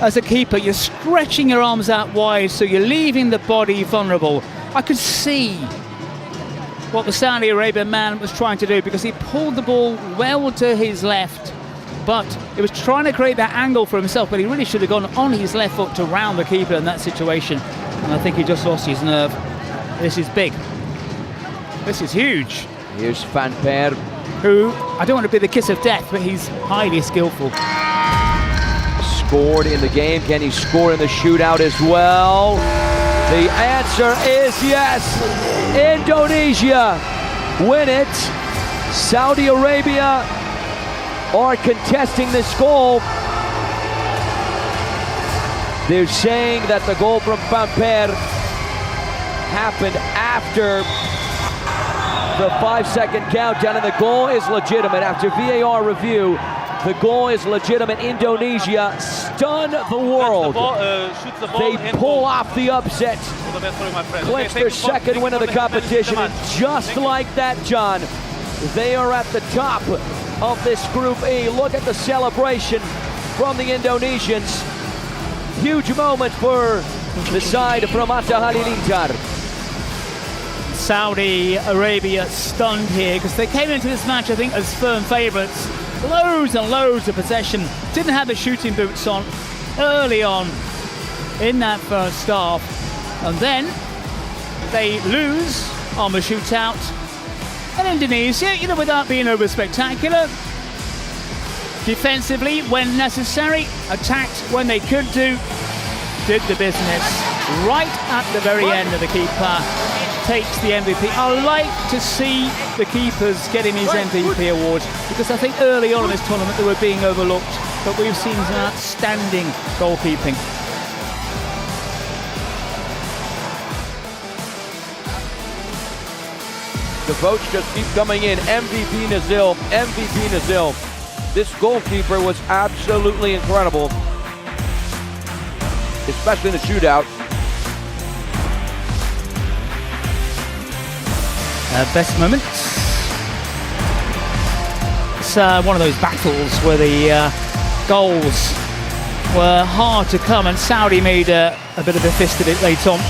as a keeper, you're stretching your arms out wide, so you're leaving the body vulnerable. I could see what the Saudi Arabian man was trying to do, because he pulled the ball well to his left, but he was trying to create that angle for himself, but he really should have gone on his left foot to round the keeper in that situation, and I think he just lost his nerve. This is big. This is huge. Here's Van Per, who, I don't want to be the kiss of death, but he's highly skillful. Scored in the game. Can he score in the shootout as well? The answer is yes. Indonesia win it. Saudi Arabia are contesting this goal. They're saying that the goal from Van Per happened after the 5-second countdown, and the goal is legitimate. After VAR review, the goal is legitimate. Indonesia stun the world. They pull off the upset, clinch their second win of the competition, and just like that, John, they are at the top of this Group E. Look at the celebration from the Indonesians. Huge moment for the side from Atta Halilintar. Saudi Arabia stunned here, because they came into this match, I think, as firm favourites. Loads and loads of possession. Didn't have the shooting boots on early on in that first half. And then they lose on the shootout. And Indonesia, you know, without being over spectacular, defensively when necessary, attacked when they could do, did the business. Right at the very end of the keeper takes the MVP. I like to see the keepers getting his MVP award, because I think early on in this tournament they were being overlooked, but we've seen some outstanding goalkeeping. The votes just keep coming in. MVP Nazil, MVP Nazil. This goalkeeper was absolutely incredible, especially in the shootout. Best moments. It's one of those battles where the goals were hard to come, and Saudi made a bit of a fist of it late on.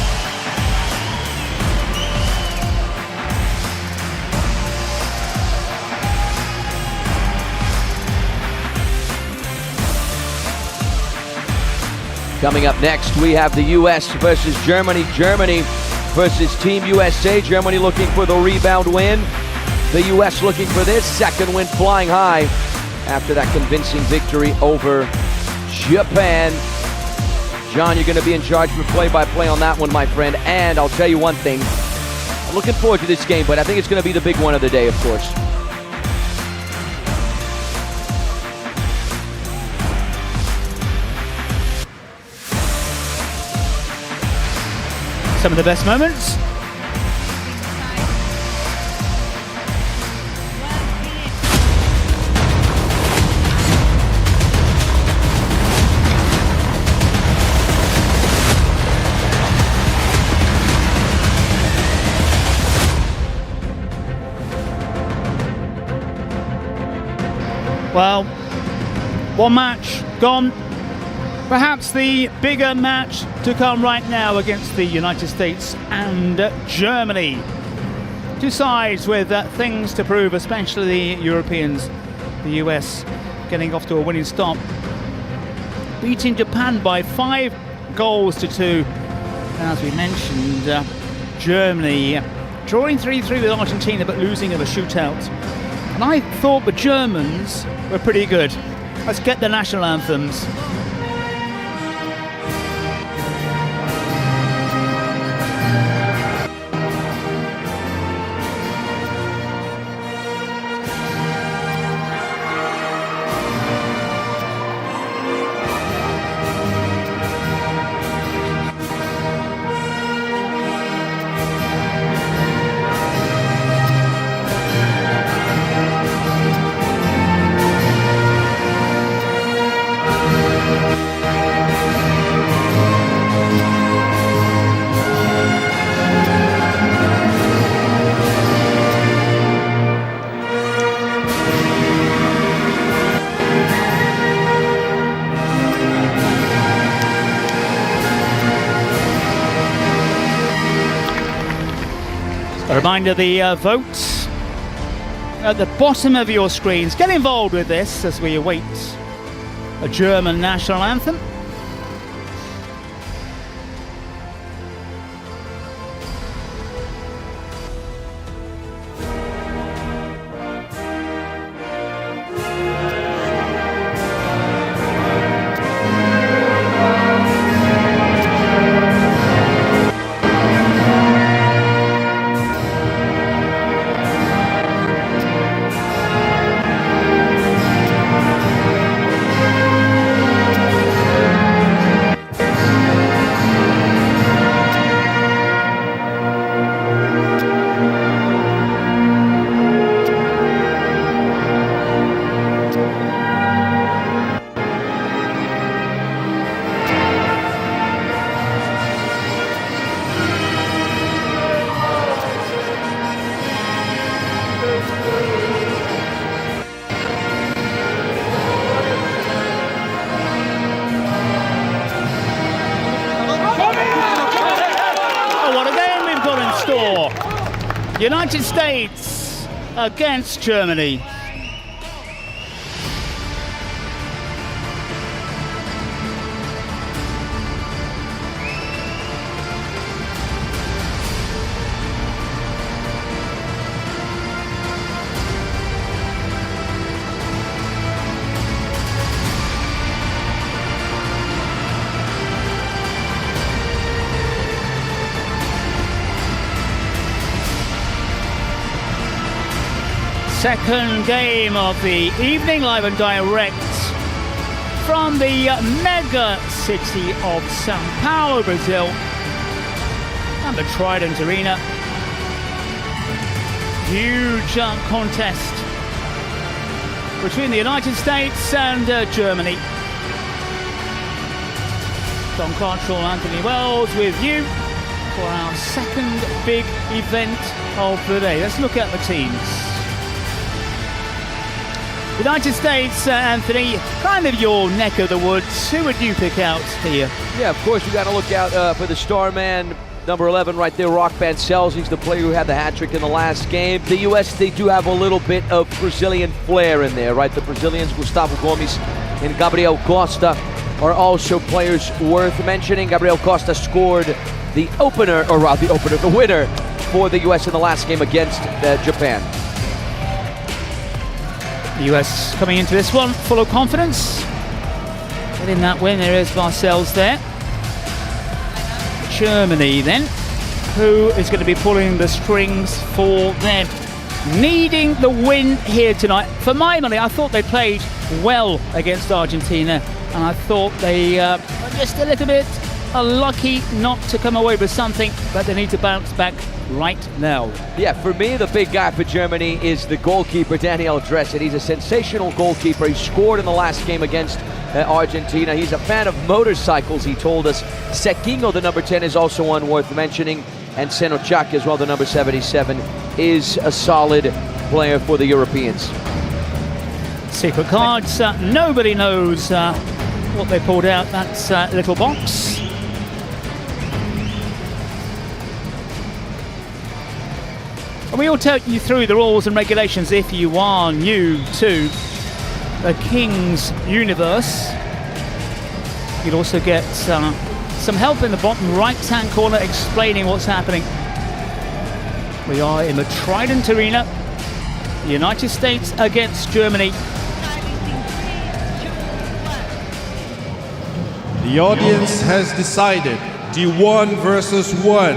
Coming up next, we have the US versus Germany. Germany versus Team USA. Germany looking for the rebound win. The US looking for their second win, flying high after that convincing victory over Japan. John, you're going to be in charge for play-by-play on that one, my friend. And I'll tell you one thing. I'm looking forward to this game, but I think it's going to be the big one of the day, of course. Some of the best moments. Well, one match gone. Perhaps the bigger match to come right now against the United States and Germany. Two sides with things to prove, especially the Europeans. The US getting off to a winning start, beating Japan by 5 goals to 2. As we mentioned, Germany drawing 3-3 with Argentina, but losing in a shootout. And I thought the Germans were pretty good. Let's get the national anthems. Reminder, the votes at the bottom of your screens. Get involved with this as we await a German national anthem. United States against Germany. Second game of the evening, live and direct from the mega city of São Paulo, Brazil, and the Trident Arena. Huge contest between the United States and Germany. Tom Cartrell, Anthony Wells with you for our second big event of the day. Let's look at the teams. United States, Anthony, kind of your neck of the woods. Who would you pick out here? Yeah, of course, you got to look out for the star man, number 11 right there, Rock Bancells. He's the player who had the hat trick in the last game. The U.S., they do have a little bit of Brazilian flair in there, right? The Brazilians, Gustavo Gomes and Gabriel Costa, are also players worth mentioning. Gabriel Costa scored the winner for the U.S. in the last game against Japan. The US coming into this one full of confidence. Getting that win, there is Bancells there. Germany then, who is going to be pulling the strings for them. Needing the win here tonight. For my money, I thought they played well against Argentina, and I thought they were just a little bit unlucky not to come away with something, but they need to bounce back right now. Yeah, for me, the big guy for Germany is the goalkeeper, Daniel Dressen. He's a sensational goalkeeper. He scored in the last game against Argentina. He's a fan of motorcycles, he told us. Sequinho, the number 10, is also one worth mentioning. And Senochak as well, the number 77, is a solid player for the Europeans. Secret cards, nobody knows what they pulled out that little box. And we will take you through the rules and regulations if you are new to the King's universe. You'll also get some help in the bottom right-hand corner explaining what's happening. We are in the Trident Arena, the United States against Germany. The audience has decided the 1 versus 1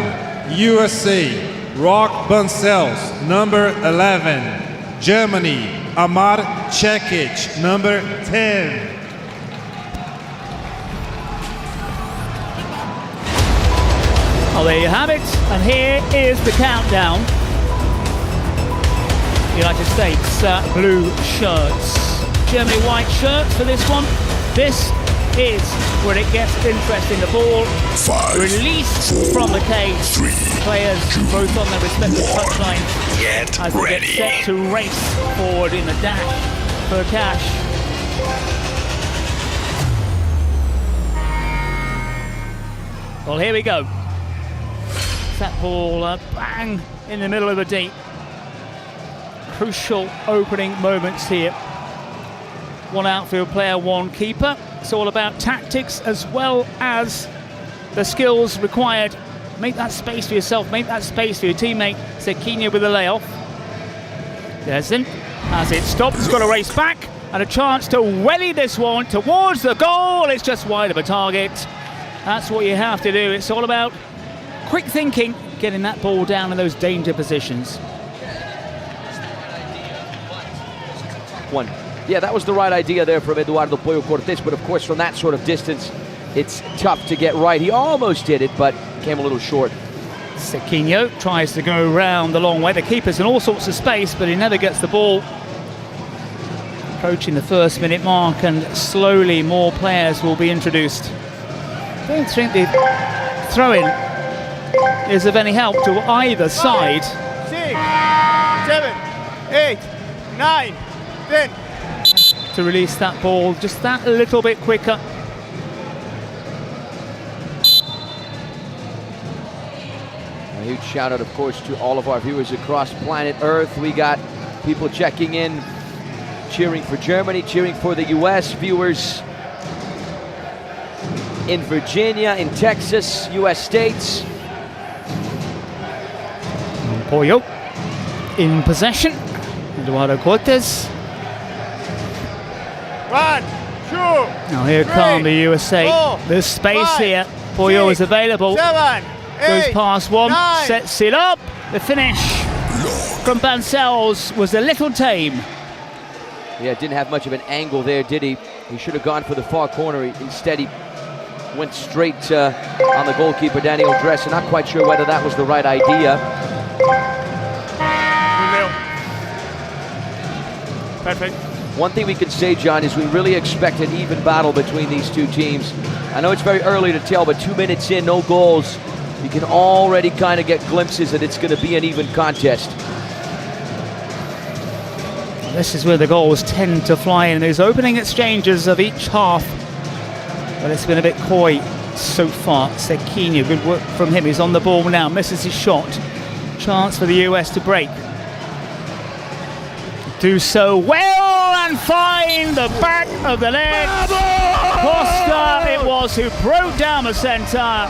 USA. Rock Bancells, number 11. Germany, Amar Cekic, number 10. Well, there you have it, and here is the countdown. United States blue shirts, Germany white shirts for this one. This is where it gets interesting. The ball released from the cage. Players both on their respective touchlines as they get set to race forward in the dash for cash. Well, here we go. Gets that ball bang in the middle of the deep. Crucial opening moments here. One outfield player, one keeper. It's all about tactics as well as the skills required. Make that space for yourself, make that space for your teammate. Sequinho with a layoff. Desden has it stopped, he's got to race back and a chance to welly this one towards the goal. It's just wide of a target. That's what you have to do. It's all about quick thinking, getting that ball down in those danger positions. One. Yeah, that was the right idea there from Eduardo Pollo Cortés, but of course from that sort of distance, it's tough to get right. He almost did it, but came a little short. Sequinho tries to go round the long way. The keeper's in all sorts of space, but he never gets the ball. Approaching the first minute mark, and slowly more players will be introduced. I don't think the throw-in is of any help to either side. 6, 7, 8, 9, 10. To release that ball just that little bit quicker. A huge shout out, of course, to all of our viewers across planet Earth. We got people checking in, cheering for Germany, cheering for the US, viewers in Virginia, in Texas, US states. Pollo in possession. Eduardo Cortés. 1, 2. Now here come the USA. 4, There's space 5, here. Pollo is 6, available. 7, 8, Goes past one, 9. sets it up. The finish from Bancells was a little tame. Yeah, didn't have much of an angle there, did he? He should have gone for the far corner. Instead, he went straight on the goalkeeper, Daniel Dress. Not quite sure whether that was the right idea. Perfect. One thing we can say, John, is we really expect an even battle between these two teams. I know it's very early to tell, but 2 minutes in, no goals. You can already kind of get glimpses that it's going to be an even contest. This is where the goals tend to fly in, those opening exchanges of each half. But it's been a bit coy so far. Sequinho, good work from him. He's on the ball now, misses his shot. Chance for the US to break. Do so well and find the back of the net. Costa it was who broke down the centre.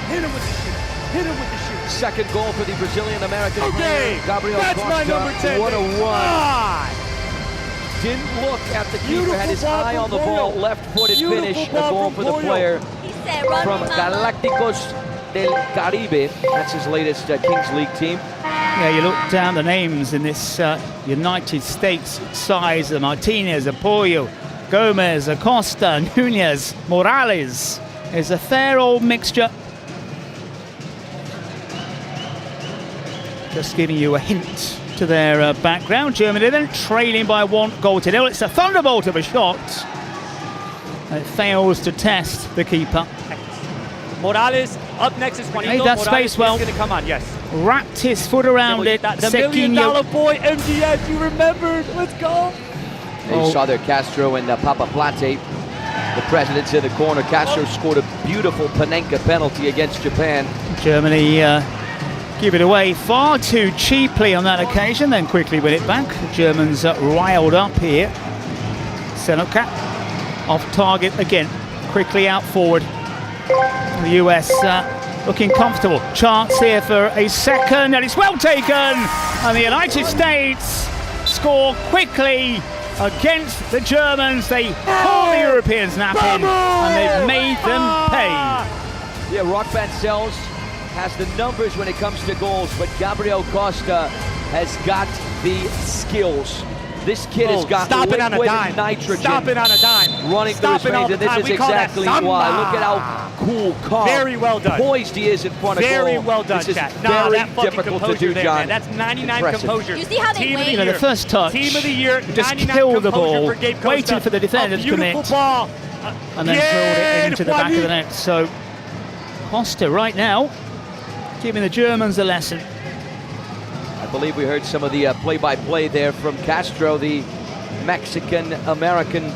Hit him with the shoot. Hit him with the shoot. Second goal for the Brazilian-American Okay, player, Gabriel that's Costa. my number 10. What a run. God. Didn't look at the keeper, Beautiful had his ball eye from on the Pollo. ball, left-footed Beautiful finish, a ball goal from for the Pollo. player He said, run from me, mama. Galacticos del Caribe. That's his latest Kings League team. Yeah, you look down the names in this United States size: Martinez, Pollo, Gomez, Acosta, Nunez, Morales. Is a fair old mixture. Just giving you a hint to their background. Germany then trailing by 1-0. It's a thunderbolt of a shot. And it fails to test the keeper. Morales up next is Juanito. Made that Morales space well. is going to come on, yes. Wrapped his foot around it. The $1 Sequinho. million boy, MGF, you remembered. Let's go. You saw there Castro and Papa Plate, the presidents in the corner. Castro scored a beautiful Panenka penalty against Japan. Germany give it away far too cheaply on that occasion, then quickly win it back. The Germans riled up here. Senoka off target again, quickly out forward. The US looking comfortable. Chance here for a second, and it's well taken. And the United States score quickly against the Germans. They pull the Europeans napping, and they've made them pay. Yeah, Rock Bancells has the numbers when it comes to goals, but Gabriel Costa has got the skills. This kid has got Stopping on a liquid dime. nitrogen Stopping on a dime. running through his Stopping all veins, the and this time. is We call that exactly samba. why. Look at how cool, calm, Very well done. poised he is in front of goal. Very well done, This is Chad. very that fucking difficult to composure do, there, John. man. That's 99 Impressive. composure. You see how they Team of wait? the You know, year. the first touch, Team of the year. just 99 killed the composure ball, for Gabe Costa. waiting for the defender A to beautiful commit. ball. And then pulled it into the back of the net. So Costa right now giving the Germans a lesson. I believe we heard some of the play-by-play there from Castro, the Mexican-American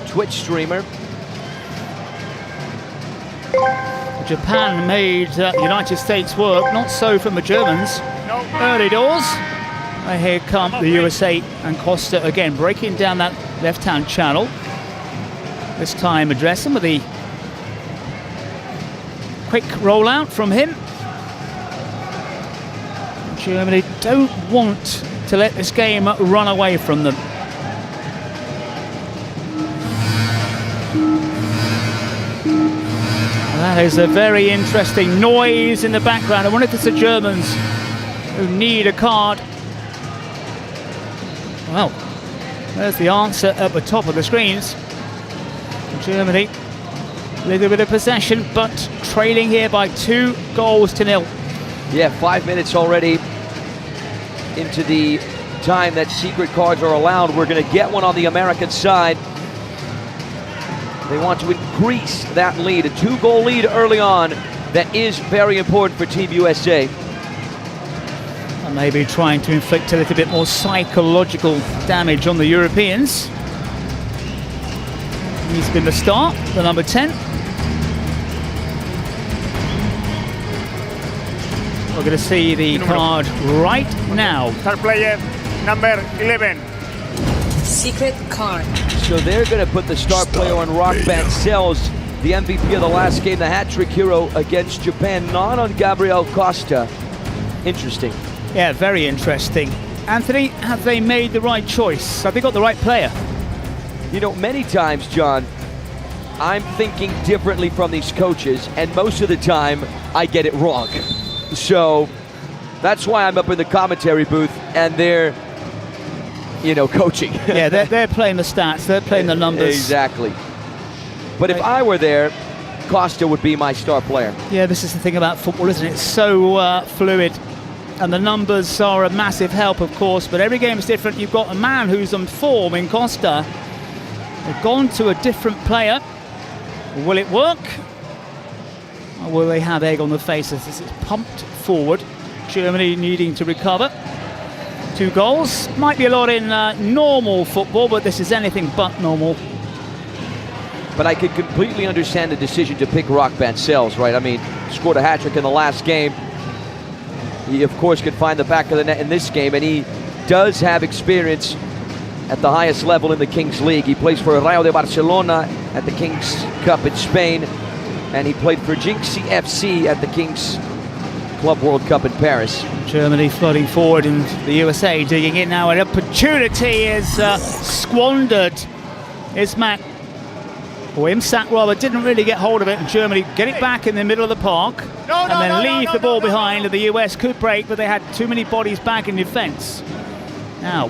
Twitch streamer. Japan made the United States work, not so from the Germans. Early doors. And here come the USA and Costa again, breaking down that left-hand channel. This time addressing with the quick rollout from him. Germany don't want to let this game run away from them. That is a very interesting noise in the background. I wonder if it's the Germans who need a card. Well, there's the answer at the top of the screens. Germany, a little bit of possession, but trailing here by 2-0. Yeah, 5 minutes already into the time that secret cards are allowed. We're going to get one on the American side. They want to increase that lead, a 2-goal lead early on. That is very important for Team USA. And maybe trying to inflict a little bit more psychological damage on the Europeans. He's been the start, the number 10. We're going to see the card right now. Third player, number 11. Secret card. So they're going to put the star player on Rock Bancells, the MVP of the last game, the hat-trick hero against Japan, not on Gabriel Costa. Interesting. Yeah, very interesting. Anthony, have they made the right choice? Have they got the right player? You know, many times, John, I'm thinking differently from these coaches, and most of the time, I get it wrong. So that's why I'm up in the commentary booth, and they're, you know, coaching. Yeah, they're playing the stats, they're playing the numbers. Exactly. But if I were there, Costa would be my star player. Yeah, this is the thing about football, isn't it? It's so fluid. And the numbers are a massive help, of course, but every game is different. You've got a man who's on form in Costa. They've gone to a different player. Will it work? Or will they have egg on the face as this is pumped forward? Germany needing to recover. 2 goals. Might be a lot in normal football, but this is anything but normal. But I could completely understand the decision to pick Rock Bancells, right? I mean, scored a hat-trick in the last game. He, of course, could find the back of the net in this game, and he does have experience at the highest level in the Kings League. He plays for Rayo de Barcelona at the Kings Cup in Spain, and he played for Jinxie FC at the Kings Club World Cup in Paris. Germany flooding forward and the USA digging in now. An opportunity is squandered. Ismac, or Imsak rather, didn't really get hold of it, and Germany get it back in the middle of the park and then leave the ball behind. And the US could break, but they had too many bodies back in defence. Now,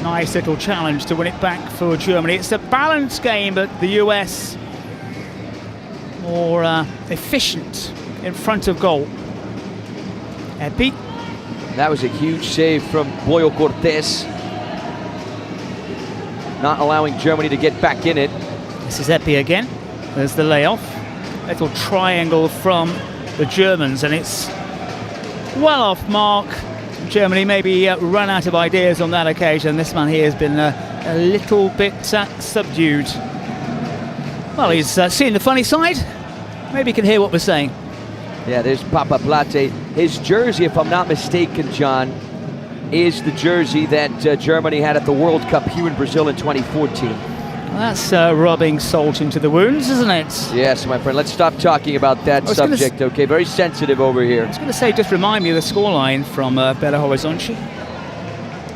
nice little challenge to win it back for Germany. It's a balanced game, but the US more efficient in front of goal. Epi. That was a huge save from Boyo Cortés, not allowing Germany to get back in it. This is Epi again. There's the layoff. Little triangle from the Germans, and it's well off mark. Germany maybe run out of ideas on that occasion. This man here has been a little bit subdued. Well, he's seen the funny side. Maybe he can hear what we're saying. Yeah, there's Papa Plate. His jersey, if I'm not mistaken, John, is the jersey that Germany had at the World Cup here in Brazil in 2014. Well, that's rubbing salt into the wounds, isn't it? Yes, my friend. Let's stop talking about that subject, okay? Very sensitive over here. I was going to say, just remind me of the scoreline from Belo Horizonte.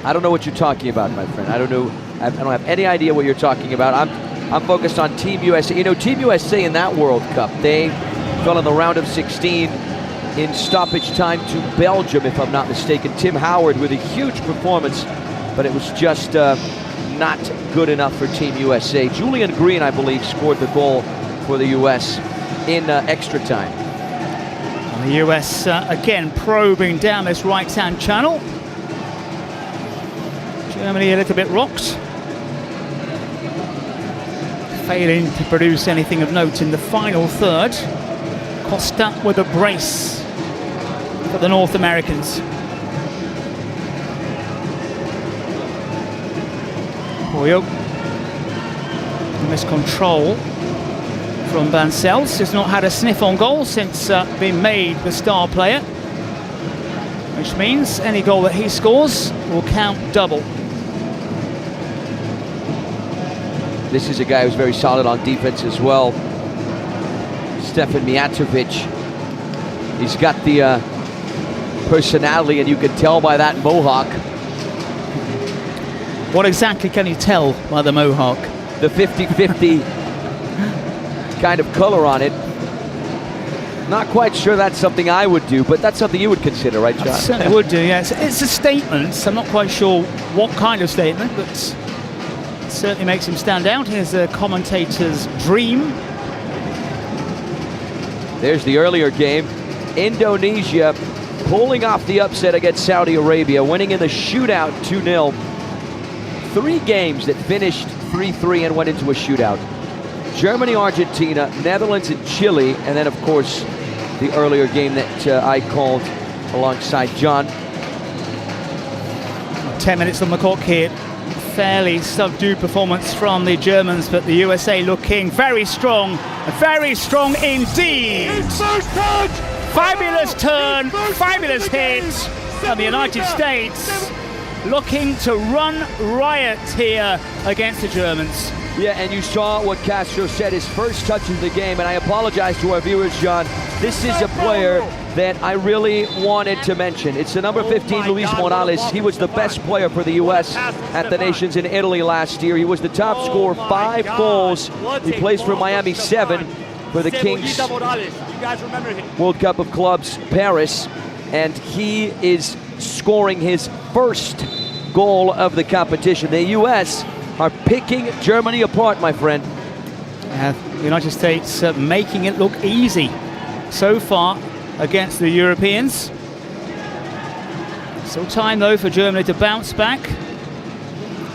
I don't know what you're talking about, my friend. I don't know. I don't have any idea what you're talking about. I'm focused on Team USA. You know, Team USA in that World Cup, they fell in the round of 16 in stoppage time to Belgium, if I'm not mistaken. Tim Howard with a huge performance, but it was just not good enough for Team USA. Julian Green, I believe, scored the goal for the US in extra time. And the US again probing down this right-hand channel. Germany a little bit rocked, failing to produce anything of note in the final third. Costa with a brace for the North Americans. Boyo. Miscontrol from Bancels, who's not had a sniff on goal since being made the star player, which means any goal that he scores will count double. This is a guy who's very solid on defense as well. Stefan Mijatovic. He's got the personality, and you can tell by that mohawk. What exactly can you tell by the mohawk? The 50-50 kind of color on it. Not quite sure that's something I would do, but that's something you would consider, right, John? I certainly would do, yeah. It's a statement. I'm not quite sure what kind of statement, but it certainly makes him stand out. Here's a commentator's dream. There's the earlier game. Indonesia pulling off the upset against Saudi Arabia, winning in the shootout 2-0. 3 games that finished 3-3 and went into a shootout. Germany, Argentina, Netherlands, and Chile, and then, of course, the earlier game that I called alongside John. 10 minutes on the clock here. Fairly subdued performance from the Germans, but the USA looking very strong indeed. Fabulous turn, fabulous hit, and the United States looking to run riot here against the Germans. Yeah, and you saw what Castro said, his first touch of the game, and I apologize to our viewers, John. This is a player that I really wanted to mention. It's the number 15, Luis Morales. He was the best player for the U.S. at the Nations in Italy last year. He was the top scorer, 5 goals. He plays for Miami 7 for the Kings World Cup of Clubs Paris, and he is scoring his first goal of the competition. The U.S. are picking Germany apart, my friend. The United States making it look easy so far against the Europeans. Still time though for Germany to bounce back,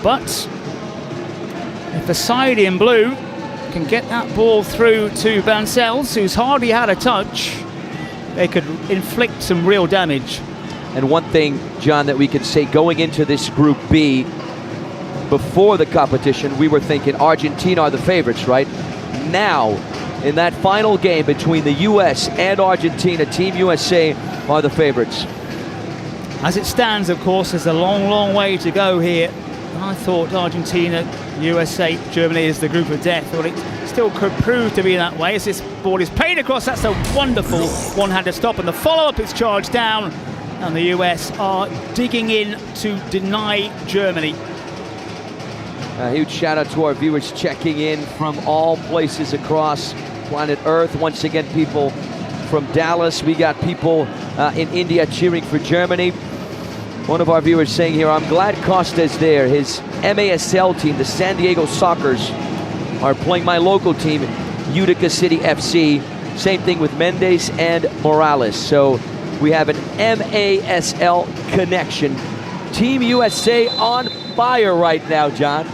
but if the side in blue can get that ball through to Bancels, who's hardly had a touch, they could inflict some real damage. And one thing, John, that we can say going into this Group B, before the competition, we were thinking Argentina are the favorites, right? Now, in that final game between the U.S. and Argentina, Team USA are the favorites. As it stands, of course, there's a long, long way to go here. I thought Argentina, USA, Germany is the group of death. Well, it still could prove to be that way as this ball is played across. That's a wonderful one-handed stop, and the follow-up is charged down, and the US are digging in to deny Germany. A huge shout out to our viewers checking in from all places across planet Earth. Once again, people from Dallas. We got people in India cheering for Germany. One of our viewers saying here, I'm glad Costa's there. His MASL team, the San Diego Sockers, are playing my local team, Utica City FC. Same thing with Mendes and Morales. So we have an MASL connection. Team USA on fire right now, John.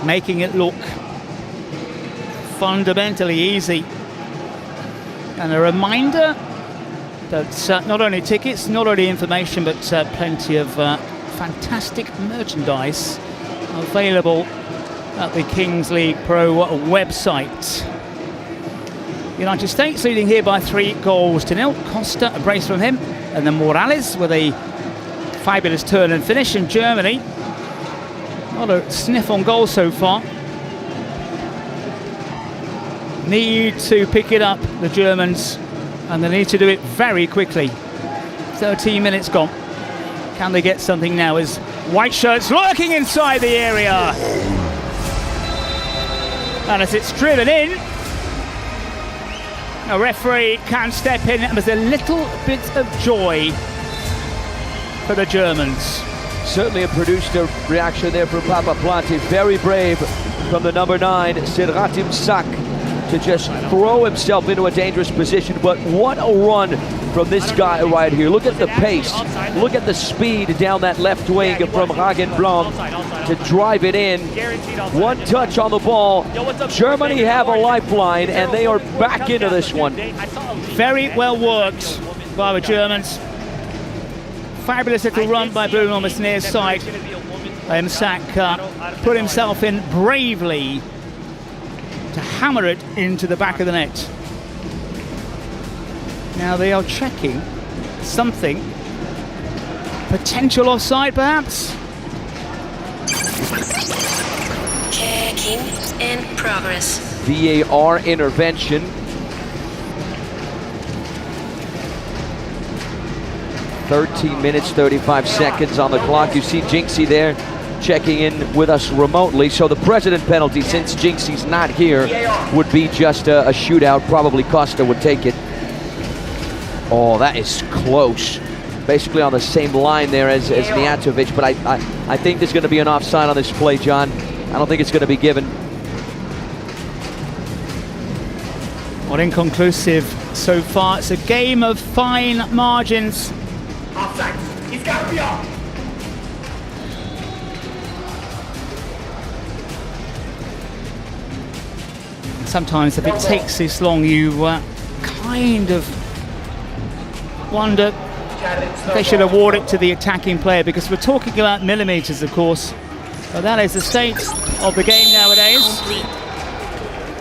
Making it look fundamentally easy. And a reminder that not only tickets, not only information, but plenty of fantastic merchandise available at the Kings League Pro website. United States leading here by 3-0. Costa, a brace from him, and then Morales with a fabulous turn and finish. And Germany, not a sniff on goal so far. Need to pick it up, the Germans, and they need to do it very quickly. 13 minutes gone. Can they get something now as white shirts lurking inside the area? And as it's driven in, a referee can step in, and there's a little bit of joy for the Germans. Certainly a produced a reaction there from Papa Plante. Very brave from the number 9, Seratim Sak, to just throw himself into a dangerous position. But what a run from this guy right here. Look at the pace. Look at the speed down that left wing from Hagen Blom to drive it in. One touch on the ball. Germany have a lifeline, and they are back into this one. Very well worked by the Germans. Fabulous little run by Bruno on this near side. Sak put himself in bravely to hammer it into the back of the net. Now they are checking something. Potential offside, perhaps? Checking in progress. VAR intervention. "13 minutes, 35 seconds on the clock." You see Jinxie there checking in with us remotely. So the president penalty, since Jinxie's not here, would be just a shootout. Probably Costa would take it. Oh, that is close. Basically on the same line there as Mijatovic, but I think there's going to be an offside on this play, John. I don't think it's going to be given. Well, inconclusive so far. It's a game of fine margins. Offside. He's got to be off. Sometimes if it takes this long, you kind of wonder if they should award it to the attacking player, because we're talking about millimeters, of course. But that is the state of the game nowadays.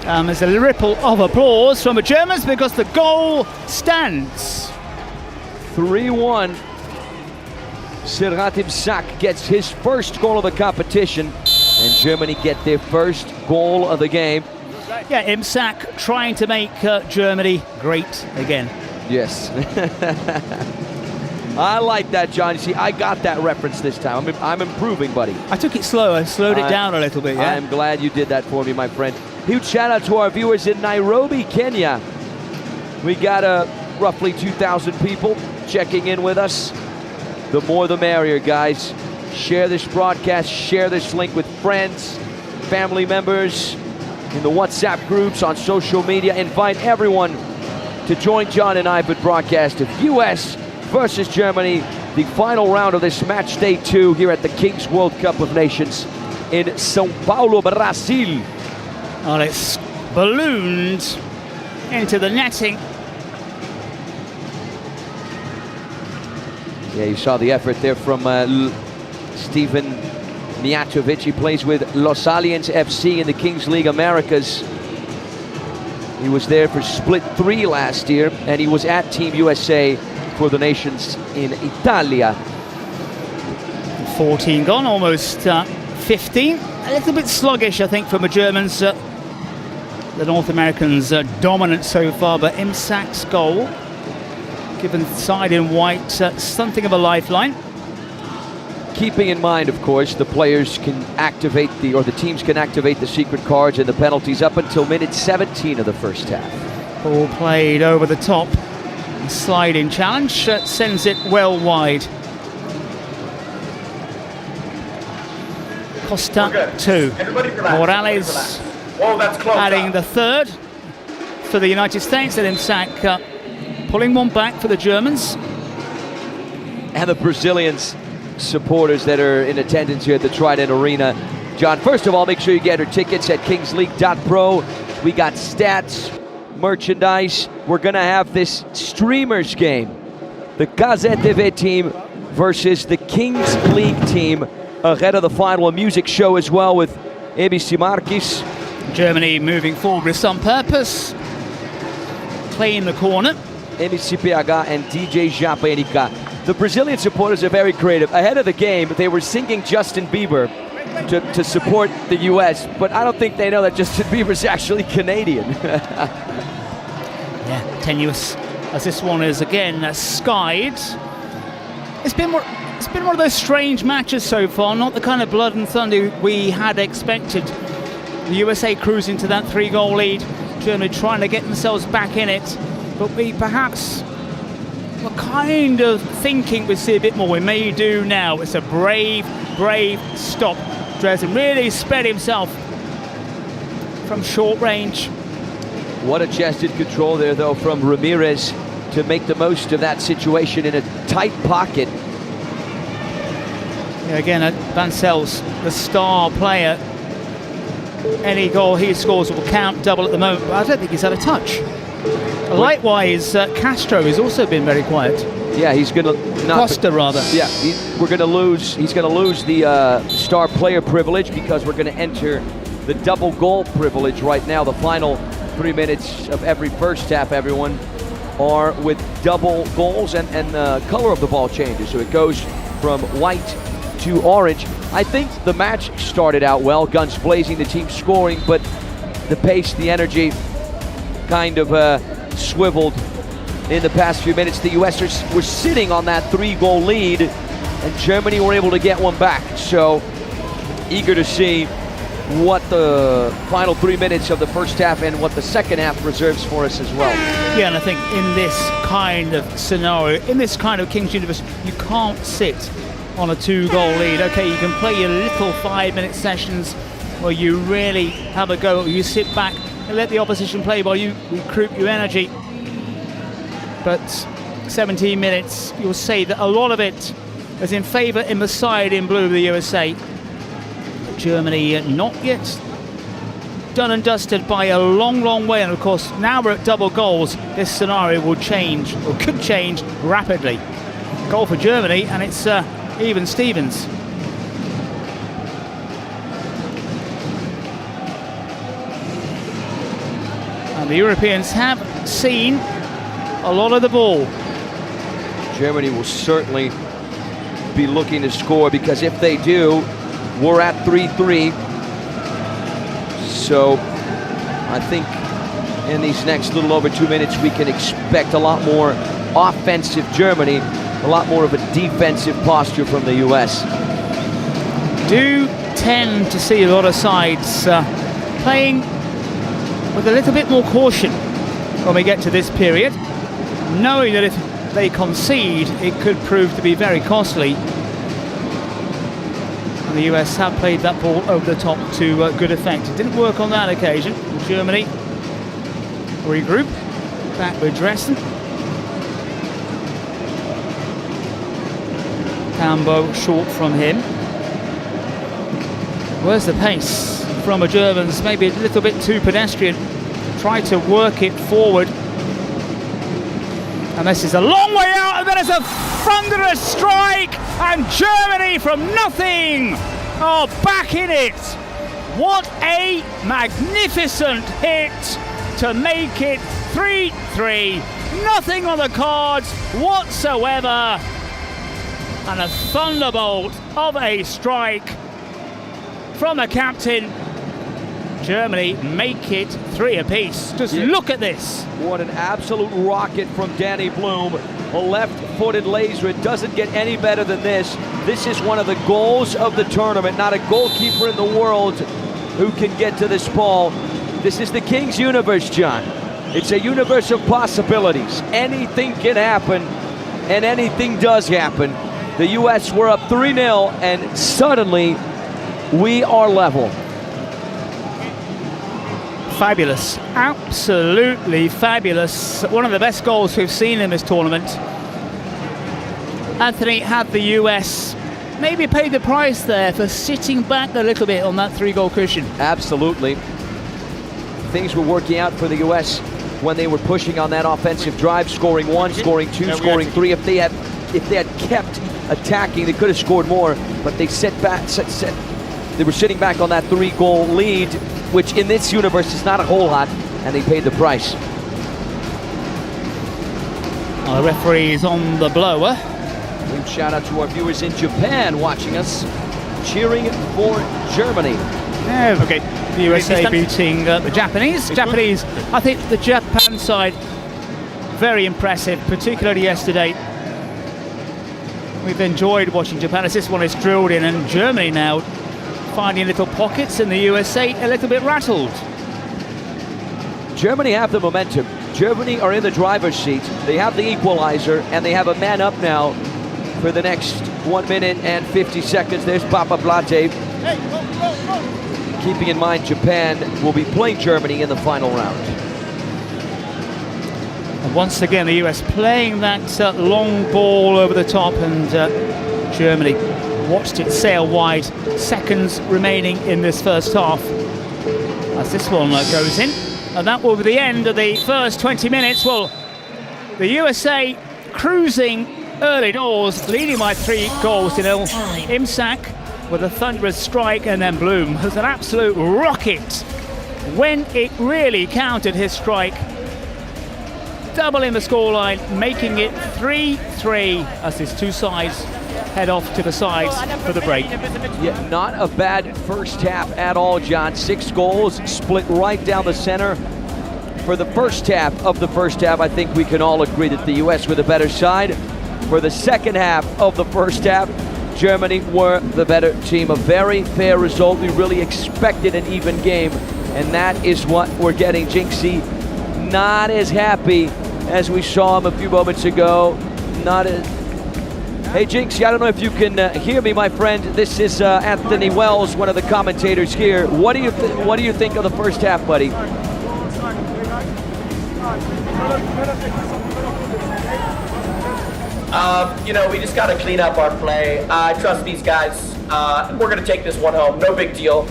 There's a ripple of applause from the Germans because the goal stands. 3-1. Serhat Imsak gets his first goal of the competition, and Germany get their first goal of the game. Yeah, Imsak trying to make Germany great again. Yes. I like that, John. You see, I got that reference this time. I'm improving, buddy. I took it slow. I slowed it down a little bit, yeah. I'm glad you did that for me, my friend. Huge shout out to our viewers in Nairobi, Kenya. We got roughly 2,000 people checking in with us. The more the merrier, guys. Share this broadcast, share this link with friends, family members, in the WhatsApp groups, on social media. Invite everyone to join John and I for broadcast of US versus Germany, the final round of this match day 2 here at the Kings World Cup of Nations in São Paulo, Brazil. Well, it's ballooned into the netting. Yeah, you saw the effort there from Stephen Mijatovic. He plays with Los Aliens FC in the Kings League Americas. He was there for Split 3 last year, and he was at Team USA for the Nations in Italia. 14 gone, almost 15. A little bit sluggish, I think, from the Germans. The North Americans dominant so far, but Imsak's goal, given the side in white, something of a lifeline. Keeping in mind, of course, the players can activate the teams can activate the secret cards and the penalties up until minute 17 of the first half. Ball played over the top. Sliding challenge sends it well wide. Costa 2. Morales adding the third for the United States, and Imsak pulling one back for the Germans. And the Brazilians supporters that are in attendance here at the Trident Arena. John, first of all, make sure you get your tickets at kingsleague.pro. We got stats, merchandise. We're gonna have this streamers game, the Gazette TV team versus the Kings League team ahead of the final. A music show as well with ABC Marquis. Germany moving forward with some purpose, playing the corner. MCPH and DJ Japanica. The Brazilian supporters are very creative. Ahead of the game, they were singing Justin Bieber to support the US, but I don't think they know that Justin Bieber's actually Canadian. Yeah, tenuous as this one is again skied. It's been one of those strange matches so far, not the kind of blood and thunder we had expected. The USA cruising to that 3-goal lead, Germany trying to get themselves back in it, but we perhaps were kind of thinking we'd see a bit more. We may do now. It's a brave stop. Dresden really spread himself from short range. What a chested control there, though, from Ramirez to make the most of that situation in a tight pocket. Yeah, again, Bansel's the star player. Any goal he scores will count double at the moment, but I don't think he's had a touch. Likewise, Castro has also been very quiet. Yeah, he's going to... Costa, rather. Yeah, he's going to lose the star player privilege because we're going to enter the double goal privilege right now. The final 3 minutes of every first half, everyone, are with double goals, and the color of the ball changes. So it goes from white to orange. I think the match started out well, guns blazing, the team scoring, but the pace, the energy kind of swiveled in the past few minutes. The US were sitting on that 3-goal lead, and Germany were able to get one back. So eager to see what the final 3 minutes of the first half and what the second half reserves for us as well. Yeah, and I think in this kind of scenario, in this kind of King's Universe, you can't sit on a 2-goal lead. Okay, you can play your little 5-minute sessions where you really have a go, you sit back and let the opposition play while you recruit your energy. But 17 minutes, you'll say that a lot of it is in favour in the side in blue of the USA. Germany not yet done and dusted by a long, long way, and of course now we're at double goals. This scenario will change, or could change rapidly. Goal for Germany, and it's even Stevens. And the Europeans have seen a lot of the ball. Germany will certainly be looking to score, because if they do, we're at 3-3. So I think in these next little over 2 minutes we can expect a lot more offensive Germany, a lot more of a defensive posture from the US. Do tend to see a lot of sides playing with a little bit more caution when we get to this period, knowing that if they concede it could prove to be very costly. The US have played that ball over the top to good effect. It didn't work on that occasion. Germany regroup, back with Dresden. Cambo short from him. Where's the pace from the Germans? Maybe a little bit too pedestrian. Try to work it forward. And this is a long way out, and then it's a thunderous strike, and Germany from nothing are back in it. What a magnificent hit to make it 3-3. Nothing on the cards whatsoever. And a thunderbolt of a strike from the captain. Germany make it 3 apiece. Just look at this. What an absolute rocket from Danny Bloom. A left-footed laser. It doesn't get any better than this. This is one of the goals of the tournament. Not a goalkeeper in the world who can get to this ball. This is the King's Universe, John. It's a universe of possibilities. Anything can happen, and anything does happen. The US were up 3-0, and suddenly we are level. Fabulous, absolutely fabulous. One of the best goals we've seen in this tournament. Anthony, had the US maybe paid the price there for sitting back a little bit on that 3-goal cushion? Absolutely. Things were working out for the US when they were pushing on that offensive drive, scoring 1, scoring 2, scoring 3. If they had kept attacking, they could have scored more, but they they were sitting back on that 3-goal lead, which in this universe is not a whole lot, and they paid the price. The referee is on the blower. Big shout out to our viewers in Japan watching us, cheering for Germany. Yeah, okay. The USA beating the Japanese. I think the Japan side, very impressive, particularly yesterday. We've enjoyed watching Japan as this one is drilled in, and Germany now finding little pockets, and the USA a little bit rattled. Germany have the momentum. Germany are in the driver's seat. They have the equalizer, and they have a man up now for the next 1 minute and 50 seconds. There's Papa Blate. Keeping in mind Japan will be playing Germany in the final round. And once again the US playing that long ball over the top, and Germany watched it sail wide. Seconds remaining in this first half as this one goes in, and that will be the end of the first 20 minutes. Well, the USA cruising early doors, leading by 3 goals to 0. Imsak with a thunderous strike, and then Bloom was an absolute rocket when it really counted his strike, doubling the scoreline, making it 3-3 as his two sides head off to the sides for the break. Yeah, not a bad first half at all, John. 6 goals split right down the center. For the first half of the first half, I think we can all agree that the US were the better side. For the second half of the first half, Germany were the better team. A very fair result. We really expected an even game, and that is what we're getting. Jinxie not as happy as we saw him a few moments ago. Not as... Hey Jinxie, I don't know if you can hear me, my friend. This is Anthony Wells, one of the commentators here. What do you think of the first half, buddy? You know, we just got to clean up our play. I trust these guys. We're going to take this one home. No big deal.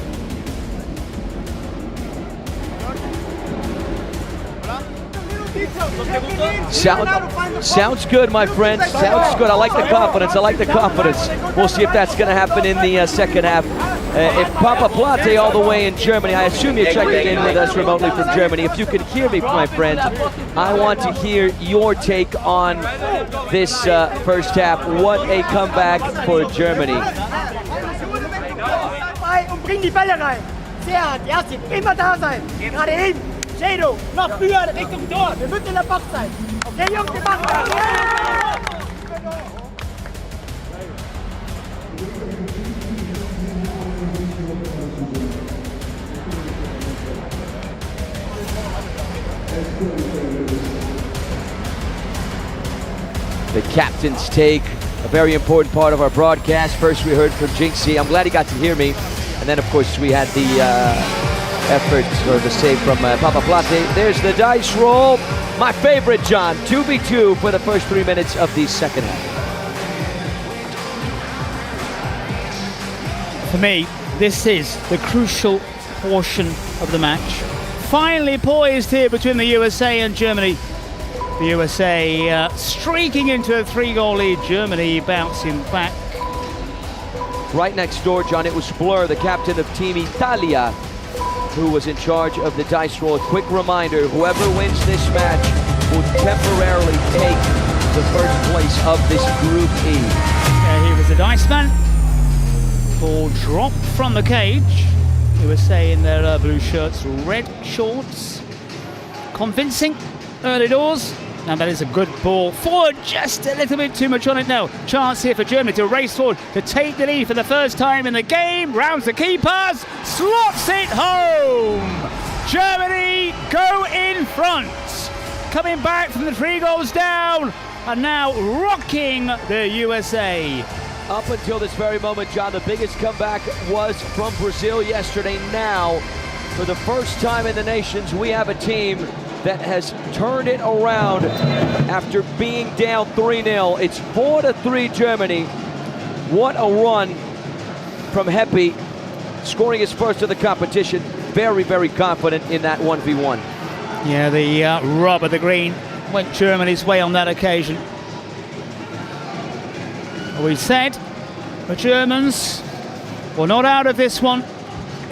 Sounds good, my friend. Sounds good. I like the confidence. I like the confidence. We'll see if that's going to happen in the second half. If Papa Plate all the way in Germany, I assume you're checking in with us remotely from Germany. If you can hear me, my friend, I want to hear your take on this first half. What a comeback for Germany. Und bring die Bälle rein. Sehr hart, ja, sie immer da sein. Gerade eben. Shadow, noch früher Richtung Tor. Wir müssen in der Box sein. Okay, Jungs, wir machen das. The captain's take, a very important part of our broadcast. First we heard from Jinxie. I'm glad he got to hear me. And then, of course, we had the effort or the save from Papa Plate. There's the dice roll. My favorite, John. 2v2 for the first 3 minutes of the second half. For me, this is the crucial portion of the match. Finally poised here between the USA and Germany. The USA streaking into a 3-goal lead. Germany bouncing back. Right next door, John, it was Fleur, the captain of Team Italia, who was in charge of the dice roll. A quick reminder, whoever wins this match will temporarily take the first place of this Group E. Here was the dice man. Ball dropped from the cage. USA in their blue shirts, red shorts. Convincing early doors. And that is a good ball forward, just a little bit too much on it now. Chance here for Germany to race forward, to take the lead for the first time in the game. Rounds the keepers, slots it home. Germany go in front. Coming back from the 3 goals down, and now rocking the USA. Up until this very moment, John, the biggest comeback was from Brazil yesterday. Now, for the first time in the nations, we have a team that has turned it around after being down 3-0. It's 4-3 Germany. What a run from Heppy, scoring his first of the competition. Very, very confident in that 1v1. Yeah, the rub of the green went Germany's way on that occasion. We said the Germans were not out of this one,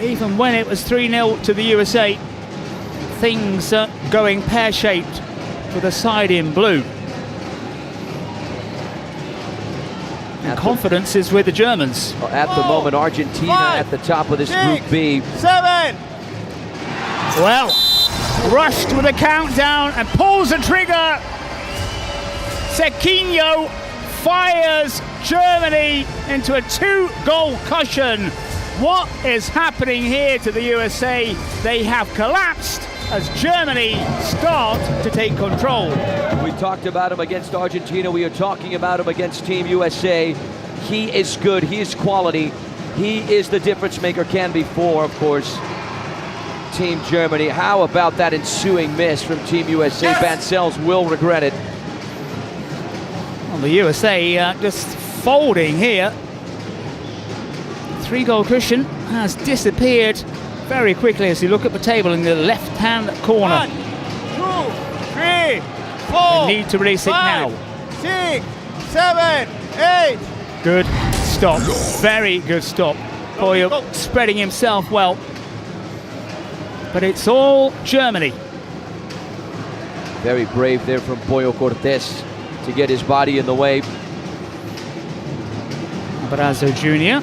even when it was 3-0 to the USA. Things going pear-shaped for the side in blue. And confidence is with the Germans. At the moment, Argentina at the top of this Group B. 7. Well, rushed with a countdown and pulls the trigger. Sequinho fires Germany into a 2-goal cushion. What is happening here to the USA? They have collapsed as Germany start to take control. We talked about him against Argentina. We are talking about him against Team USA. He is good. He is quality. He is the difference maker, can be for, of course, Team Germany. How about that ensuing miss from Team USA? Bancels will regret it. Well, the USA just folding here. 3-goal cushion has disappeared very quickly as you look at the table in the left-hand corner. 1, 2, 3, 4. They need to release it now. 6, 7, 8. Good stop. Very good stop. Boyle spreading himself well. But it's all Germany. Very brave there from Pollo Cortés to get his body in the way. Brazo Jr.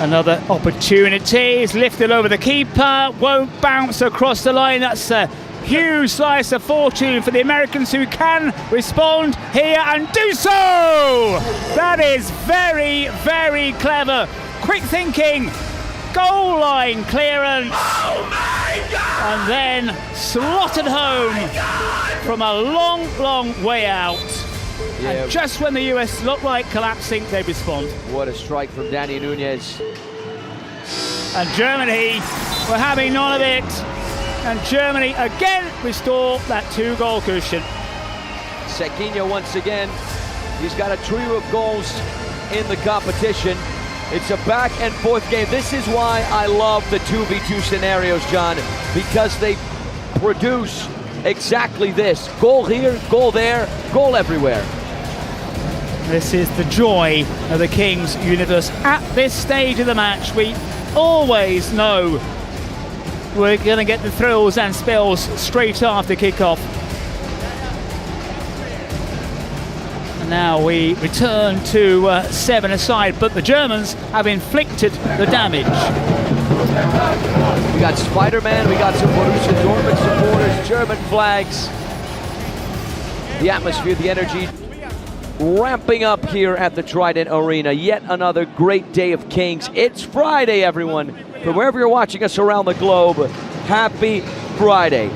Another opportunity. He's lifted over the keeper. Won't bounce across the line. That's a huge slice of fortune for the Americans, who can respond here and do so. That is very, very clever. Quick thinking. Goal line clearance. Oh my God! And then slotted home from a long, long way out. Yeah. And just when the US look like collapsing, they respond. What a strike from Dani Núñez. And Germany were having none of it. And Germany again restore that 2-goal cushion. Sequinha once again. He's got a trio of goals in the competition. It's a back and forth game. This is why I love the 2v2 scenarios, John, because they produce exactly this. Goal here, goal there, goal everywhere. This is the joy of the Kings universe. At this stage of the match, we always know we're going to get the thrills and spills straight after kickoff. And now we return to 7-a-side, but the Germans have inflicted the damage. We got Spider-Man, we got some Borussia Dortmund supporters, German flags. The atmosphere, the energy ramping up here at the Trident Arena. Yet another great day of Kings. It's Friday, everyone. From wherever you're watching us around the globe, happy Friday.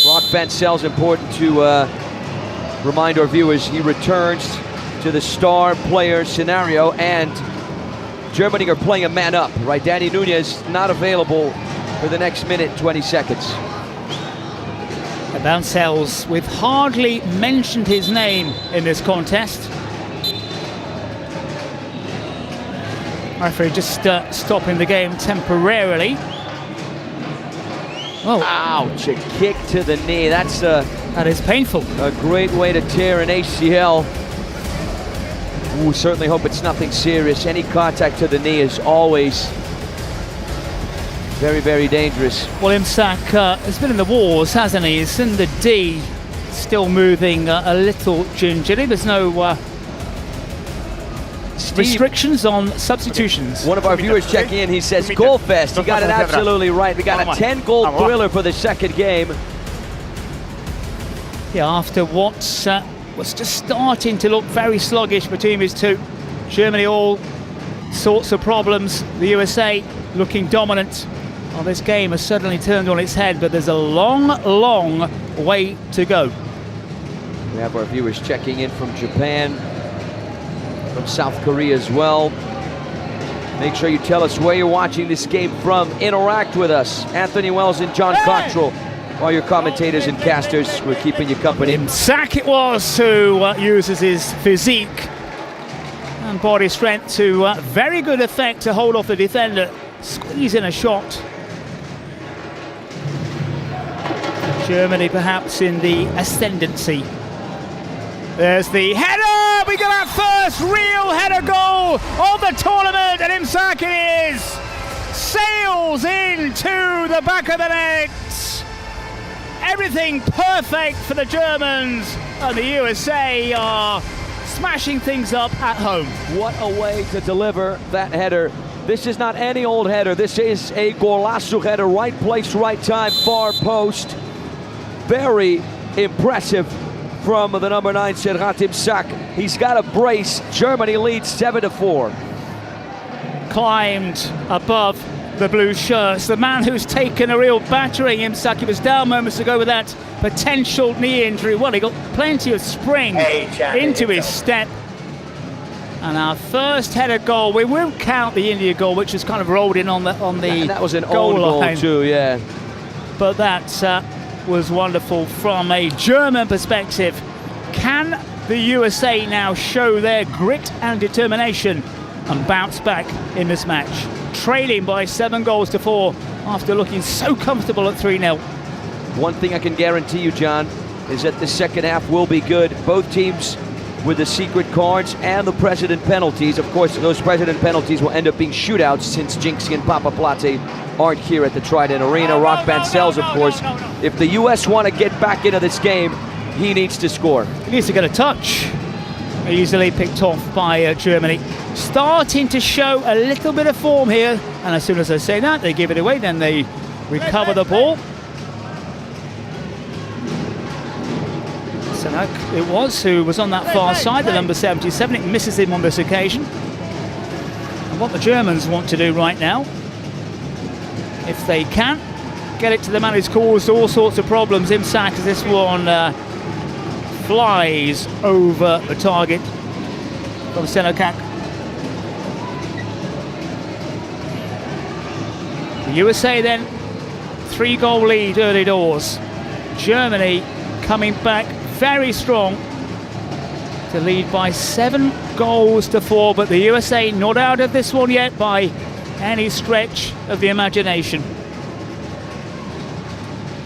Rock Bancel's important to remind our viewers he returns to the star player scenario, and Germany are playing a man up, right? Dani Núñez not available for the next minute, 20 seconds. Bancel's, we've hardly mentioned his name in this contest. Referee just stopping the game temporarily. Oh. Ouch, a kick to the knee. That is painful. A great way to tear an ACL. Ooh, certainly hope it's nothing serious. Any contact to the knee is always very, very dangerous. Well, Imsak has been in the wars, hasn't he? He's in the D, still moving a little gingerly. There's no restrictions on substitutions. One of our viewers checking in, he says, goal fest. He got it absolutely right. We got a 10-goal thriller for the second game. Yeah, after what was just starting to look very sluggish between these two. Germany, all sorts of problems. The USA looking dominant. Well, this game has suddenly turned on its head, but there's a long, long way to go. We have our viewers checking in from Japan, from South Korea as well. Make sure you tell us where you're watching this game from. Interact with us. Anthony Wells and John Cottrell, all your commentators and casters. We're keeping you company. Imsak it was who uses his physique and body strength to very good effect to hold off the defender. Squeeze in a shot. Germany perhaps in the ascendancy. There's the header! We got our first real header goal of the tournament, and Imsak it is! Sails into the back of the net! Everything perfect for the Germans, and the USA are smashing things up at home. What a way to deliver that header. This is not any old header. This is a golazo header. Right place, right time, far post. Very impressive from the number 9, Serhat Imsak. He's got a brace. Germany leads 7-4. Climbed above the blue shirts. The man who's taken a real battering, Imsak. He was down moments ago with that potential knee injury. Well, he got plenty of spring into his step. And our first header goal, we won't count the India goal, which was kind of rolled in on the and that was an goal own line. Goal too, yeah. But that was wonderful from a German perspective. Can the USA now show their grit and determination and bounce back in this match? Trailing by 7-4 after looking so comfortable at 3-0. One thing I can guarantee you, John, is that the second half will be good. Both teams with the secret cards and the president penalties. Of course, those president penalties will end up being shootouts since Jinxie and Papa Plate aren't here at the Trident Arena. Rock Bancells, of course, if the US want to get back into this game, he needs to score. He needs to get a touch. Easily picked off by Germany. Starting to show a little bit of form here, and as soon as I say that, they give it away, then they recover the ball. Senak it was, who was on that far side, the number 77. It misses him on this occasion. And what the Germans want to do right now, if they can, get it to the man who's caused all sorts of problems, Imsak, as this one flies over the target from Senokak. The USA then, 3-goal lead early doors. Germany coming back very strong to lead by 7 goals to 4, but the USA not out of this one yet by any stretch of the imagination.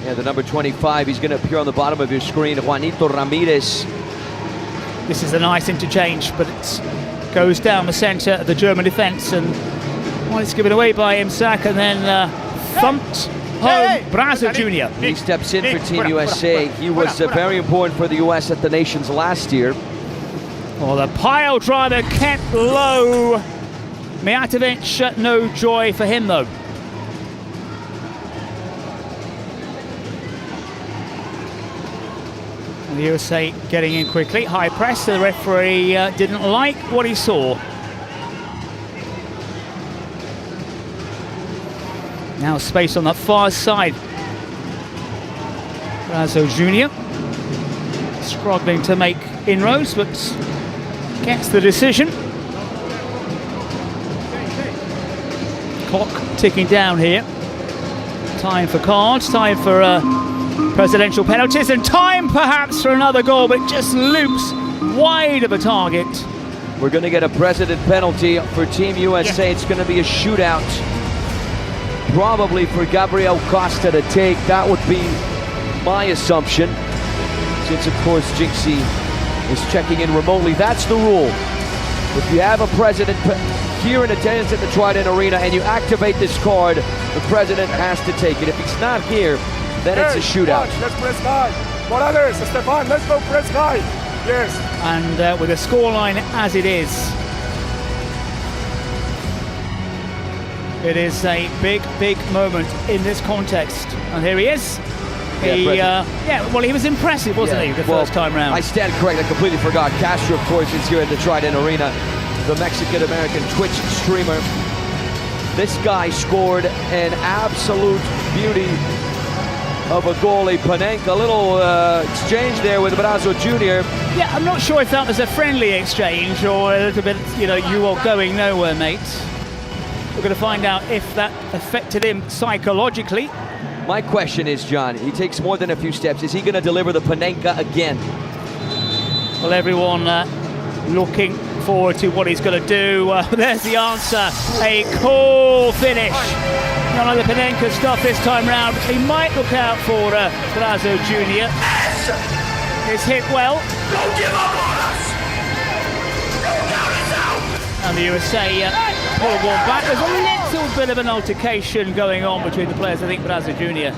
Yeah, the number 25, he's going to appear on the bottom of your screen, Juanito Ramirez. This is a nice interchange, but it goes down the centre of the German defence, and well, it's given away by Imsak, and then thumped home Brazo Jr. He steps in for Team USA. He was very important for the US at the Nations last year. Well, the pile driver kept low. Mijatovic, no joy for him though. And the USA getting in quickly. High press. The referee didn't like what he saw. Now space on the far side. Brazo Jr. struggling to make inroads, but gets the decision. Clock ticking down here. Time for cards, time for presidential penalties, and time perhaps for another goal, but it just loops wide of a target. We're going to get a president penalty for Team USA. It's going to be a shootout. Probably for Gabriel Costa to take. That would be my assumption, since of course Jinxie is checking in remotely. That's the rule. If you have a president here in attendance at the Trident Arena and you activate this card, the president has to take it. If he's not here, then it's a shootout. Let's press high. Morales, Stefan, let's go press high. Yes. And with a scoreline as it is, it is a big, big moment in this context. And here he is. Well, he was impressive, wasn't he, the first time round? I stand correct. I completely forgot. Castro, of course, is here at the Trident Arena, the Mexican-American Twitch streamer. This guy scored an absolute beauty of a goalie. Panenka, a little exchange there with Brazo Jr. Yeah, I'm not sure if that was a friendly exchange or a little bit, you are going nowhere, mate. We're going to find out if that affected him psychologically. My question is, John, he takes more than a few steps. Is he going to deliver the Panenka again? Well, everyone looking forward to what he's going to do. There's the answer. A cool finish. None of the Panenka stuff this time round. He might look out for Brazo Jr. It's hit well. Don't give up on us! Don't count us out! And the USA pull one back. There's a little bit of an altercation going on between the players. I think Brazo Jr.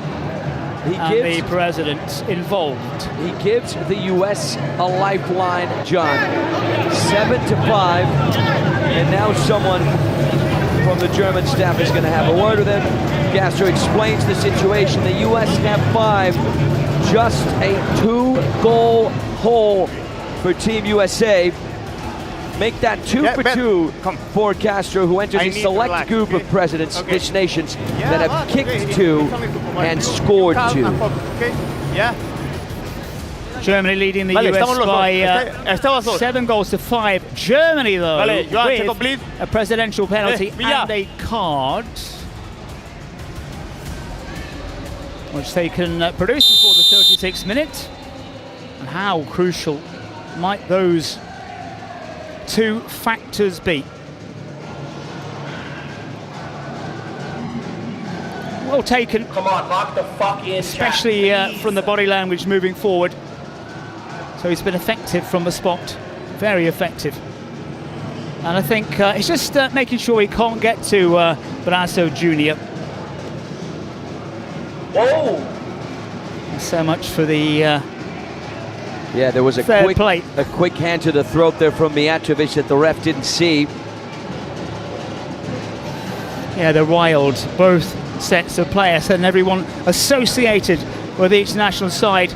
and the president involved. He gives the US a lifeline, John. 7-5, and now someone from the German staff is going to have a word with him. Castro explains the situation. The US have 5, just a 2-goal hole for Team USA. Make that 2 for 2 for Castro, who enters a select group of presidents, nations, that have kicked 2 and scored 2. Germany leading the US by 7 goals to 5. Germany, though, with a presidential penalty and a card, which they can produce before the 36th minute. And how crucial might those 2 factors be? well taken. Come on, lock the fuck in. Especially from the body language moving forward. So he's been effective from the spot. Very effective. And I think it's just making sure he can't get to Brasso Jr. Whoa! So much for the yeah, there was a quick hand to the throat there from Mijatovic that the ref didn't see. Yeah, they're wild, both sets of players, and everyone associated with each national side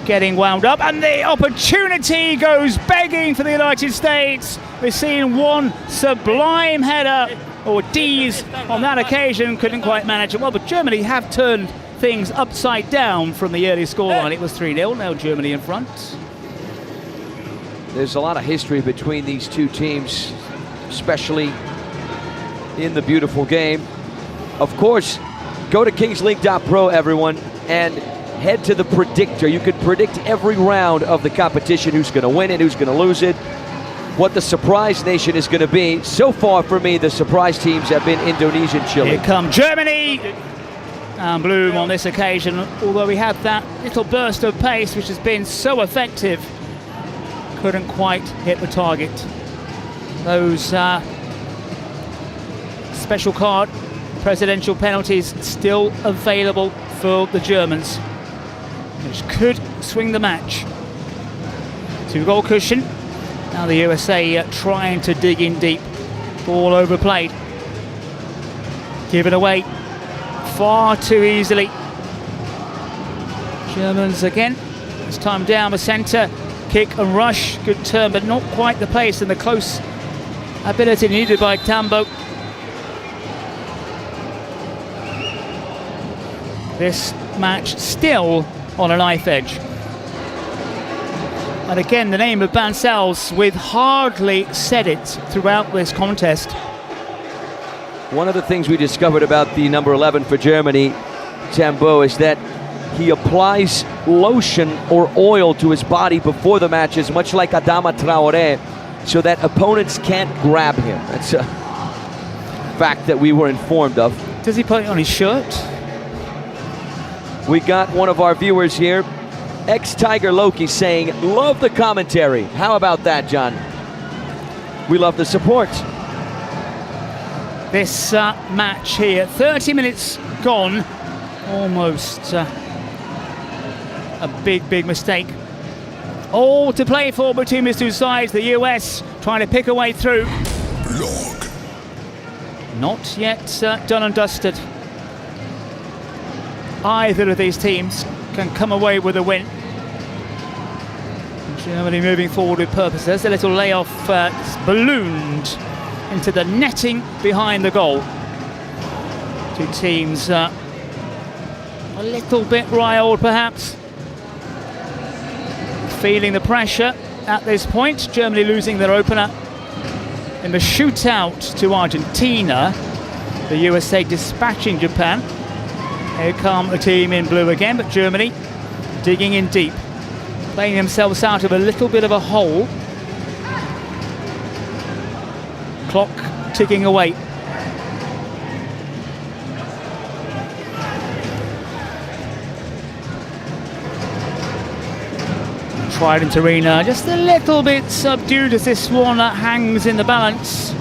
getting wound up, and the opportunity goes begging for the United States. We're seeing one sublime header, or D's on that occasion, couldn't quite manage it well, but Germany have turned things upside down from the early scoreline. It was 3-0, now Germany in front. There's a lot of history between these two teams, especially in the beautiful game. Of course, go to kingslink.pro, everyone, and head to the predictor. You can predict every round of the competition, who's going to win it, who's going to lose it, what the surprise nation is going to be. So far for me, the surprise teams have been Indonesia and Chile. Here come Germany and Bloom on this occasion, although we had that little burst of pace which has been so effective, couldn't quite hit the target. Those special card presidential penalties still available for the Germans, which could swing the match. 2-goal cushion. Now the USA trying to dig in deep. Ball overplayed. Given away far too easily. Germans again. This time down the centre. Kick and rush. Good turn, but not quite the pace and the close ability needed by Tambo. This match still on a knife edge. And again, the name of Bancels, with hardly said it throughout this contest. One of the things we discovered about the number 11 for Germany, Tambo, is that he applies lotion or oil to his body before the matches, much like Adama Traoré, so that opponents can't grab him. That's a fact that we were informed of. Does he put it on his shirt? We got one of our viewers here, ex-Tiger Loki, saying, love the commentary. How about that, John? We love the support. This match here, 30 minutes gone, almost a big mistake. All to play for between these two sides. The US trying to pick a way through. Block. Not yet done and dusted. Either of these teams can come away with a win. Germany moving forward with purpose. There's a little layoff ballooned into the netting behind the goal. Two teams a little bit riled perhaps. Feeling the pressure at this point. Germany losing their opener in the shootout to Argentina. The USA dispatching Japan. Here come the team in blue again, but Germany digging in deep, playing themselves out of a little bit of a hole. Clock ticking away. Trident Arena just a little bit subdued as this one hangs in the balance.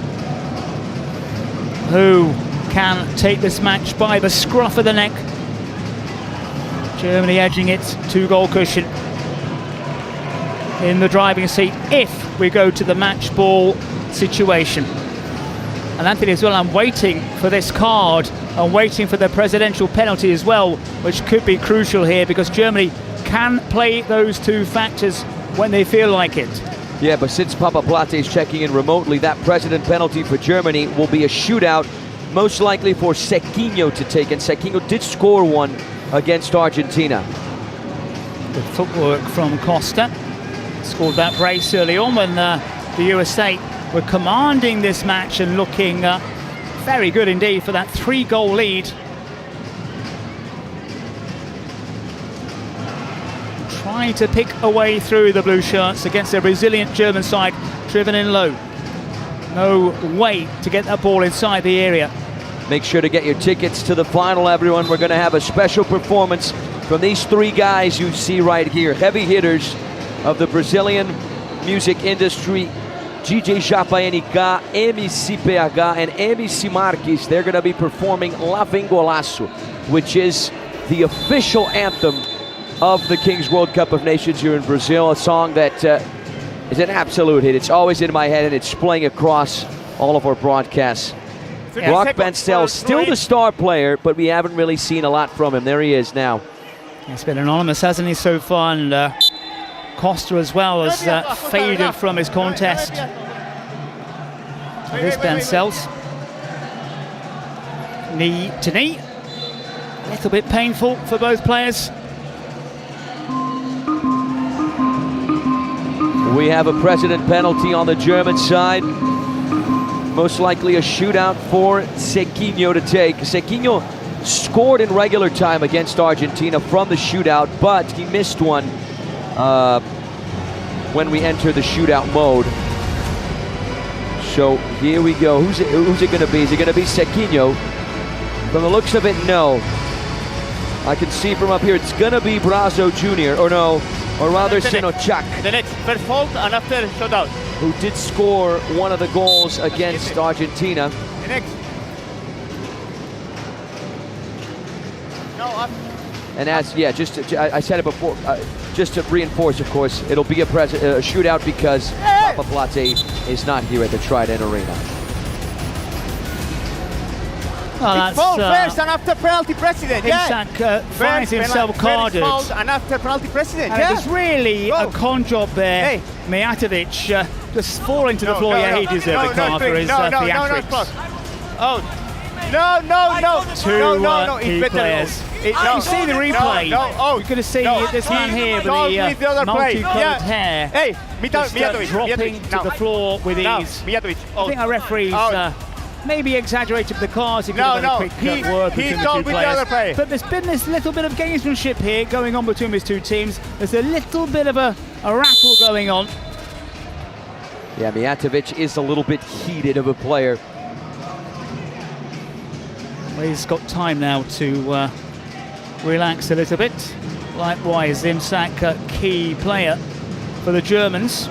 Who can take this match by the scruff of the neck? Germany edging it, 2-goal cushion in the driving seat if we go to the match ball situation. And Anthony as well, I'm waiting for this card. I'm waiting for the presidential penalty as well, which could be crucial here because Germany can play those two factors when they feel like it. Yeah, but since Papa Plate is checking in remotely, that president penalty for Germany will be a shootout, most likely for Sequinho to take, and Sequinho did score one against Argentina. Good footwork from Costa. Scored that brace early on when the USA were commanding this match and looking very good indeed for that 3-goal lead. Trying to pick a way through the blue shirts against a resilient German side driven in low. No way to get that ball inside the area. Make sure to get your tickets to the final, everyone. We're going to have a special performance from these three guys you see right here, heavy hitters of the Brazilian music industry. DJ Japaenica, MC PH, and MC Marques. They're going to be performing La Vem Golaço, which is the official anthem of the Kings World Cup of Nations here in Brazil, a song that is an absolute hit. It's always in my head, and it's playing across all of our broadcasts. Rock Bancel, still the star player, but we haven't really seen a lot from him. There he is now. He's been anonymous, hasn't he, so far? And Costa as well has faded from his contest. Here's Bancel's knee to knee. A little bit painful for both players. We have a precedent penalty on the German side. Most likely a shootout for Sequinho to take. Sequinho scored in regular time against Argentina from the shootout, but he missed one when we enter the shootout mode. So here we go. Who's it going to be? Is it going to be Sequinho? From the looks of it, no. I can see from up here it's going to be Brazo Jr. or no, or rather Sinochak. The next first fault and after shootout. Who did score one of the goals against Argentina. The next. No, and as, yeah, I said it before, just to reinforce, of course, it'll be a shootout because Papa Plate is not here at the Trident Arena. Well, that's first and after penalty precedent. Isak finds himself carded. And after penalty precedent. And it was really a con job there. Hey. Mijatovic just falling to the floor. He deserved a card for his theatrics. No, key players. You see the replay. You're going to see this man here with the multi-coloured hair. Hey, Mijatovic dropping to the floor with ease. I think our referees maybe exaggerated the cards. He could have done a quick work between the two players. But there's been this little bit of gamesmanship here going on between these two teams. There's a little bit of a rattle going on. Yeah, Mijatovic is a little bit heated of a player. Well, he's got time now to relax a little bit. Likewise, Imsak, a key player for the Germans.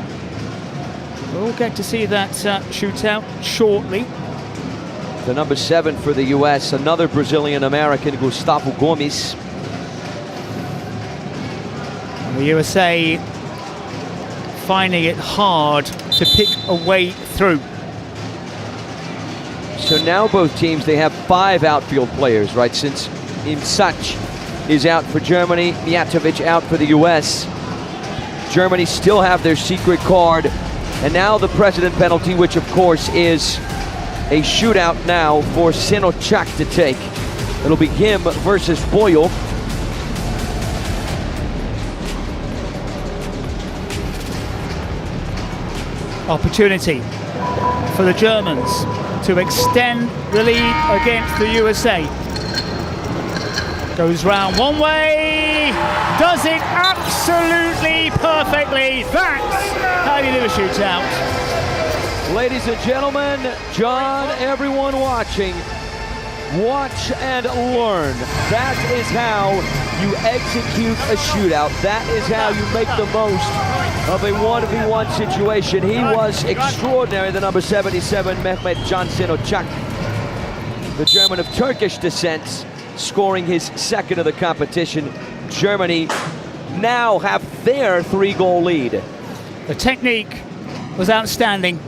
We'll get to see that shootout shortly. The number 7 for the US, another Brazilian-American, Gustavo Gomes. The USA finding it hard to pick a way through. So now both teams, they have 5 outfield players, right? Since Imsak is out for Germany, Mijatovic out for the US. Germany still have their secret card. And now the precedent penalty, which of course is a shootout now for Sinochak to take. It'll be him versus Boyle. Opportunity for the Germans to extend the lead against the USA. Goes round one way, does it absolutely perfectly. That's how you do a shootout. Ladies and gentlemen, John, everyone watching, watch and learn. That is how you execute a shootout. That is how you make the most of a 1v1 situation. He was extraordinary, the number 77, Mehmet Can Sinochak, the German of Turkish descent, scoring his second of the competition. Germany now have their 3-goal lead. The technique was outstanding.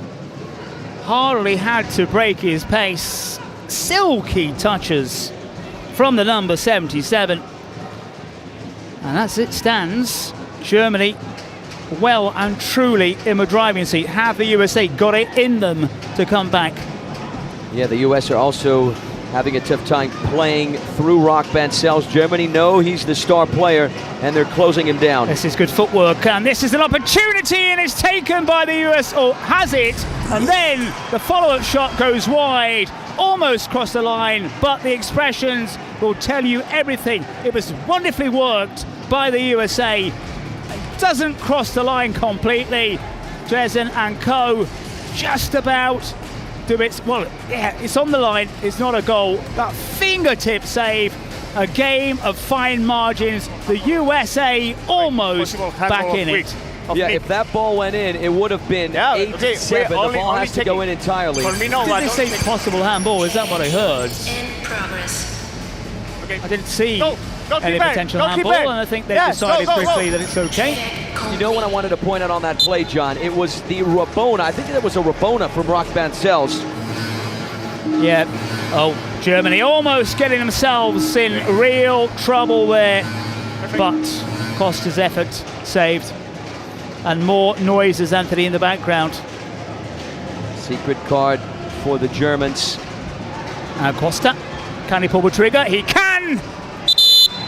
Hardly had to break his pace. Silky touches from the number 77. And as it stands, Germany well and truly in the driving seat. Have the USA got it in them to come back? Yeah, the US are also having a tough time playing through Rock Bancel's. Germany know he's the star player, and they're closing him down. This is good footwork, and this is an opportunity, and it's taken by the US, or has it? And then the follow-up shot goes wide, almost crossed the line, but the expressions will tell you everything. It was wonderfully worked by the USA. It doesn't cross the line completely. Dresden and co. just about do its, well, yeah, it's on the line, it's not a goal. That fingertip save, a game of fine margins. The USA almost back in it. Yeah, if that ball went in, it would have been 8-7. The ball has to go in entirely. Did they say possible handball? Is that what I heard? In progress. I didn't see any potential handball, and I think they decided quickly that it's okay. You know what I wanted to point out on that play, John? It was the Rabona. I think that was a Rabona from Rock Bancells. Yeah. Oh, Germany almost getting themselves in real trouble there, but Costa's effort saved. And more noises, Anthony, in the background. Secret card for the Germans. Now Costa, can he pull the trigger? He can!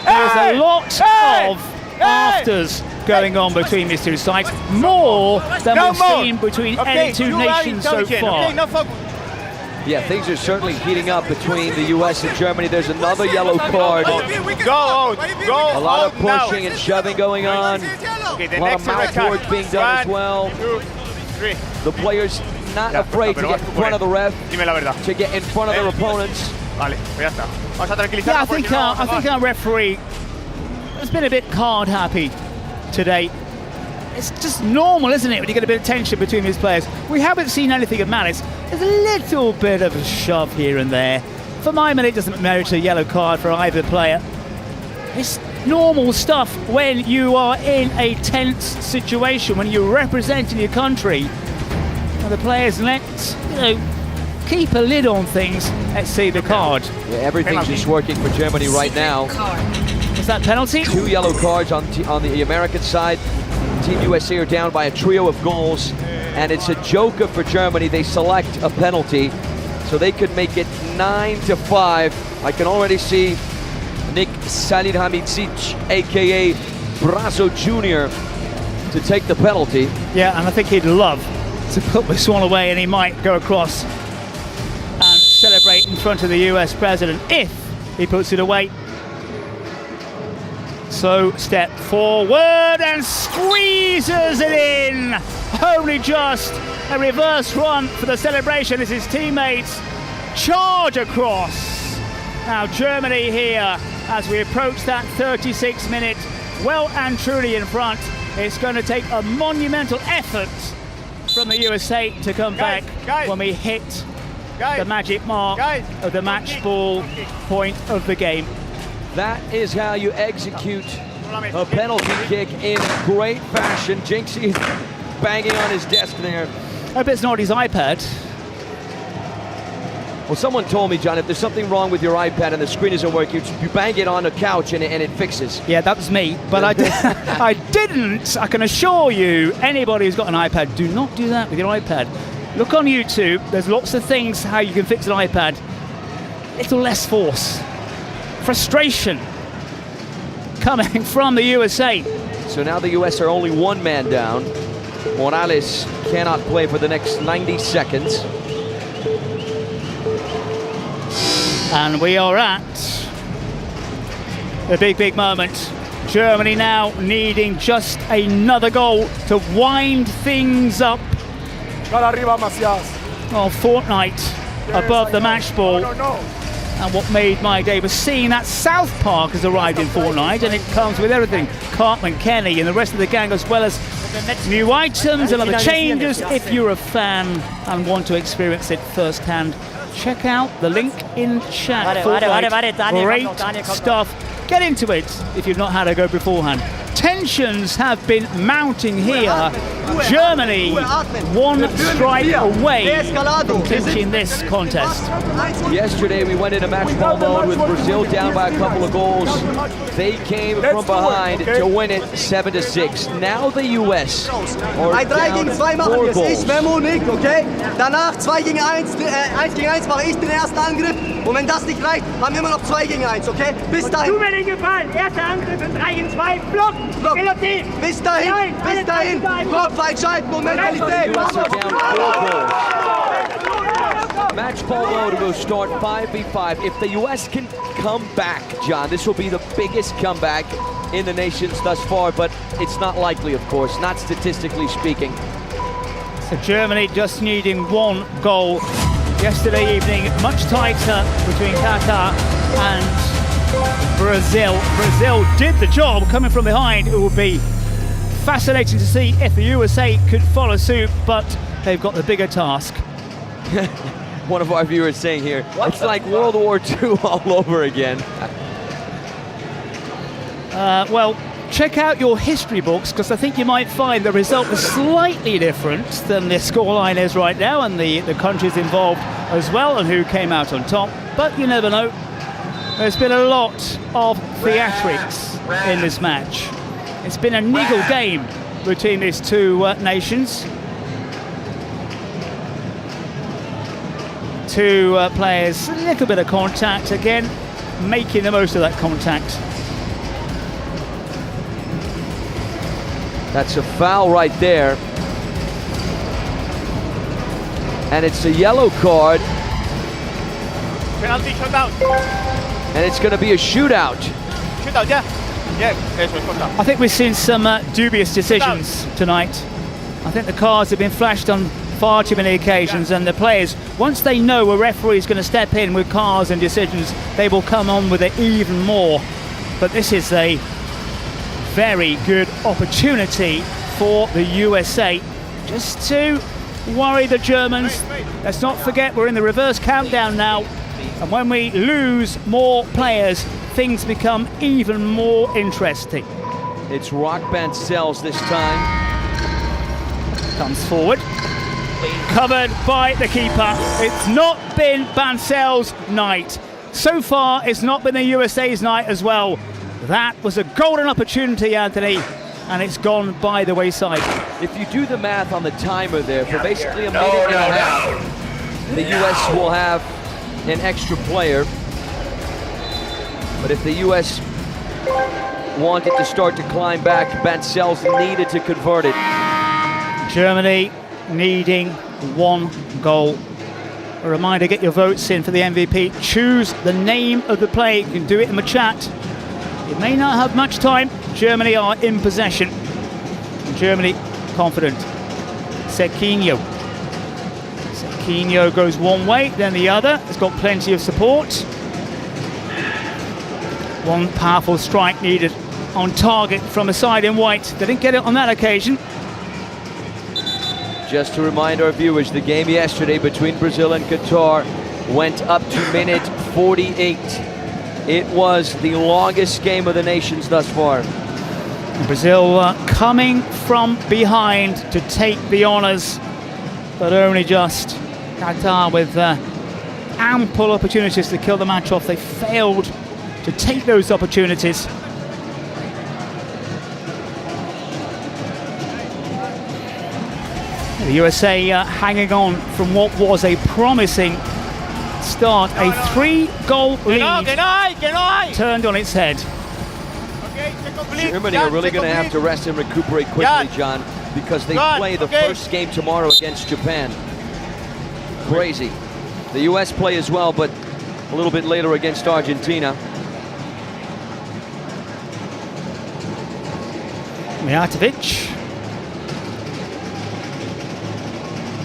There's a lot of afters going on between these two sides, more than we've seen between any two nations so far. Yeah, things are certainly heating up between the US and Germany. There's another yellow card. A lot of pushing and shoving going on. A lot of mouth work being done as well. The players not afraid to get in front of the ref, to get in front of their opponents. Yeah, I think our referee has been a bit card happy today. It's just normal, isn't it, when you get a bit of tension between these players? We haven't seen anything of malice. There's a little bit of a shove here and there. For my money, it doesn't merit a yellow card for either player. It's normal stuff when you are in a tense situation, when you're representing your country. And the players keep a lid on things. Let's see the card. Yeah, everything's just working for Germany right now. Is that penalty? 2 yellow cards on the American side. Team USA are down by a trio of goals, and it's a joker for Germany. They select a penalty, so they could make it 9-5. I can already see Nick Salihamidzic, aka Brazo Jr., to take the penalty. Yeah, and I think he'd love to put this one away, and he might go across and celebrate in front of the US president if he puts it away. So step forward and squeezes it in. Only just a reverse run for the celebration as his teammates charge across. Now Germany here as we approach that 36 minute, well and truly in front. It's going to take a monumental effort from the USA to come back when we hit the magic mark of the match ball point of the game. That is how you execute a penalty kick in great fashion. Jinxie is banging on his desk there. I bet it's not his iPad. Well, someone told me, John, if there's something wrong with your iPad and the screen isn't working, you bang it on a couch and it fixes. Yeah, that was me, but I didn't. I can assure you, anybody who's got an iPad, do not do that with your iPad. Look on YouTube, there's lots of things how you can fix an iPad. Little less force. Frustration coming from the USA. So now the US are only 1 man down. Morales cannot play for the next 90 seconds. And we are at the big moment. Germany now needing just another goal to wind things up. Well, fortnight above the match ball. And what made my day was seeing that South Park has arrived in Fortnite, and it comes with everything. Cartman, Kenny, and the rest of the gang, as well as new items and other changes. If you're a fan and want to experience it firsthand, check out the link in chat. Great stuff. Get into it if you've not had a go beforehand. Tensions have been mounting here. Germany 1 strike away from clinching this contest. Yesterday we went into match ball mode with Brazil down by a couple of goals. They came from behind to win it 7-6. Now the US are down 4 goals. Ich Monique, okay? Danach 2 gegen 1, 1 gegen 1 mache ich den ersten Angriff. Und wenn das nicht reicht, haben wir immer noch 2 gegen 1, okay? Bis dahin. Tu mir den Gefallen, erster Angriff in 3 gegen 2, Block, Guillotine. Bis dahin, Kopf einschalten und Mentalität. Match ball mode will start 5v5. If the US can come back, John, this will be the biggest comeback in the nations thus far, but it's not likely, of course, not statistically speaking. So Germany just needing 1 goal yesterday evening, much tighter between Qatar and Brazil. Brazil did the job coming from behind. It will be fascinating to see if the USA could follow suit, but they've got the bigger task. One of our viewers saying here, it's like World War II all over again. Well, check out your history books, because I think you might find the result was slightly different than the scoreline is right now, and the countries involved as well, and who came out on top. But you never know. There's been a lot of theatrics in this match. It's been a niggle game between these two nations. Two players, a little bit of contact again, making the most of that contact. That's a foul right there. And it's a yellow card. Penalty shootout. And it's going to be a shootout. Shootout, yeah. I think we've seen some dubious decisions tonight. I think the cards have been flashed on far too many occasions, and the players, once they know a referee is going to step in with cards and decisions, they will come on with it even more. But this is a very good opportunity for the USA just to worry the Germans. Let's not forget we're in the reverse countdown now, and when we lose more players, things become even more interesting. It's Rock Bancells this time. Comes forward, covered by the keeper. It's not been Bancells' night. So far, it's not been the USA's night as well. That was a golden opportunity, Anthony, and it's gone by the wayside. If you do the math on the timer there, for basically a minute and a half, the US will have an extra player. But if the US wanted to start to climb back, Bancells needed to convert it. Germany needing one goal. A reminder, get your votes in for the MVP. Choose the name of the play. You can do it in the chat. You may not have much time. Germany are in possession. Germany confident. Sequinho. Sequinho goes one way, then the other. It's got plenty of support. One powerful strike needed on target from the side in white. They didn't get it on that occasion. Just to remind our viewers, the game yesterday between Brazil and Qatar went up to minute 48. It was the longest game of the nations thus far. Brazil coming from behind to take the honours, but only just. Qatar with ample opportunities to kill the match off. They failed to take those opportunities. The USA hanging on from what was a promising start. A 3-goal lead turned on its head. Germany are really going to have to rest and recuperate quickly, John, because they play the first game tomorrow against Japan. Crazy. The US play as well, but a little bit later against Argentina. Mijatovic.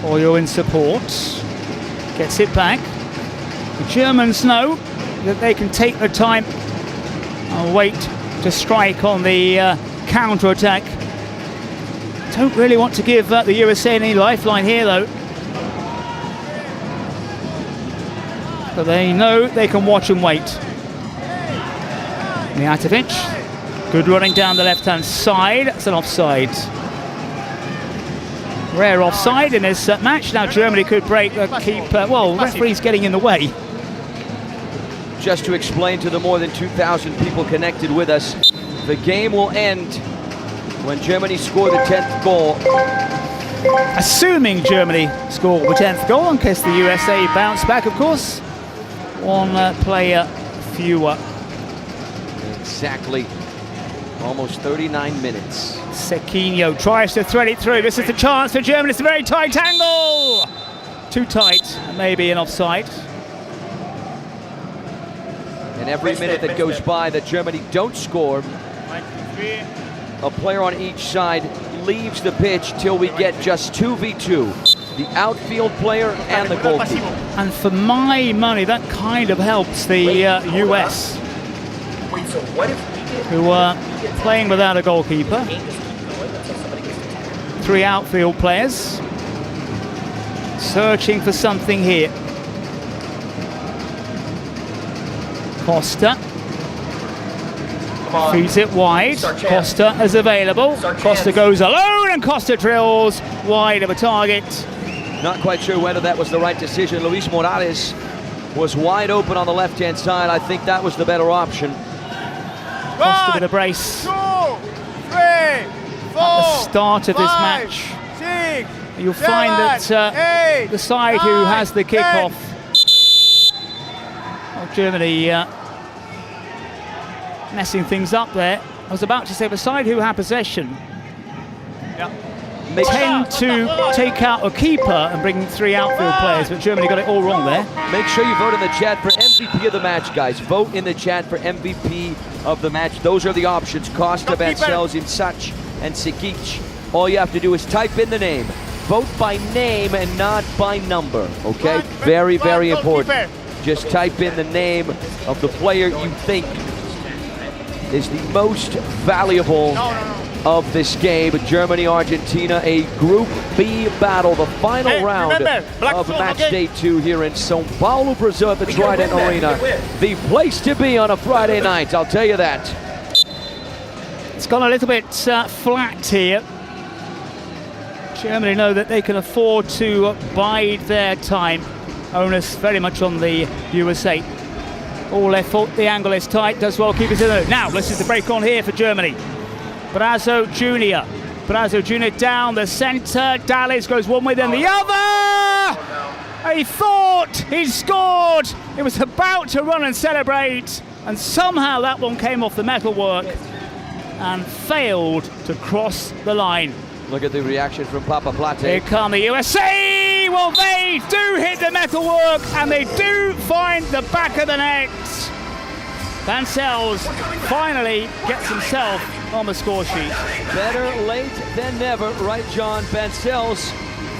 Oyo in support. Gets it back. The Germans know that they can take their time and wait to strike on the counter-attack. Don't really want to give the USA any lifeline here, though. But they know they can watch and wait. Mijatovic. Good running down the left-hand side. That's an offside. Rare offside in this match. Now Germany could break the keeper. Well, referee's getting in the way. Just to explain to the more than 2,000 people connected with us, the game will end when Germany score the 10th goal. Assuming Germany score the 10th goal, in case the USA bounce back, of course. One player fewer. Exactly. Almost 39 minutes. Sequinho tries to thread it through. This is the chance for Germany. It's a very tight angle. Too tight, maybe an offside. And every minute that goes by that Germany don't score, a player on each side leaves the pitch till we get just 2v2. the outfield player and the goalkeeper. And for my money, that kind of helps the US, who are playing without a goalkeeper. 3 outfield players searching for something here. Costa feeds it wide. Costa is available. Costa goes alone, and Costa drills wide of a target. Not quite sure whether that was the right decision. Luis Morales was wide open on the left-hand side. I think that was the better option. Costa with a brace. 2, 3, 4, At the start of this 5, match, 6, you'll find that the side who has the kickoff, Germany messing things up there. I was about to say the side who have possession tend to take out a keeper and bring 3 outfield players, but Germany got it all wrong there. Make sure you vote in the chat for MVP of the match, guys. Vote in the chat for MVP of the match. Those are the options: Costa, Bancells, Imsach, and Sikic. All you have to do is type in the name. Vote by name and not by number, okay? Very, very important. Just type in the name of the player you think is the most valuable of this game. Germany-Argentina, a Group B battle, the final round of match day 2 here in São Paulo, Brazil at the Trident Arena. The place to be on a Friday night, I'll tell you that. It's gone a little bit flat here. Germany know that they can afford to bide their time. Onus very much on the USA. All left foot, the angle is tight, does well, keep it in there. Now, this is the break on here for Germany. Brazzo Jr. Brazzo Jr. down the centre. Dallas goes one way, then the other! He thought he scored. He was about to run and celebrate, and somehow that one came off the metalwork and failed to cross the line. Look at the reaction from Papa Plate. Here come the USA! Well, they do hit the metalwork, and they do find the back of the net. Bancells finally gets himself on the score sheet. Better late than never, right, John? Bancells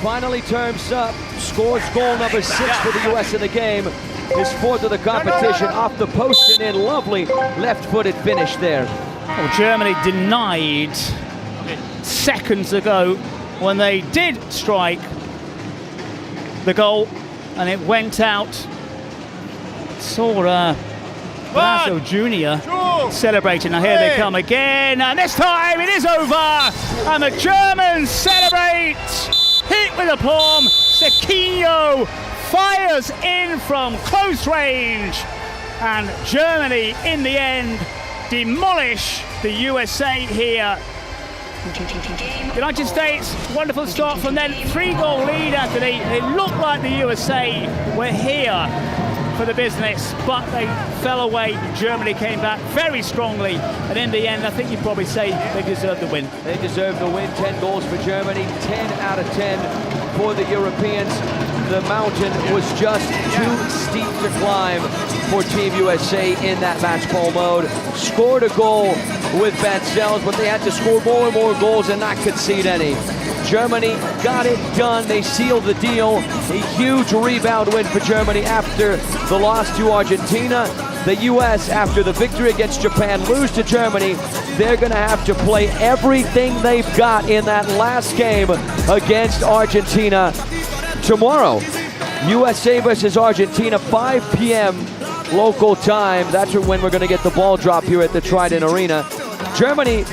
finally turns up, scores goal number 6 for the US in the game. His 4th of the competition, off the post and in. Lovely left-footed finish there. Well, Germany denied seconds ago when they did strike the goal, and it went out. Saw Brazzo Jr. celebrating. Now here they come again, and this time it is over, and the Germans celebrate. Hit with aplomb. Sequinho fires in from close range, and Germany in the end demolish the USA here. United States, wonderful start from then, 3-goal lead, Anthony. It looked like the USA were here for the business, but they fell away. Germany came back very strongly, and in the end, I think you'd probably say they deserved the win. They deserved the win. 10 goals for Germany, 10 out of 10 for the Europeans. The mountain was just too steep to climb for Team USA in that match ball mode. Scored a goal with Bancells, but they had to score more and more goals and not concede any. Germany got it done. They sealed the deal. A huge rebound win for Germany after the loss to Argentina. The US, after the victory against Japan, lose to Germany. They're going to have to play everything they've got in that last game against Argentina tomorrow. USA versus Argentina, 5 p.m. local time. That's when we're going to get the ball drop here at the Trident Arena. Germany,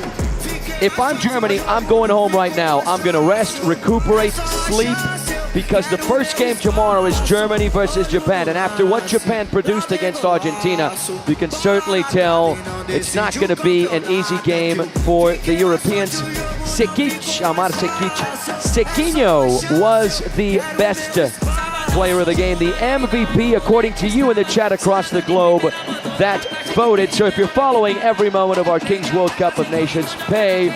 if I'm Germany, I'm going home right now. I'm going to rest, recuperate, sleep, because the first game tomorrow is Germany versus Japan. And after what Japan produced against Argentina, you can certainly tell it's not going to be an easy game for the Europeans. Sequinho was the best player of the game, the MVP, according to you in the chat across the globe that voted. So if you're following every moment of our Kings World Cup of Nations, pay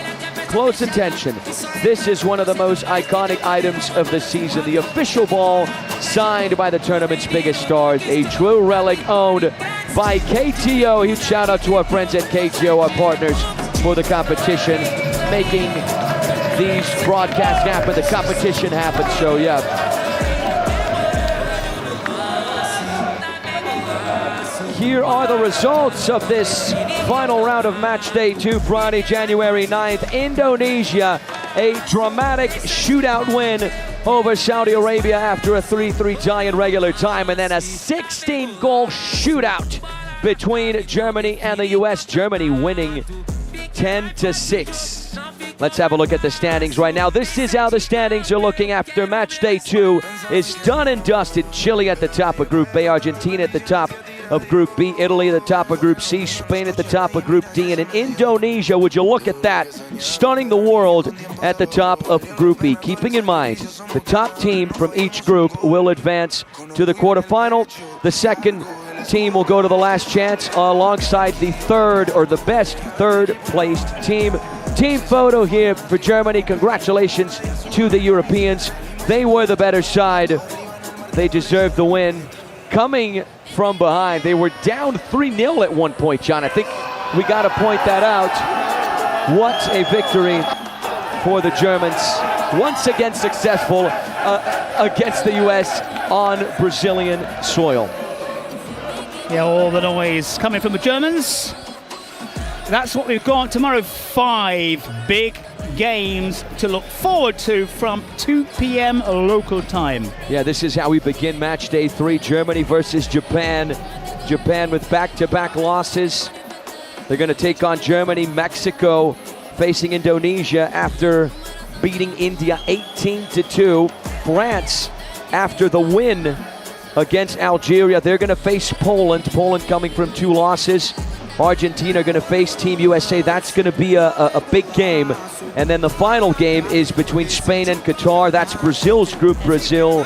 close attention. This is one of the most iconic items of the season. The official ball signed by the tournament's biggest stars, a true relic owned by KTO. Huge shout out to our friends at KTO, our partners for the competition, making these broadcasts happen, the competition happens, so yeah. Here are the results of this final round of Matchday 2, Friday, January 9th. Indonesia, a dramatic shootout win over Saudi Arabia after a 3-3 tie in regular time, and then a 16-goal shootout between Germany and the US. Germany winning 10-6. Let's have a look at the standings right now. This is how the standings are looking after Matchday 2 is done and dusted. Chile at the top of Group A, Argentina at the top of Group B, Italy at the top of Group C, Spain at the top of Group D, and in Indonesia, would you look at that, stunning the world at the top of Group E. Keeping in mind, the top team from each group will advance to the quarterfinal. The second team will go to the last chance alongside the third, or the best third-placed team. Team photo here for Germany. Congratulations to the Europeans. They were the better side. They deserved the win. Coming from behind, they were down 3-0 at one point, John. I think we got to point that out. What a victory for the Germans. Once again successful against the U.S. on Brazilian soil. Yeah, all the noise coming from the Germans. That's what we've got tomorrow. 5 big games to look forward to from 2 p.m. local time. Yeah, this is how we begin match day 3. Germany versus Japan. Japan with back-to-back losses. They're going to take on Germany. Mexico facing Indonesia after beating India 18-2. France, after the win against Algeria, they're going to face Poland. Poland coming from 2 losses. Argentina going to face Team USA. That's going to be a big game. And then the final game is between Spain and Qatar. That's Brazil's group, Brazil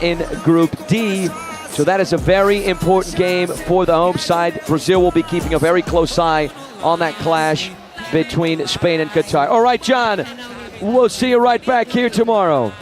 in Group D. So that is a very important game for the home side. Brazil will be keeping a very close eye on that clash between Spain and Qatar. All right, John, we'll see you right back here tomorrow.